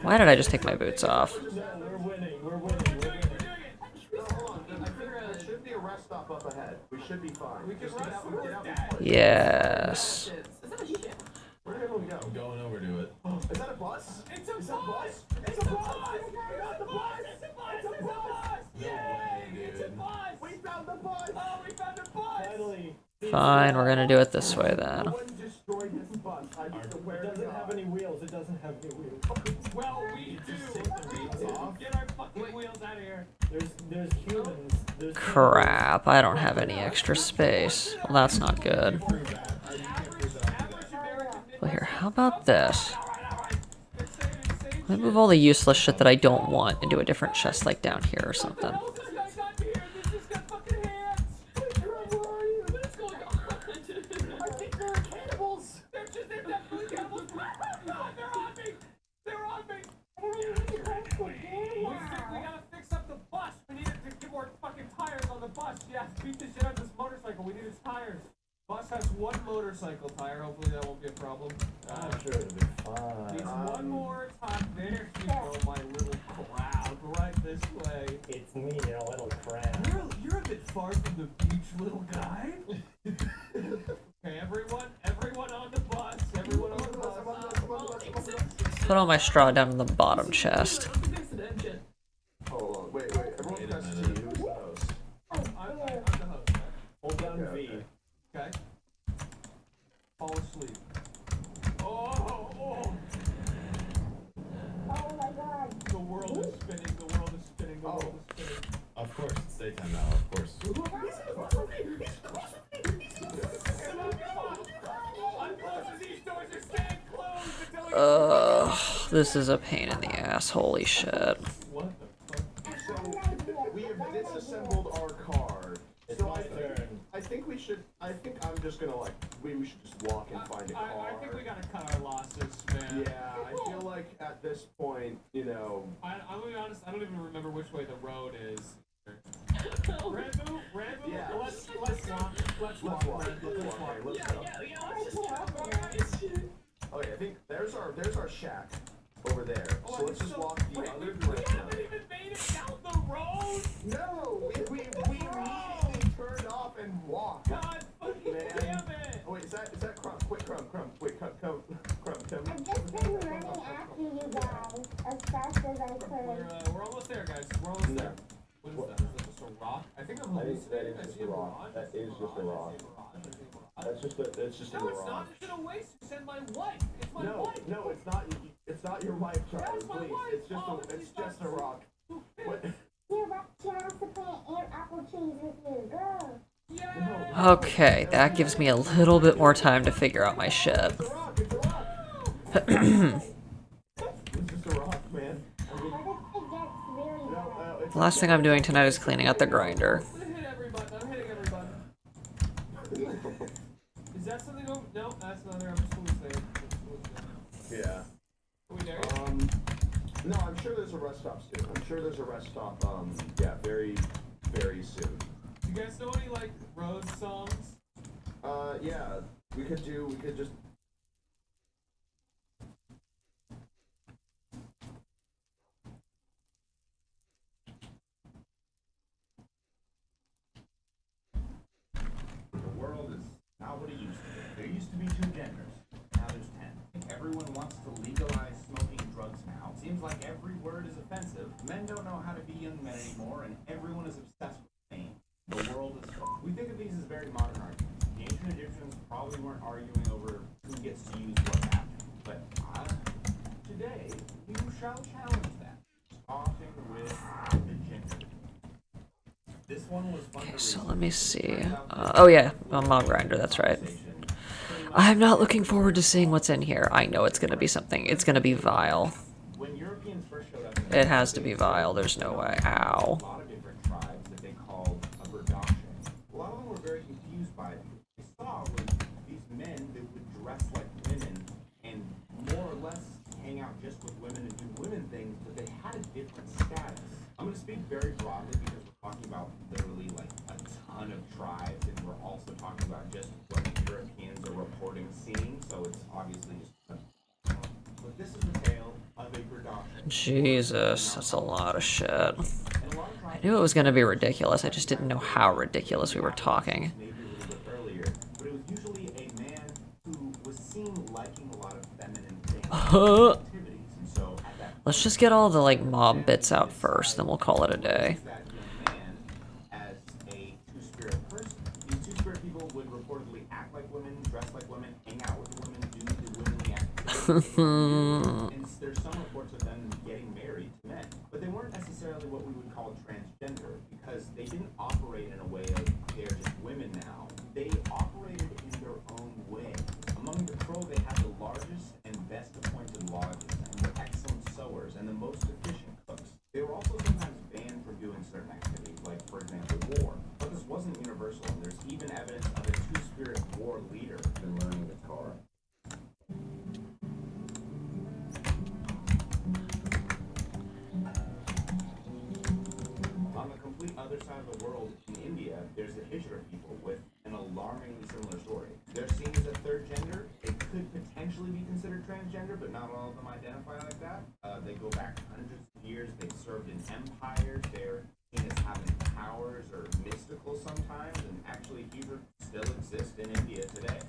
Why did I just take my boots off? We're winning. Hold on. I think there should be a rest stop up ahead. We should be fine. We can rest. Yes. Where did we go? I'm going over to it. Is that a bus? It's a bus! It's a bus! We got the bus! It's a bus! Yay! It's a bus! We found the bus! Oh, we found a bus! Finally. Fine, we're gonna do it this way then. No one destroyed this bus. I just It swear to doesn't have God. any wheels. It doesn't have any wheels. Well, we do. Just take the wheels off. Get our fucking wheels out of here. There's humans. There's Crap, I don't have any extra space. Well, that's not good. Well, here, how about this? Let me move all the useless shit that I don't want into a different chest, like down here or something. Beat the shit out of this motorcycle. We need its tires. Bus has one motorcycle tire. Hopefully that won't be a problem. I'm sure it'll be fine. Needs one more time. There you go, my little crowd. Right this way. It's me, you little crab. You're a bit far from the beach, little guy. Okay, everyone on the bus. Everyone on the bus. Put all my straw down in the bottom chest. Hold on, wait, everyone press T. Who's the host? I'm the host. Right? Hold down V. Okay. Fall asleep. Oh! Oh my god. The world is spinning. The world is spinning. The world is spinning. Of course, it's daytime now. Of course. This is a pain in the ass. Holy shit. What the fuck? So we have disassembled our car. It's So my turn. I think we should. I think I'm just gonna like. We should just walk and find a car. I think we gotta cut our losses, man. Yeah, I feel like at this point, you know. I'm gonna be honest. I don't even remember which way the road is. Rambo, Yeah. let's walk. Let's walk. Okay, let's go. Okay, I think there's our shack over there. Oh, So let's just walk the wait, other we direction. haven't even made it down the road. No, we immediately turned off and walked. God fucking Man. damn it. Oh wait, is that Crumb? Wait, Crumb. Wait, Crumb. I've just been running after you guys as fast as I could. We're almost there, guys. We're almost there. What is that? Is that just a rock? I think I'm hallucinating. that is just a rock. That is just a rock. That's just a No, it's mirage. not. It's an oasis. And my wife. It's my No, wife. no, it's not. It's not your wife, Charlie. That's my Please, wife. it's just Oh, it's she's just a not- rock. What? Here, she wants to plant and apple trees with you. Go. Yeah. Okay, that gives me a little bit more time to figure out my shit. It's a rock. It's a rock. It's just a rock, man. I mean, What if it gets really bad? no, it's The last thing I'm doing tonight is cleaning out the grinder. I'm gonna hit everybody. I'm hitting everybody. Is that something? No, that's not there. I'm just gonna say it. Yeah. Are we there? No, I'm sure there's a rest stop soon. I'm sure there's a rest stop. Yeah, very, very soon. Do you guys know any like road songs? Yeah, we could just. The world is not what it used to be. There used to be 2 genders. Now there's 10. Everyone wants to legalize smoking drugs now. Seems like every word is offensive. Men don't know how to be young men anymore, and everyone is obsessed with fame. The world is. We think of these as very modern arguments. The ancient Egyptians probably weren't arguing over who gets to use what happened. But today, you shall challenge that. Starting with the gender. This one was fun to So read. let me see. Oh yeah, a mob grinder, that's right. I'm not looking forward to seeing what's in here. I know it's gonna be something. It's gonna be vile. When Europeans first showed up, It has to be vile, there's no way. Ow. a lot of different tribes that they called a Berdashe. A lot of them were very confused by it. What they saw was these men that would dress like women and more or less hang out just with women and do women things, but they had a different status. I'm going to speak very broadly because we're talking about literally like a ton of tribes, and we're also talking about just what Europeans are reporting seeing, so it's obviously just. But this is the tale of a Berdashe. Jesus, that's a lot of shit. I knew it was gonna be ridiculous, I just didn't know how ridiculous we were talking. Maybe a little bit earlier, but it was usually a man who was seen liking a lot of feminine things, activities, and so at that Let's just get all the like mob bits out first, then we'll call it a day. that young man as a two-spirit person. These two-spirit people would reportedly act like women, dress like women, hang out with women, do and there's some reports of them getting married to men, but they weren't necessarily what we would call transgender because they didn't operate in a way of they're just women now. They operated in their own way. Among the Crow, they had the largest and best appointed lodges and were excellent sowers and the most efficient cooks. They were also sometimes banned from doing certain activities, like, for example, war. But this wasn't universal, and there's even evidence of a two-spirit war leader in learning the Torah. On the complete other side of the world, in India, there's the Hijra people with an alarmingly similar story. They're seen as a third gender. They could potentially be considered transgender, but not all of them identify like that. They go back hundreds of years. They've served in empires. They're seen as having powers or mystical sometimes, and actually Hijra still exist in India today.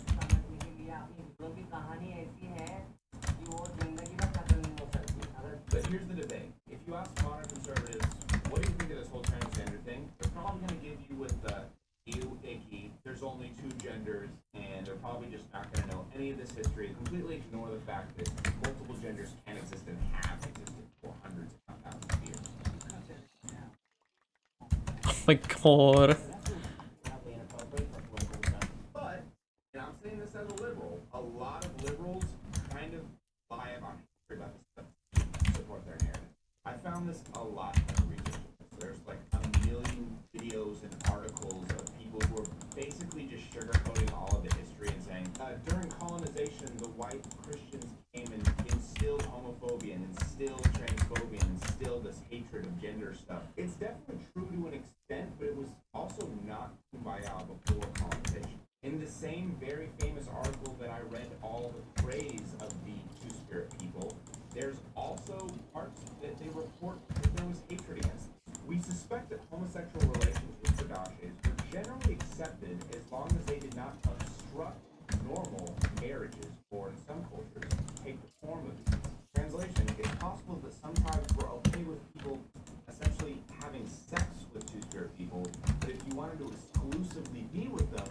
But here's the debate. If you ask modern conservatives, what do you think of this whole transgender thing? They're probably going to give you with the ew, icky, there's only two genders, and they're probably just not going to know any of this history, completely ignore the fact that multiple genders can exist and have existed for hundreds, if not thousands of years. Oh my god. But, and I'm saying this as a liberal, a lot of liberals kind of lie about history about this stuff to support their narrative. I found this a lot of research. There's like a million videos and articles of people who are basically just sugarcoating all of the history and saying, during colonization, the white Christians came and instilled homophobia and instilled transphobia and instilled this hatred of gender stuff. It's definitely true to an extent, but it was also not kumbaya before colonization. In the same very famous article that I read all the praise of the Two-Spirit people, there's also parts that they report that there was hatred against them. We suspect that homosexual relations with Kodashes were generally accepted as long as they did not obstruct normal marriages, or in some cultures, take the form of these. Translation, it's possible that some tribes were okay with people essentially having sex with Two-Spirit people, but if you wanted to exclusively be with them,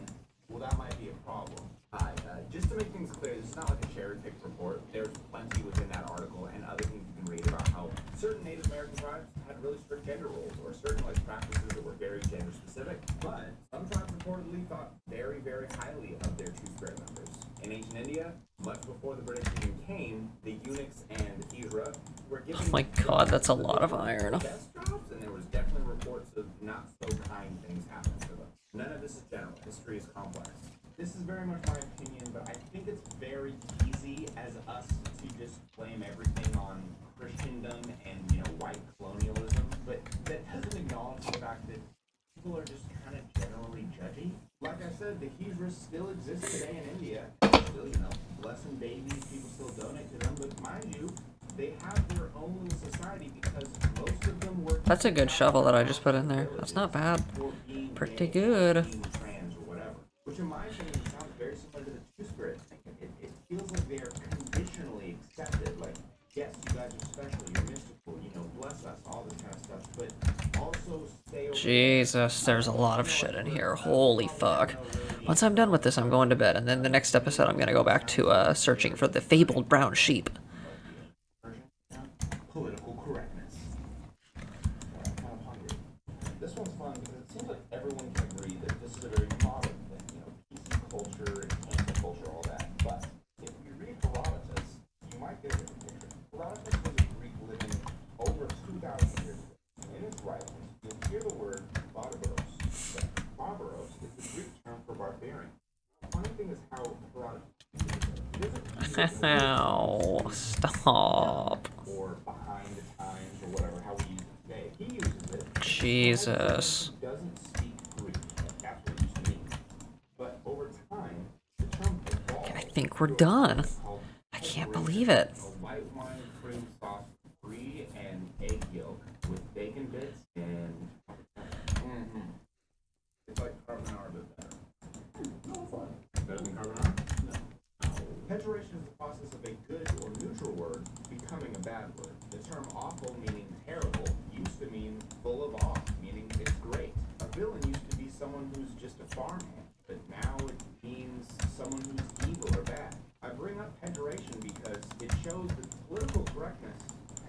well, that might be a problem. Hi, just to make things clear, this is not like a cherry-picked report. There's plenty within that article and other things you can read about how certain Native American tribes had really strict gender roles or certain practices that were very gender-specific. But some tribes reportedly thought very, very highly of their Two-Spirit members. In ancient India, much before the British even came, the eunuchs and Hijra were given... Oh my god, that's a lot of iron. ...best jobs, and there was definitely reports of not-so-kind things happening to them. None of this is general. History is complex. This is very much my opinion, but I think it's very easy as us to just blame everything on Christendom and, white colonialism, but that doesn't acknowledge the fact that people are just kind of generally judgy. Like I said, the Hijras still exist today in India. Still, blessing babies, people still donate to them, but mind you, they have their own little society because most of them work... That's a good shovel that I just put in there. That's not bad. Pretty good. Which in my opinion sounds very similar to the Two-Spirit thing. It feels like they're conditionally accepted. Like, yes, you guys are special, you're mystical, bless us, all this kind of stuff. But also stay over Jesus, there's a lot of shit in here. Holy fuck. Once I'm done with this, I'm going to bed, and then the next episode I'm gonna go back to searching for the fabled brown sheep. Political correctness. I'm kind of hungry. This one's fun because it seems like everyone can agree that this is a very modern thing, PC culture and cancel culture, all that. But if we read Herodotus, you might get a different picture. Herodotus was a Greek living over 2,000 years ago. In his writings, you'll hear the word barbaros. Barbaros is the Greek term for barbarian. The funny thing is how Herodotus Ow, stop. or behind the times or whatever, how we use it today. He uses it. Jesus. He doesn't speak Greek. That's what it used to mean. But over time, the term evolved. I think we're done. I can't believe it. A white wine cream sauce, brie and egg yolk with bacon bits and it's like carbonara but better. Fun. Better than carbonara? No. Pejoration is the process of a good or neutral word becoming a bad word. The term awful, meaning terrible, used to mean full of awe, meaning it's great. A villain used to be someone who's just a farmhand, but now it means someone who's evil or bad. I bring up pejoration because shows that political correctness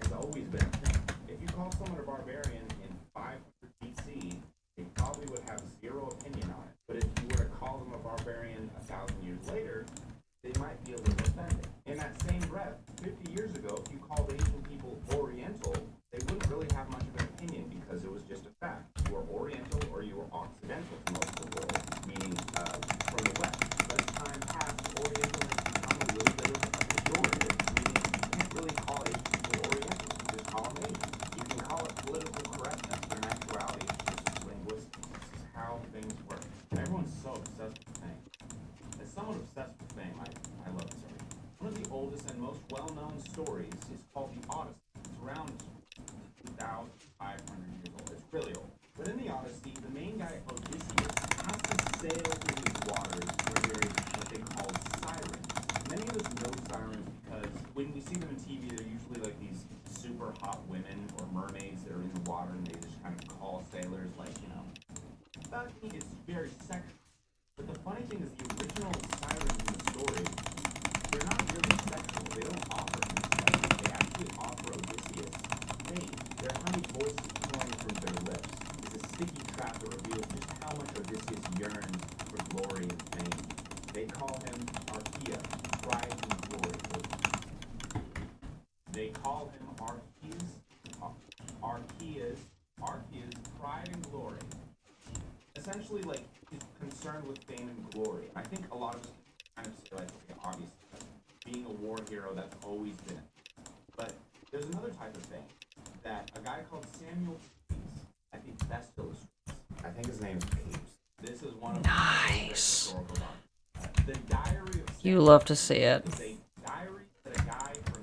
has always been a thing. If you call someone a barbarian in 500 BC, they probably would have zero opinion on it. But if you were to call them a barbarian 1,000 years later, they might be a little offended. In that same breath, 50 years ago, if you called Asian people Oriental, they wouldn't really have much of an opinion because it was just a fact. You were Oriental or you were Occidental to most of the world, meaning from the West. But as time passed, Oriental has become a little bit of a pejorative, meaning you can't really call Asian people Oriental. You just call them Asian. You can call it political correctness, but in actuality, it's just linguistics. This is how things work. And everyone's so obsessed with fame. As someone obsessed with fame, I love this story. One of the oldest and most well-known stories is called the Odyssey. It's around 2,500 years old. It's really old. But in the Odyssey, the main guy, Odysseus, has to sail through these waters where there is what they call sirens. Many of us know sirens because when we see them in TV, they're usually like these super hot women or mermaids that are in the water and they just kind of call sailors like, you know. That is very sexual. But the funny thing is the original sirens in the story, they're not really sexual. They don't offer him sex. They actually offer Odysseus fame. Their honey voices pouring from their lips is a sticky trap that reveals just how much Odysseus yearns for glory and fame. They call him Archaea, pride and glory. They call him Archaea's pride and glory. Essentially, like, he's concerned with fame and glory. I think a lot of us kind of say, like, okay, obviously, being a war hero, that's always been it. But there's another type of thing that a guy called Samuel Pepys, I think best illustrates. I think his name's Pepys. This is one of Nice. the Diary of You love to see it. is a diary that a guy from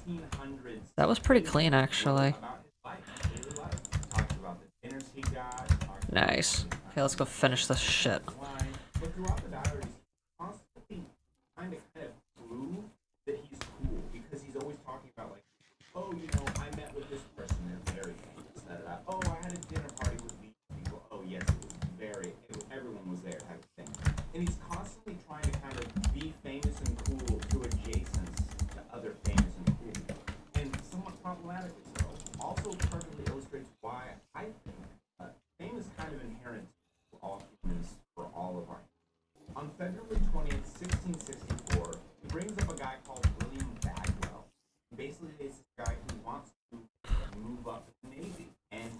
1600s That was pretty clean, actually. about his life, his daily life. He talks about the dinners he got. Nice. Okay, let's go finish this shit. But throughout the diaries, he constantly kind of prove that he's cool because he's always talking about like, oh, you know, I met with this person, they're very famous. Oh, I had a dinner party with these people. Oh, yes, everyone was there, type of thing. And he's constantly trying to kind of be famous and cool to adjacent to other famous and cool people. And somewhat problematically so, also perfectly illustrates why I think fame is kind of inherent to all humans for all of our. On February 20th, 1664, he brings up a guy called William Bagwell. Basically, it's this guy who wants to move up in the Navy. And,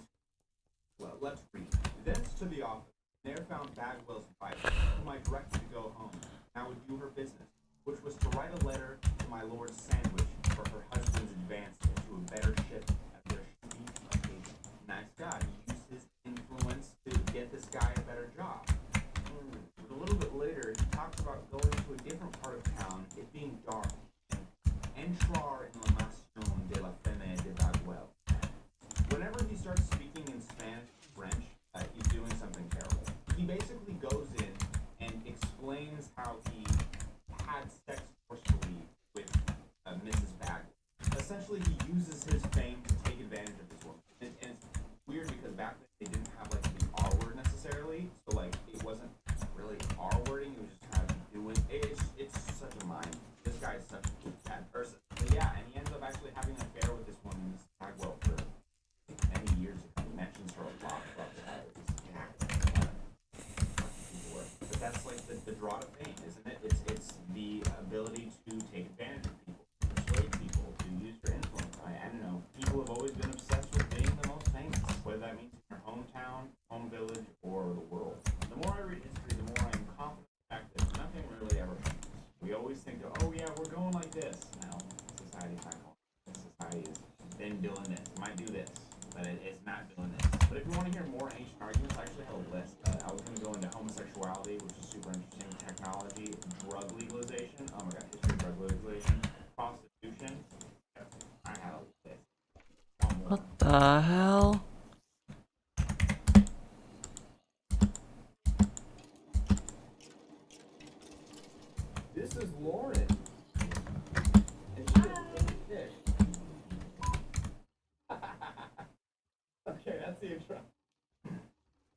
well, let's read. Thence to the office, there found Bagwell's wife, whom I directed to go home. Now would do her business, which was to write a letter to my Lord Sandwich for her husband's advance into a better ship at their speech occasion. Nice guy. He used his influence to get this guy a better job. A little bit later, he talks about going to a different part of town, it being dark, and entrar in la nation de la femme de Bagwell. Whenever he starts speaking in Spanish or French, he's doing something terrible. He basically goes in and explains how he had sex forcefully with Mrs. Bagwell. Essentially, he uses his fame to take advantage of this woman. And it's weird because back then they didn't have like the R word necessarily, so like it wasn't really R wording. It was just kind of doing. It's such a mind. This guy is such a bad person. But yeah, and he ends up actually having an affair with this woman, Mrs. Bagwell, for many years ago. He mentions her a lot throughout the diaries. But that's like the draw to fame, isn't it? It's the ability to take advantage of people, persuade people, to use your influence. I don't know. People have always been obsessed with being the most famous, whether that means in your hometown, home village, or the world. The more I read history, the more I'm confident in the fact that nothing really ever happens. We always think, oh yeah, we're going like this. No, society's not going. Society has been doing this. It might do this, but it's not doing this. But if you want to hear more ancient arguments, I actually have a list. I was going to go into homosexuality, which is super interesting, technology, drug legalization. Oh my god, history of drug legalization, prostitution. I have a list. One more. What the hell? This is Lauren. And she is really thick. Okay, that's the intro.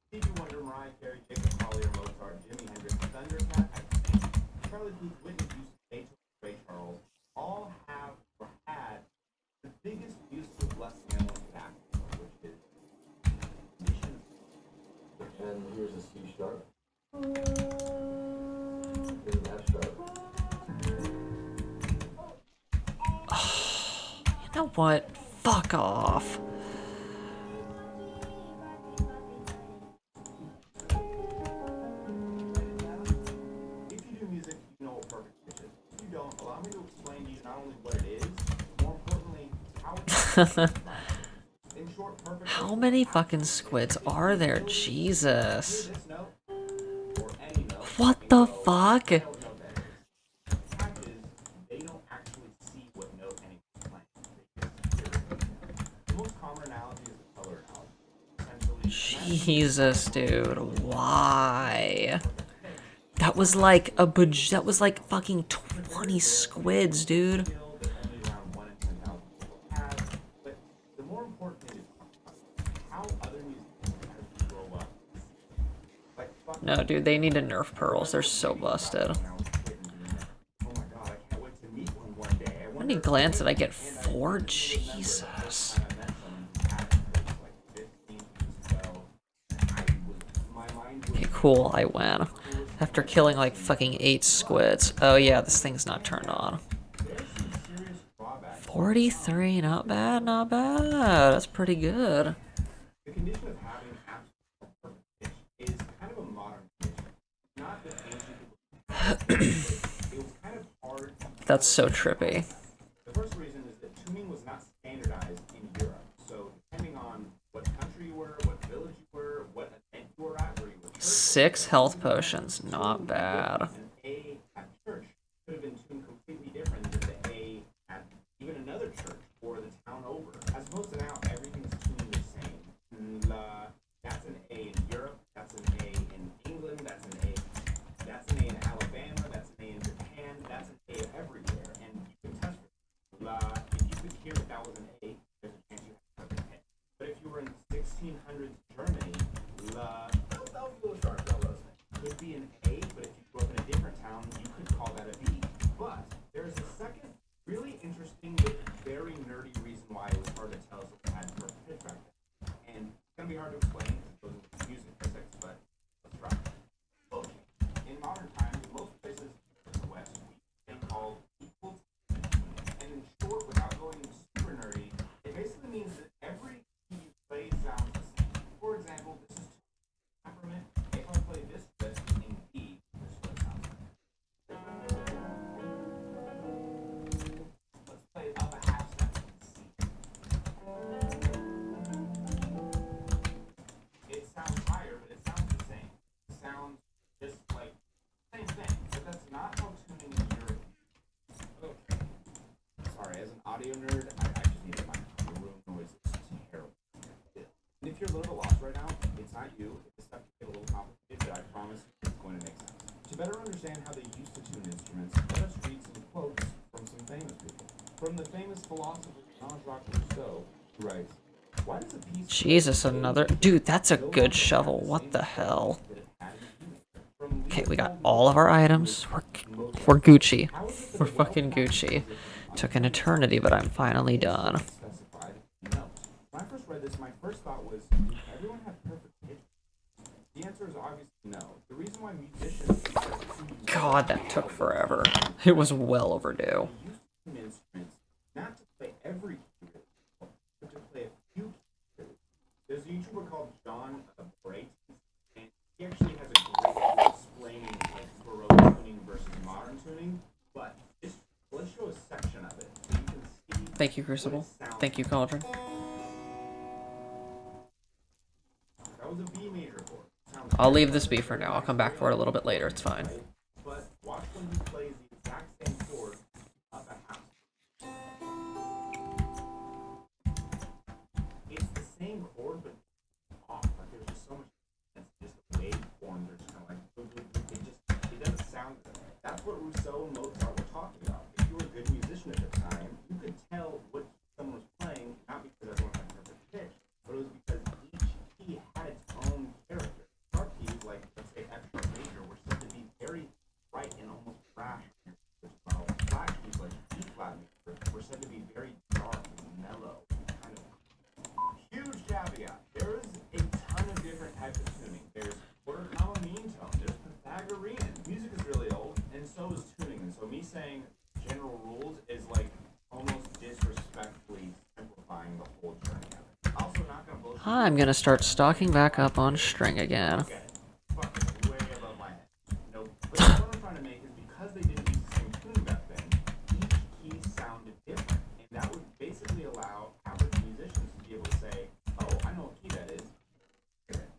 Stevie Wonder, Mariah Carey, Jacob Collier, Mozart, Jimi Hendrix, Thundercat, I think, Charlie Puth, Whitney Houston, Beethoven, Ray Charles, all have know what? Fuck off. If you do music, you know what perfect pitch is. If you don't, allow me to explain to you not only what it is, more importantly, how it's in short, perfect. How many fucking squids are there? Jesus. This note or any note. What the fuck? The fact is, they don't actually see what note anyone's playing. They just hear it. The most common analogy is the color analogy. Essentially, Jesus, dude. Why? That was like a that was like fucking 20 squids, dude. that only around 1 in 10,000 people have. But the more important thing is how other musicians as you grow up. Like, fuck No, dude, they need to nerf pearls. They're so busted. when I was a kid and doing that. Oh my god, I can't wait to meet one day. I How wonder many if glance did I get? and 4? I Jesus. I met someone who had like 15 as well. My mind was Okay, cool, I win. After killing like fucking 8 squids. Oh yeah, this thing's not turned on. there's some serious drawbacks. 43, not bad, not bad. That's pretty good. The condition of having absolute perfect pitch is kind of a modern condition. Not that ancient people it was kind of hard. That's so trippy. The first reason is that tuning was not standardized in Europe. So depending on what country you were, what village you were, what event you were at, where you were 6 health potions, not bad. an A at church could have been tuned completely different than the A at even another church or the town over. As opposed to now, everything's tuned the same. That's an A in Europe, that's an A in England, that's an A in Alabama, that's an A in Japan, that's an A everywhere, and you can test it. If you could hear that was an A, there's a chance you have a perfect hit. But if you were in 1600s Germany, could be an A, but if you grew up in a different town, you could call that a B. But there's a second really interesting but very nerdy reason why it was hard to tell if it had perfect pitch back then. And it's going to be hard to explain because it goes into music physics, but let's try. Okay. In modern times, in most places in the West, we can call equal time. And in short, without going super nerdy, it basically means that every key you play sounds the same. For example, this is temperament. If I play this in B, this is what it sounds like. Let's play up a half step in C. It sounds higher, but it sounds the same. It sounds just like same thing, but that's not how tuning in Europe. Okay. Sorry, as an audio nerd, I just need to find the room noise is terrible. And if you're a little bit lost right now, it's not you. This stuff can get a little complicated, but I promise it's going to make sense. To better understand how they used to tune instruments, let us read some quotes from some famous people. From the famous philosopher Jean-Jacques Rousseau, who writes, "Why does a piece Jesus, another... Dude, that's a good shovel. What the hell? Okay, we got all of our items. We're Gucci. We're fucking Gucci. Took an eternity, but I'm finally done. specified note?" When I first read this, my first thought was, does everyone have perfect pitch? The answer is obviously no. The reason why musicians God, that took forever. It was well overdue. use tune instruments not to play every key really well, but to play a few keys really well. There's a YouTuber called John Bright, and he actually has a great way of explaining like Baroque tuning versus modern tuning. But let's show a section of it so you can see. Thank you, Crucible. Thank you, Cauldron. That was a B major chord. I'll leave this be for now. I'll come back for it a little bit later. It's fine. But watch when he plays the exact same chord up a half. It's the same chord, but off. Like there's just so much. It's just the waveforms are just kind of like it doesn't sound good. That's what Rousseau and Mozart were talking about. If you were a good musician at the time, you could tell what someone was playing, not because everyone had perfect pitch, but it was because each key had its own character. Sharp keys, like let's say F sharp major, were said to be very bright and almost brash. While flat keys like E flat major were said to be very dark and mellow, kind of. Huge caveat. There is a ton of different types of tuning. There's quarter comma mean tone. There's Pythagorean. Music is really old, and so is tuning. And so me saying general rules is like almost disrespectfully I'm gonna start stocking back up on string again. Fucking way above my head. Nope. But the point I'm trying to make is because they didn't use the same tune back then, each key sounded different. And that would basically allow average musicians to be able to say, oh, I know what key that is.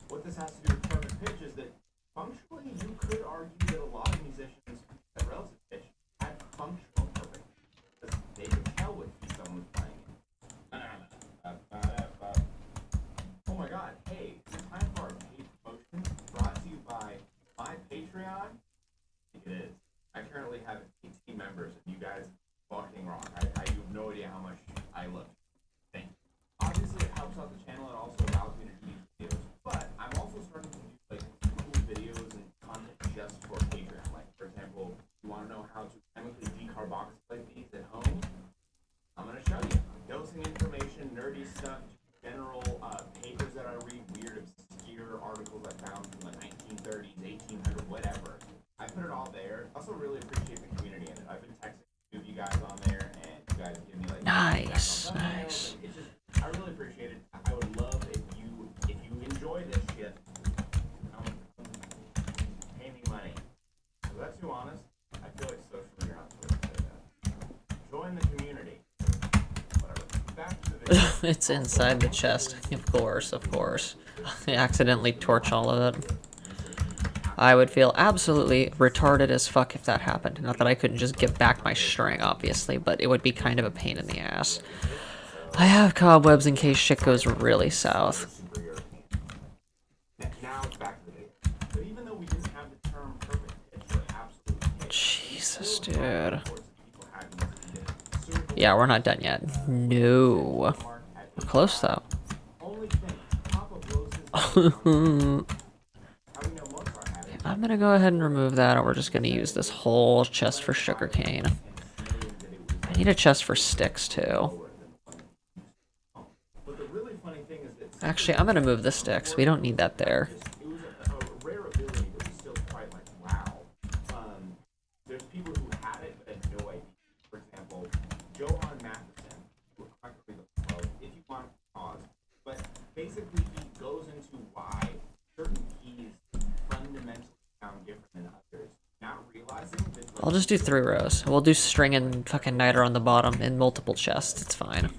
What this has to do with perfect pitch is that functionally you could argue that a lot of musicians at relative pitch had functional perfect. Because they could tell what key someone was playing in. Oh my god, hey, it's time for our paid promotion brought to you by my Patreon. I think it is. I currently have 18 members and you guys are fucking wrong. I have no idea how much I look. Thank you. Obviously it helps out the channel, it also allows me to do these videos. But I'm also starting to do like cool videos and content just for Patreon. Like for example, you want to know how to chemically decarboxylate these at home? I'm gonna show you. Dosing information, nerdy stuff, general papers that I read, weird, obscure articles I found from the 1930s, 1800s, whatever. I put it all there. Also really appreciate the community in it. I've been texting a few of you guys on there, and you guys give me like Nice. It's just, I really appreciate it. I would love if you enjoy this shit, pay me money. So that's too honest. I feel like socially you're not supposed to say that. Join the community. It's inside the chest. Of course, of course. I accidentally torch all of it. I would feel absolutely retarded as fuck if that happened. Not that I couldn't just get back my string, obviously, but it would be kind of a pain in the ass. I have cobwebs in case shit goes really south. Jesus, dude. Yeah, we're not done yet. No. We're close, though. I'm gonna go ahead and remove that, or we're just gonna use this whole chest for sugarcane. I need a chest for sticks, too. Actually, I'm gonna move the sticks. We don't need that there. Basically, he goes into why certain keys fundamentally sound different than others. Not realizing that I'll just do 3 rows. We'll do string and fucking niter on the bottom in multiple chests. It's fine.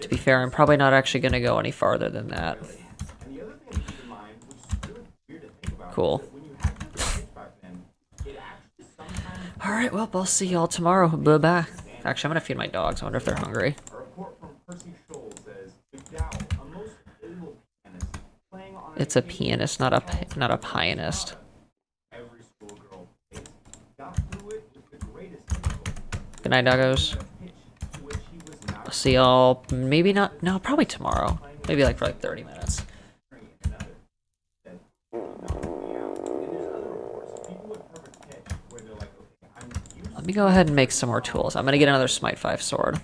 To be fair, I'm probably not actually going to go any farther than that. Cool. Alright, well, I'll see y'all tomorrow. Bye-bye. Actually, I'm going to feed my dogs. I wonder if they're hungry. It's a pianist, not a pianist. Good night, doggos. I'll see y'all, maybe not, no, probably tomorrow. Maybe like for like 30 minutes. Let me go ahead and make some more tools. I'm gonna get another Smite 5 sword.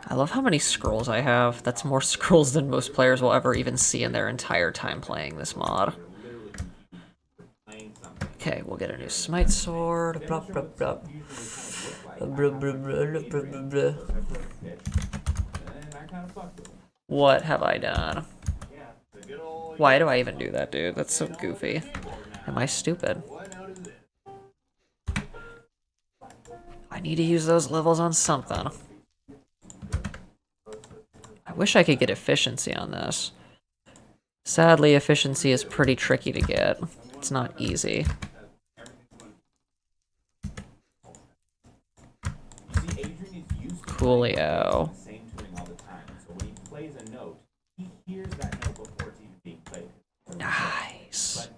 I love how many scrolls I have. That's more scrolls than most players will ever even see in their entire time playing this mod. Okay, we'll get a new Smite sword. Blah, blah, blah. Blah, blah, blah, blah, blah, blah. What have I done? Why do I even do that, dude? That's so goofy. Am I stupid? I need to use those levels on something. I wish I could get efficiency on this. Sadly, efficiency is pretty tricky to get. It's not easy. Coolio. Nice.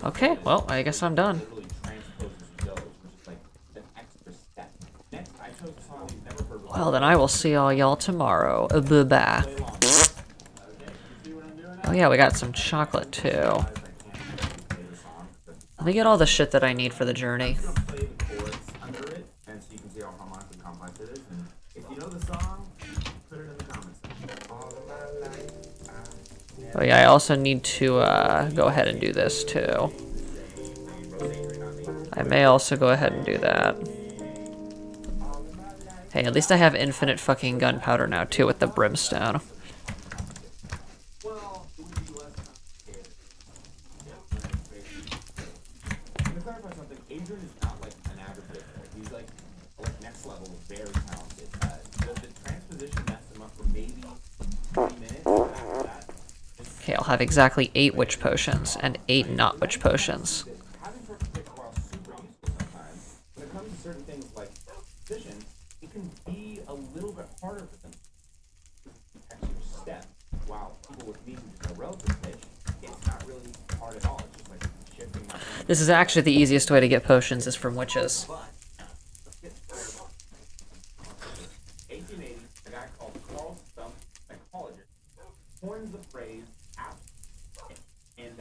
Okay, well, I guess I'm done. Well, then I will see all y'all tomorrow. Bye-bye. Oh yeah, we got some chocolate too. Let me get all the shit that I need for the journey. Oh yeah, I also need to go ahead and do this too. I may also go ahead and do that. Hey, at least I have infinite fucking gunpowder now, too, with the brimstone. Well, it would be less complicated. To clarify something, Adrian is not like an average player. He's like next level, very talented. The transposition messed him up for maybe 3 minutes. After that, Okay, I'll have exactly 8 witch potions and 8 not witch potions. having perfect pitch while super useful sometimes, when it comes to certain things like precision, it can be a little bit harder for them to extra step. While people with me who just know relative pitch, it's not really hard at all. It's just like shifting my hand. This is actually the easiest way to get potions is from witches. But let's get started. 1880, a guy called Carl Stump, psychologist, coins the phrase app, and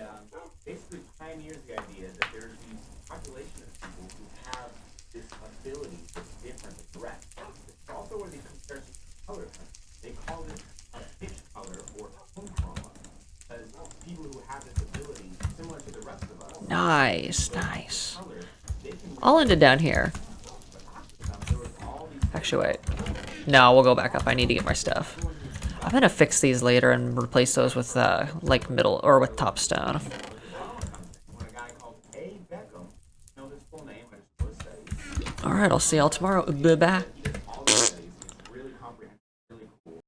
basically pioneers the idea that there's these population of people who have this ability that's different than the rest. It's also where they compare to color. They call it a pitch color or tone chroma, because people who have this ability, similar to the rest of us, Nice, nice. I'll end it down here. Actually, wait. No, we'll go back up. I need to get my stuff. I'm gonna fix these later and replace those with, like, middle, or with top stone. when a guy called A. Beckham, know his full name, I just was saying. Alright, I'll see y'all tomorrow. Bye-bye.